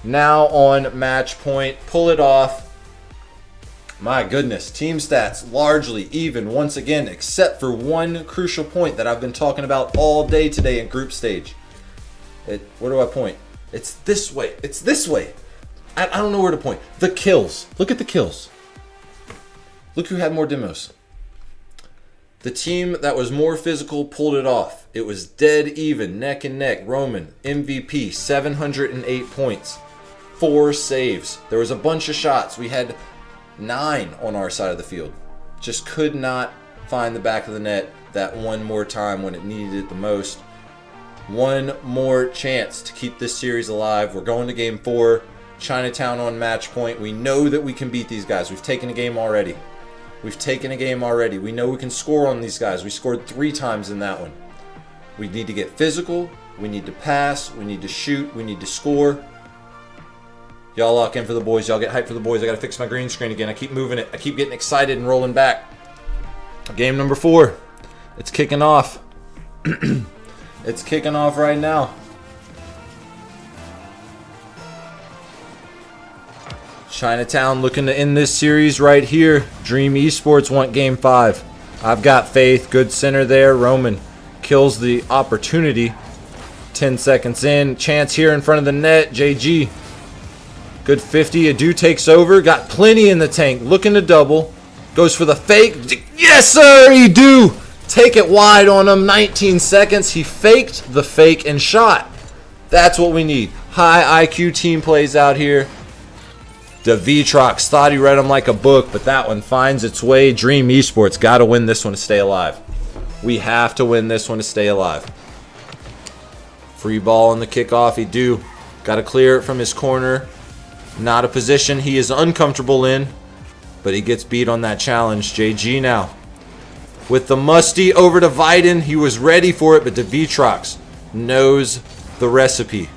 Now on match point. Pull it off. My goodness. Team stats largely even once again, except for one crucial point that I've been talking about all day today in group stage. Where do I point? It's this way. It's this way. I don't know where to point. The kills. Look at the kills. Look who had more demos. The team that was more physical pulled it off. It was dead even, neck and neck. Roman, MVP, 708 points. 4 saves. There was a bunch of shots. We had 9 on our side of the field. Just could not find the back of the net that one more time when it needed it the most. One more chance to keep this series alive. We're going to game 4. Chinatown on match point. We know that we can beat these guys. We've taken a game already. We know we can score on these guys. We scored 3 times in that one. We need to get physical. We need to pass. We need to shoot. We need to score. Y'all lock in for the boys. Y'all get hyped for the boys. I got to fix my green screen again. I keep moving it. I keep getting excited and rolling back. Game number 4. It's kicking off. It's kicking off right now. Chinatown looking to end this series right here. Dream Esports want game 5. I've got faith. Good center there. Roman kills the opportunity. 10 seconds in. Chance here in front of the net. JG. Good 50. Adu takes over. Got plenty in the tank. Looking to double. Goes for the fake. Yes, sir. Adu. Take it wide on him. 19 seconds. He faked the fake and shot. That's what we need. High IQ team plays out here. Devitrox thought he read him like a book, but that one finds its way. Dream Esports got to win this one to stay alive. We have to win this one to stay alive. Free ball on the kickoff. He do. Got to clear it from his corner. Not a position he is uncomfortable in, but he gets beat on that challenge. JG now. With the musty over to Viden. He was ready for it, but Devitrox knows the recipe.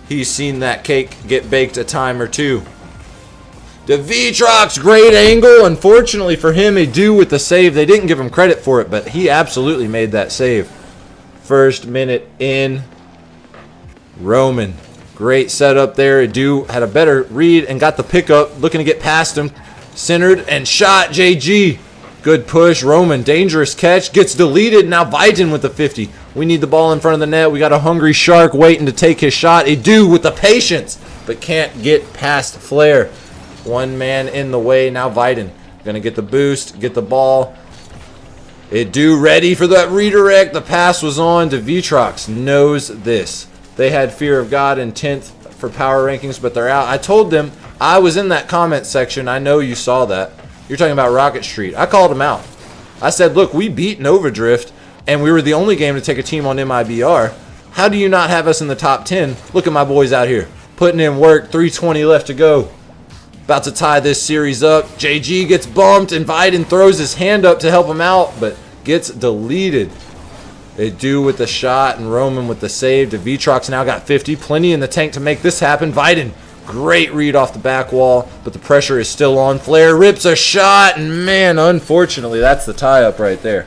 He's seen that cake get baked a time or two. Devitrox, great angle. Unfortunately for him, Adu with the save. They didn't give him credit for it, but he absolutely made that save. First minute in. Roman, great setup there. Adu had a better read and got the pickup. Looking to get past him. Centered and shot. JG. Good push. Roman, dangerous catch. Gets deleted. Now Viden with the 50. We need the ball in front of the net. We got a hungry shark waiting to take his shot. Adu with the patience, but can't get past Flair. One man in the way. Now Viden going to get the boost, get the ball. Adu ready for that redirect. The pass was on. Devitrox knows this. They had fear of God in 10th for power rankings, but they're out. I told them, I was in that comment section. I know you saw that. You're talking about Rocket Street. I called them out. I said, look, we beat Novadrift, and we were the only game to take a team on MIBR. How do you not have us in the top 10? Look at my boys out here. Putting in work. 3:20 left to go. About to tie this series up. JG gets bumped, and Viden throws his hand up to help him out, but gets deleted. Adu with the shot, and Roman with the save. Devitrox now got 50. Plenty in the tank to make this happen. Viden, great read off the back wall, but the pressure is still on. Flair rips a shot, and man, unfortunately, that's the tie-up right there.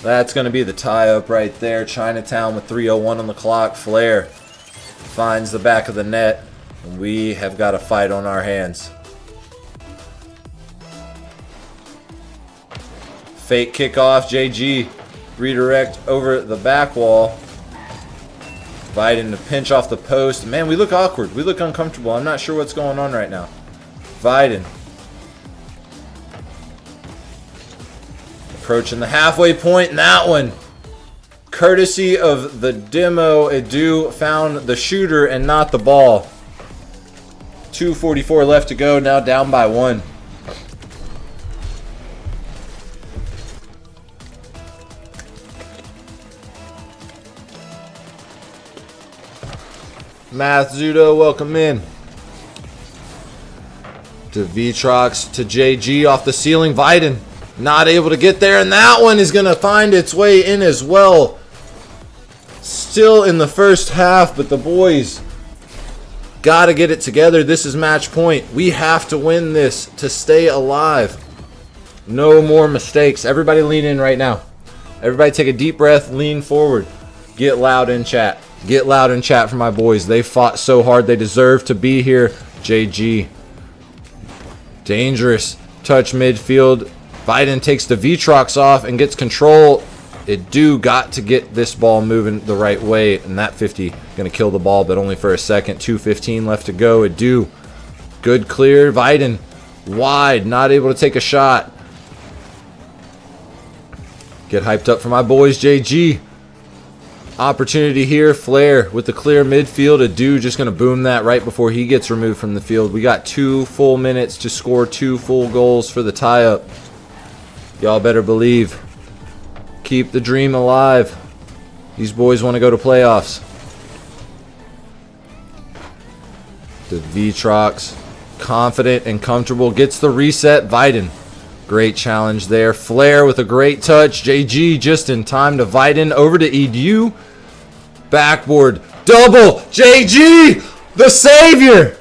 That's going to be the tie-up right there. Chinatown with 3:01 on the clock. Flair finds the back of the net. And we have got a fight on our hands. Fake kickoff. JG redirect over the back wall. Viden to pinch off the post. Man, we look awkward. We look uncomfortable. I'm not sure what's going on right now. Viden. Approaching the halfway point, and that one, courtesy of the demo, Adu found the shooter and not the ball. 2:44 left to go, now down by 1. Math Zudo, welcome in. Devitrox to JG off the ceiling. Viden not able to get there, and that one is going to find its way in as well. Still in the first half, but the boys got to get it together. This is match point. We have to win this to stay alive. No more mistakes. Everybody lean in right now. Everybody take a deep breath, lean forward. Get loud in chat. Get loud in chat for my boys. They fought so hard. They deserve to be here. JG. Dangerous touch midfield. Viden takes the Devitrox off and gets control. Adu got to get this ball moving the right way, and that 50 going to kill the ball, but only for a second. 2:15 left to go. Adu, good clear. Viden wide, not able to take a shot. Get hyped up for my boys. JG. Opportunity here. Flair with the clear midfield. Adu just going to boom that right before he gets removed from the field. We got 2 full minutes to score 2 full goals for the tie-up. Y'all better believe. Keep the dream alive. These boys want to go to playoffs. Devitrox, confident and comfortable, gets the reset. Viden, great challenge there. Flair with a great touch. JG just in time to Viden over to Adu. Backboard, double. JG, the savior.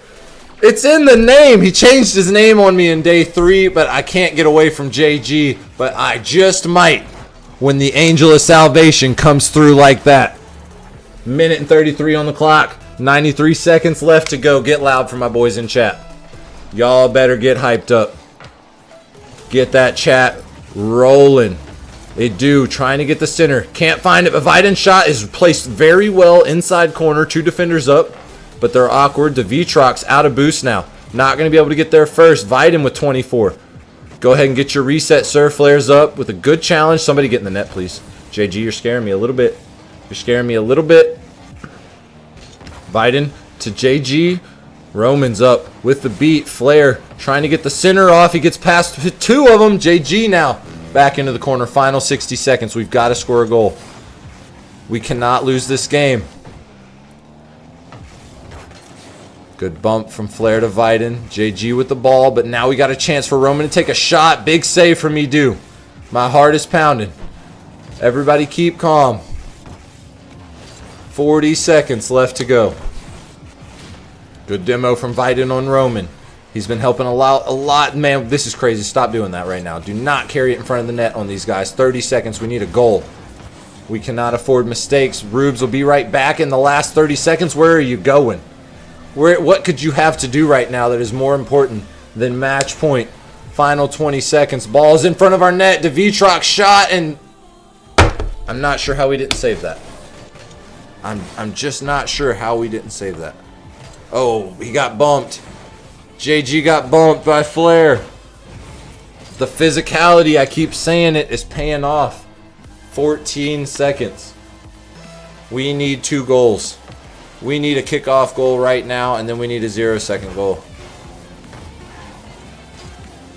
It's in the name. He changed his name on me in day 3, but I can't get away from JG. But I just might when the angel of salvation comes through like that. Minute and 33 on the clock. 93 seconds left to go. Get loud for my boys in chat. Y'all better get hyped up. Get that chat rolling. They do. Trying to get the center. Can't find it, but Viden's shot is placed very well inside corner. 2 defenders up, but they're awkward. The Vitrox out of boost now. Not going to be able to get there first. Viden with 24. Go ahead and get your reset, sir. Flares up with a good challenge. Somebody get in the net, please. JG, you're scaring me a little bit. You're scaring me a little bit. Viden to JG. Roman's up with the beat. Flare trying to get the center off. He gets past 2 of them. JG now back into the corner. Final 60 seconds. We've got to score a goal. We cannot lose this game. Good bump from Flare to Viden. JG with the ball, but now we got a chance for Roman to take a shot. Big save from Edu. My heart is pounding. Everybody keep calm. 40 seconds left to go. Good demo from Viden on Roman. He's been helping a lot. Man, this is crazy. Stop doing that right now. Do not carry it in front of the net on these guys. 30 seconds. We need a goal. We cannot afford mistakes. Rubes will be right back in the last 30 seconds. Where are you going? What could you have to do right now that is more important than match point? Final 20 seconds. Ball's in front of our net. Vitrox shot, and I'm not sure how we didn't save that. I'm just not sure how we didn't save that. Oh, he got bumped. JG got bumped by Flare. The physicality, I keep saying it, is paying off. 14 seconds. We need 2 goals. We need a kickoff goal right now, and then we need a 0-second goal.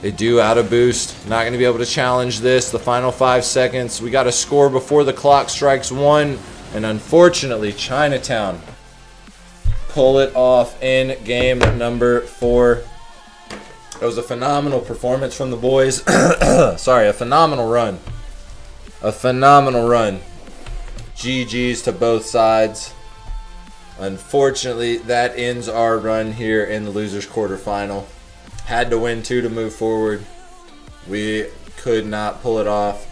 They do out of boost. Not going to be able to challenge this. The final 5 seconds. We got to score before the clock strikes 1. And unfortunately, Chinatown pull it off in game number 4. It was a phenomenal performance from the boys. Sorry, a phenomenal run. A phenomenal run. GG's to both sides. Unfortunately, that ends our run here in the losers quarterfinal. Had to win 2 to move forward. We could not pull it off.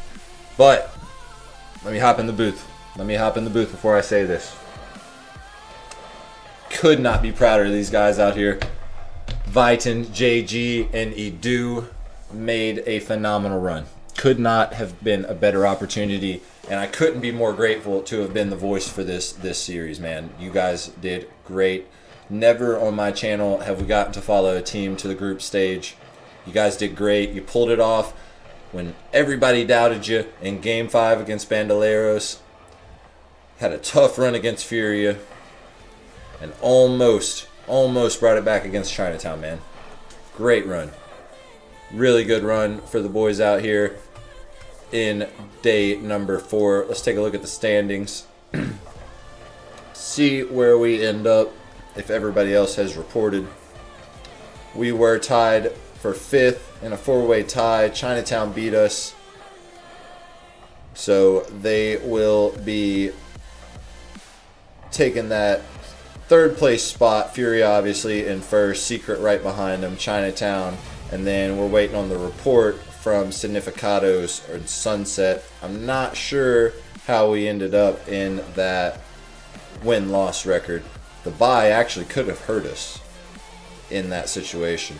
But let me hop in the booth. Let me hop in the booth before I say this. Could not be prouder of these guys out here. Viten, JG, and Edu made a phenomenal run. Could not have been a better opportunity, and I couldn't be more grateful to have been the voice for this series, man. You guys did great. Never on my channel have we gotten to follow a team to the group stage. You guys did great. You pulled it off when everybody doubted you in Game 5 against Bandoleros. Had a tough run against Furia. And almost brought it back against Chinatown, man. Great run. Really good run for the boys out here in day number 4. Let's take a look at the standings. See where we end up if everybody else has reported. We were tied for 5th in a 4-way tie. Chinatown beat us. So they will be taking that 3rd place spot. Fury obviously in 1st. Secret right behind them. Chinatown. And then we're waiting on the report from Significados or Sunset. I'm not sure how we ended up in that win-loss record. The bye actually could have hurt us in that situation.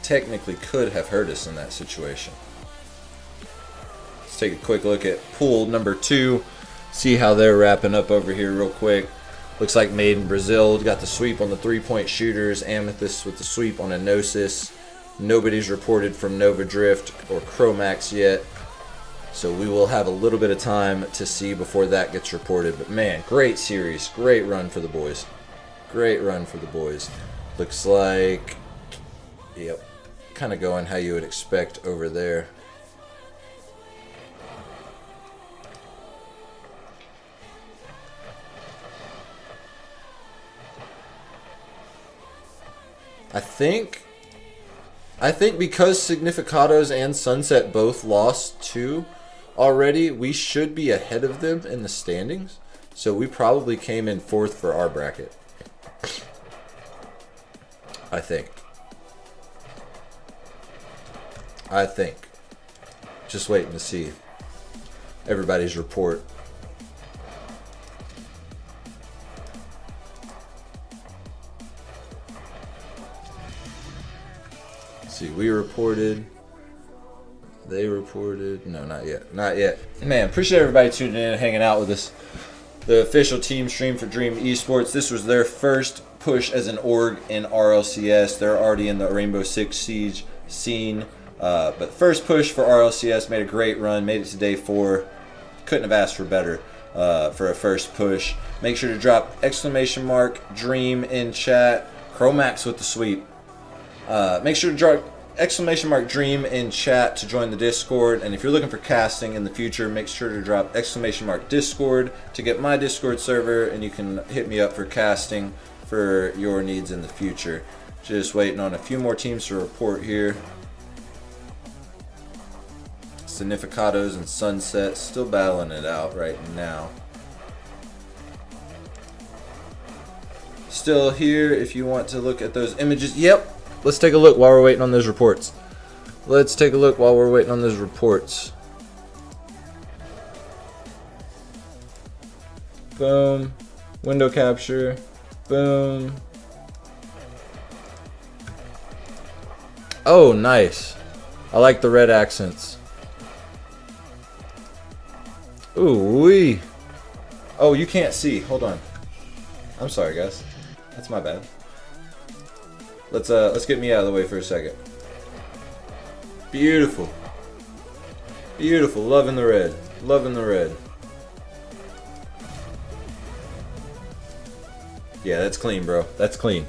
Technically could have hurt us in that situation. Let's take a quick look at pool number 2. See how they're wrapping up over here real quick. Looks like Made in Brazil got the sweep on the 3-point shooters. Amethyst with the sweep on a Gnosis. Nobody's reported from Nova Drift or Chromax yet. So we will have a little bit of time to see before that gets reported. But man, great series. Great run for the boys. Great run for the boys. Looks like, yep, kind of going how you would expect over there. I think because Significados and Sunset both lost 2 already, we should be ahead of them in the standings. So we probably came in 4th for our bracket. I think. Just waiting to see everybody's report. We reported. They reported. No, not yet. Not yet. Man, appreciate everybody tuning in and hanging out with us. The official team stream for Dream Esports. This was their first push as an org in RLCS. They're already in the Rainbow Six Siege scene. But first push for RLCS, made a great run, made it to day 4. Couldn't have asked for better for a first push. Make sure to drop !Dream in chat. Chromax with the sweep. Make sure to drop !Dream in chat to join the Discord. And if you're looking for casting in the future, make sure to drop !Discord to get my Discord server, and you can hit me up for casting for your needs in the future. Just waiting on a few more teams to report here. Significados and Sunset still battling it out right now. Still here if you want to look at those images. Yep. Let's take a look while we're waiting on those reports. Boom. Window capture. Boom. Oh, nice. I like the red accents. Ooh wee. Oh, you can't see. Hold on. I'm sorry, guys. That's my bad. Let's get me out of the way for a second. Beautiful. Beautiful. Loving the red. Loving the red. Yeah, that's clean, bro. That's clean.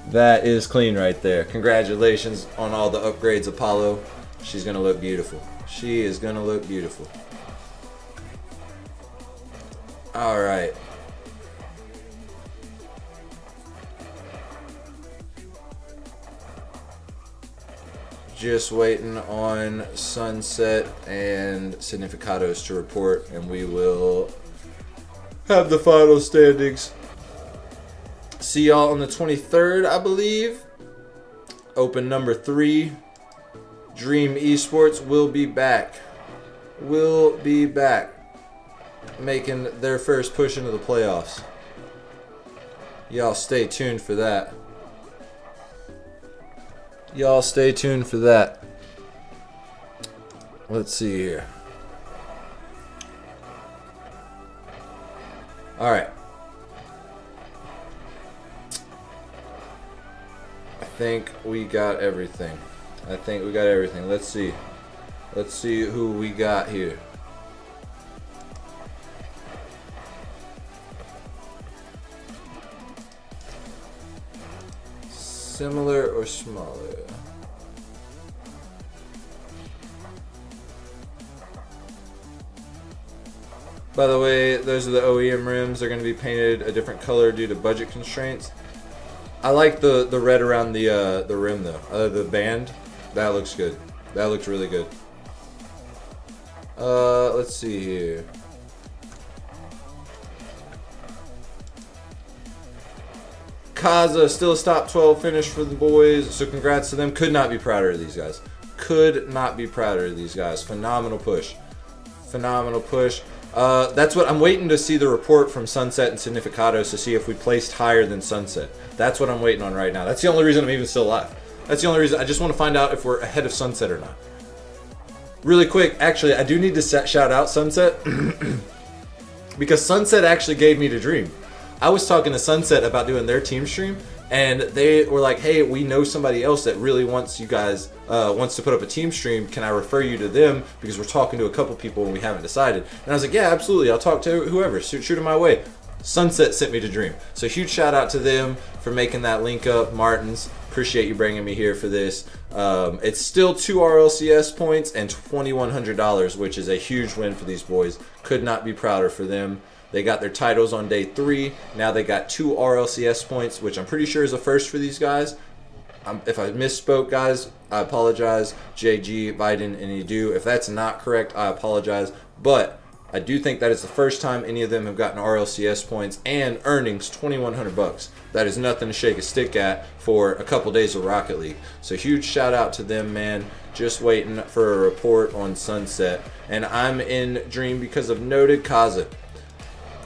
That is clean right there. Congratulations on all the upgrades, Apollo. She's gonna look beautiful. She is gonna look beautiful. All right. Just waiting on Sunset and Significados to report, and we will have the final standings. See y'all on the 23rd, I believe. Open number 3. Dream Esports will be back. Making their first push into the playoffs. Y'all stay tuned for that. Let's see here. All right. I think we got everything. Let's see who we got here. Similar or smaller? By the way, those are the OEM rims. They're going to be painted a different color due to budget constraints. I like the red around the rim though. The band, that looks good. That looks really good. Let's see here. Kaza, still a top 12 finish for the boys, so congrats to them. Could not be prouder of these guys. Phenomenal push. That's what I'm waiting to see, the report from Sunset and Significados to see if we placed higher than Sunset. That's what I'm waiting on right now. That's the only reason I'm even still alive. That's the only reason. I just want to find out if we're ahead of Sunset or not. Really quick, actually, I do need to shout out Sunset because Sunset actually gave me the dream. I was talking to Sunset about doing their team stream, and they were like, hey, we know somebody else that really wants you guys, wants to put up a team stream. Can I refer you to them? Because we're talking to a couple people and we haven't decided. And I was like, yeah, absolutely. I'll talk to whoever. Shoot them my way. Sunset sent me to Dream. So huge shout out to them for making that link up. Martins, appreciate you bringing me here for this. It's still 2 RLCS points and $2,100, which is a huge win for these boys. Could not be prouder for them. They got their titles on day 3. Now they got 2 RLCS points, which I'm pretty sure is a first for these guys. If I misspoke, guys, I apologize. JG, Biden, and Edu. If that's not correct, I apologize. But I do think that is the first time any of them have gotten RLCS points and earnings $2,100. That is nothing to shake a stick at for a couple days of Rocket League. So huge shout out to them, man. Just waiting for a report on Sunset. And I'm in Dream because of Noted Kaza.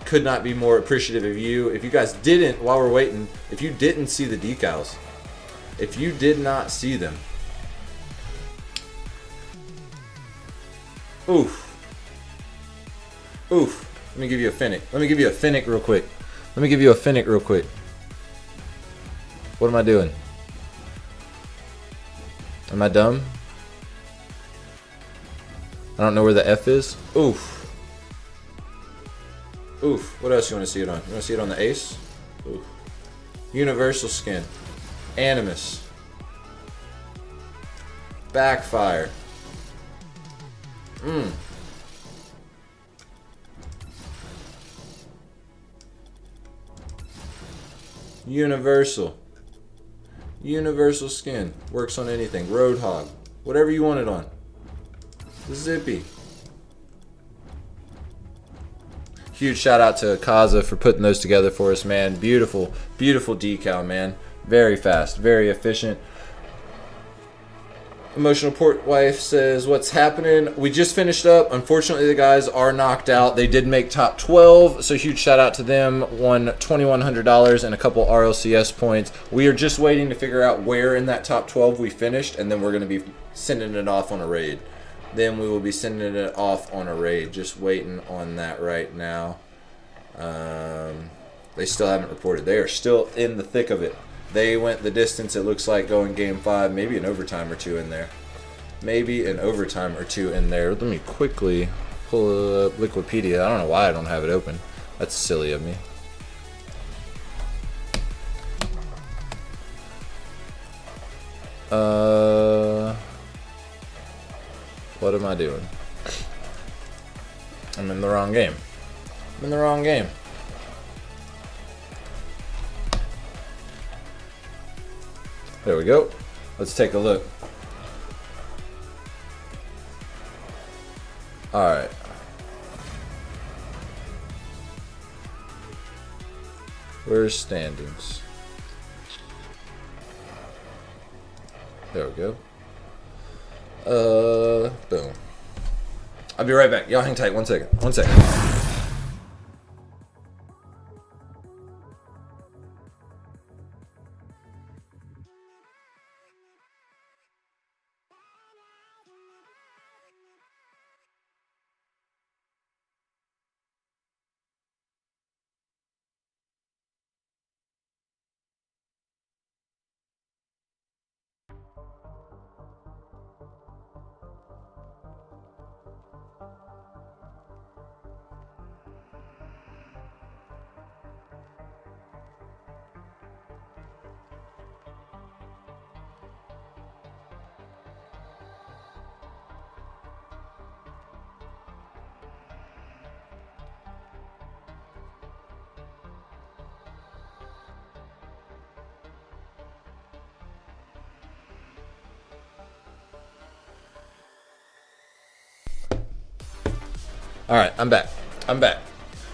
Could not be more appreciative of you. If you guys didn't, while we're waiting, if you didn't see the decals, if you did not see them, Oof. Oof. Let me give you a Finnick. Let me give you a Finnick real quick. Let me give you a Finnick real quick. What am I doing? Am I dumb? I don't know where the F is. Oof. Oof. What else you want to see it on? You want to see it on the ace? Oof. Universal skin. Animus. Backfire. Universal. Universal skin. Works on anything. Roadhog. Whatever you want it on. Zippy. Huge shout out to Kaza for putting those together for us, man. Beautiful, beautiful decal, man. Very fast, very efficient. Emotional Port Wife says, what's happening? We just finished up. Unfortunately, the guys are knocked out. They did make top 12, so huge shout out to them. Won $2,100 and a couple RLCS points. We are just waiting to figure out where in that top 12 we finished, and then we're going to be sending it off on a raid. Then we will be sending it off on a raid. Just waiting on that right now. They still haven't reported. They are still in the thick of it. They went the distance, it looks like, going game 5. Maybe an overtime or two in there. Maybe an overtime or two in there. Let me quickly pull up Wikipedia. I don't know why I don't have it open. That's silly of me. What am I doing? I'm in the wrong game. I'm in the wrong game. There we go. Let's take a look. Alright. Where's standings? There we go. Boom. I'll be right back. Y'all hang tight. 1 second. 1 second. Alright, I'm back. I'm back.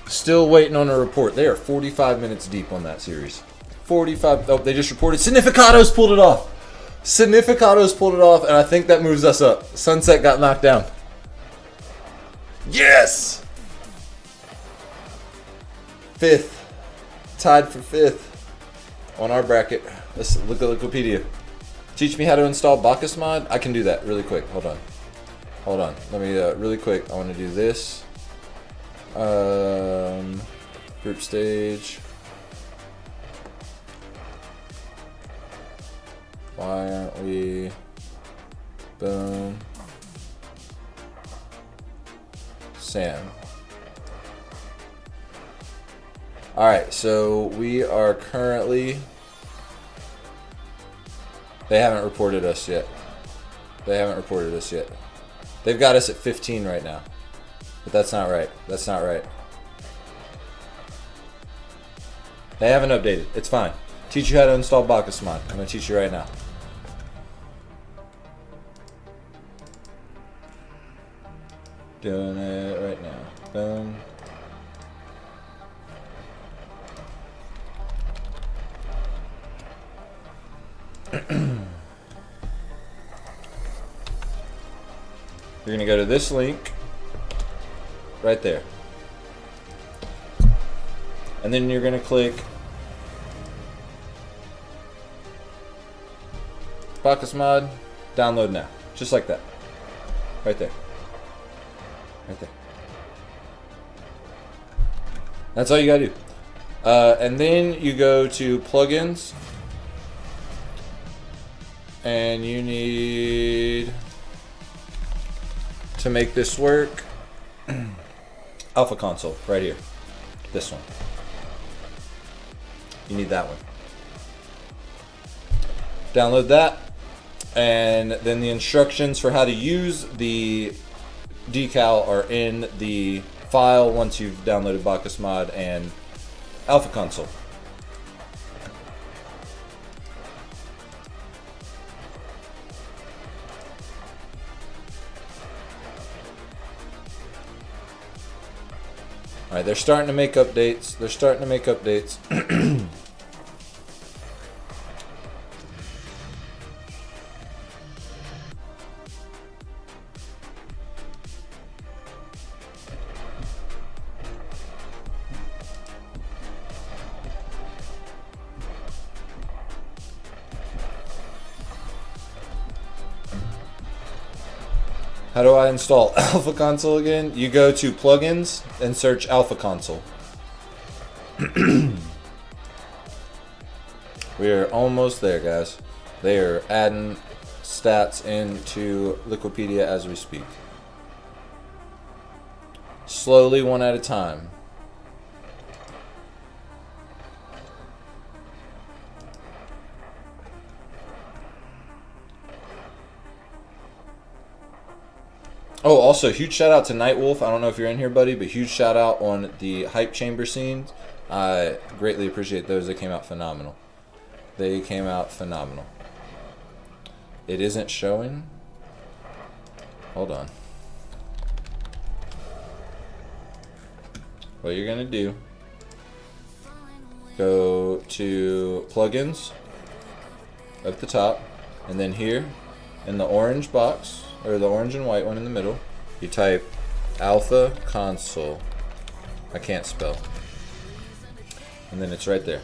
Still waiting on a report. They are 45 minutes deep on that series. 45. Oh, they just reported Significados pulled it off. Significados pulled it off, and I think that moves us up. Sunset got knocked down. Yes! 5th. Tied for 5th on our bracket. Let's look at Wikipedia. Teach me how to install Bacchus mod? I can do that really quick. Hold on. Hold on. Let me, really quick. I want to do this. Group stage. Why aren't we? Boom. Sam. Alright, so we are currently... They haven't reported us yet. They haven't reported us yet. They've got us at 15 right now. But that's not right. That's not right. They haven't updated. It's fine. Teach you how to install Bacchus mod. I'm going to teach you right now. Doing it right now. Boom. You're going to go to this link right there. And then you're going to click Bacchus mod, download now. Just like that. Right there. Right there. That's all you gotta do. And then you go to plugins. And you need to make this work. Alpha console, right here. This one. You need that one. Download that. And then the instructions for how to use the decal are in the file once you've downloaded Bacchus Mod and Alpha Console. Alright, they're starting to make updates. How do I install Alpha Console again? You go to plugins and search Alpha Console. We are almost there, guys. They are adding stats into Liquipedia as we speak. Slowly, one at a time. Oh, also, huge shout out to Nightwolf. I don't know if you're in here, buddy, but huge shout out on the hype chamber scenes. I greatly appreciate those. They came out phenomenal. It isn't showing. Hold on. What you're going to do, go to plugins up at the top, and then here in the orange box, or the orange and white one in the middle, you type Alpha Console. I can't spell. And then it's right there.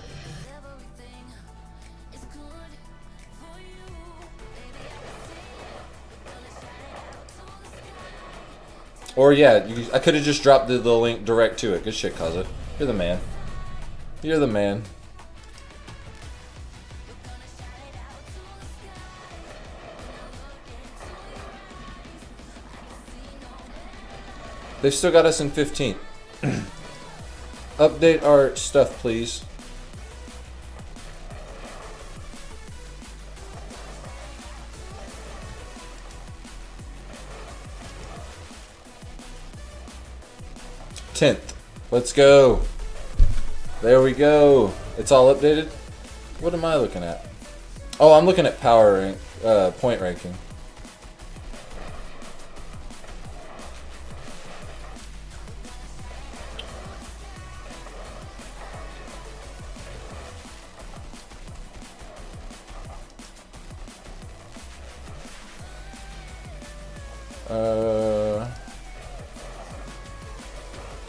Or yeah, I could have just dropped the link direct to it. Good shit, Kaza. You're the man. You're the man. They've still got us in 15th. Update our stuff, please. Tenth. Let's go. There we go. It's all updated. What am I looking at? Oh, I'm looking at power rank, point ranking.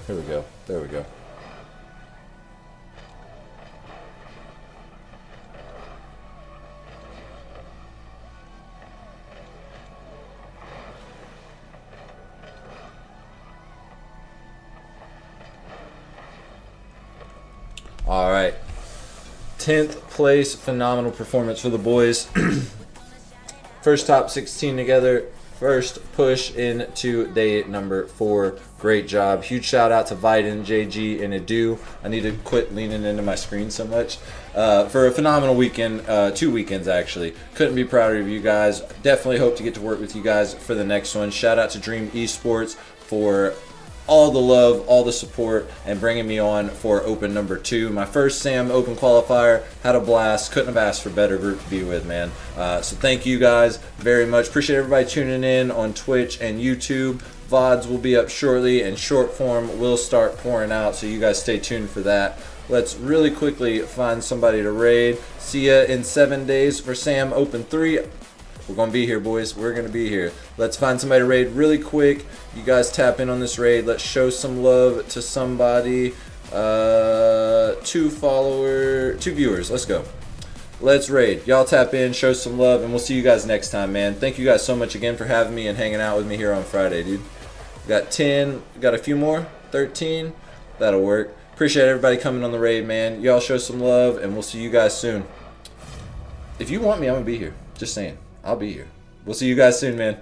Here we go. There we go. All right. 10th place, phenomenal performance for the boys. First top 16 together. First push into day number 4. Great job. Huge shout out to Viden, JG, and Edu. I need to quit leaning into my screen so much. For a phenomenal weekend, 2 weekends actually. Couldn't be prouder of you guys. Definitely hope to get to work with you guys for the next one. Shout out to Dream Esports for all the love, all the support, and bringing me on for Open number 2. My first SAM Open qualifier. Had a blast. Couldn't have asked for a better group to be with, man. So thank you guys very much. Appreciate everybody tuning in on Twitch and YouTube. VODs will be up shortly, and short form will start pouring out, so you guys stay tuned for that. Let's really quickly find somebody to raid. See ya in 7 days for SAM Open 3. We're going to be here, boys. We're going to be here. Let's find somebody to raid really quick. You guys tap in on this raid. Let's show some love to somebody. 2 viewers. Let's go. Let's raid. Y'all tap in, show some love, and we'll see you guys next time, man. Thank you guys so much again for having me and hanging out with me here on Friday, dude. Got 10. Got a few more. 13. That'll work. Appreciate everybody coming on the raid, man. Y'all show some love, and we'll see you guys soon. If you want me, I'm going to be here. Just saying. I'll be here. We'll see you guys soon, man.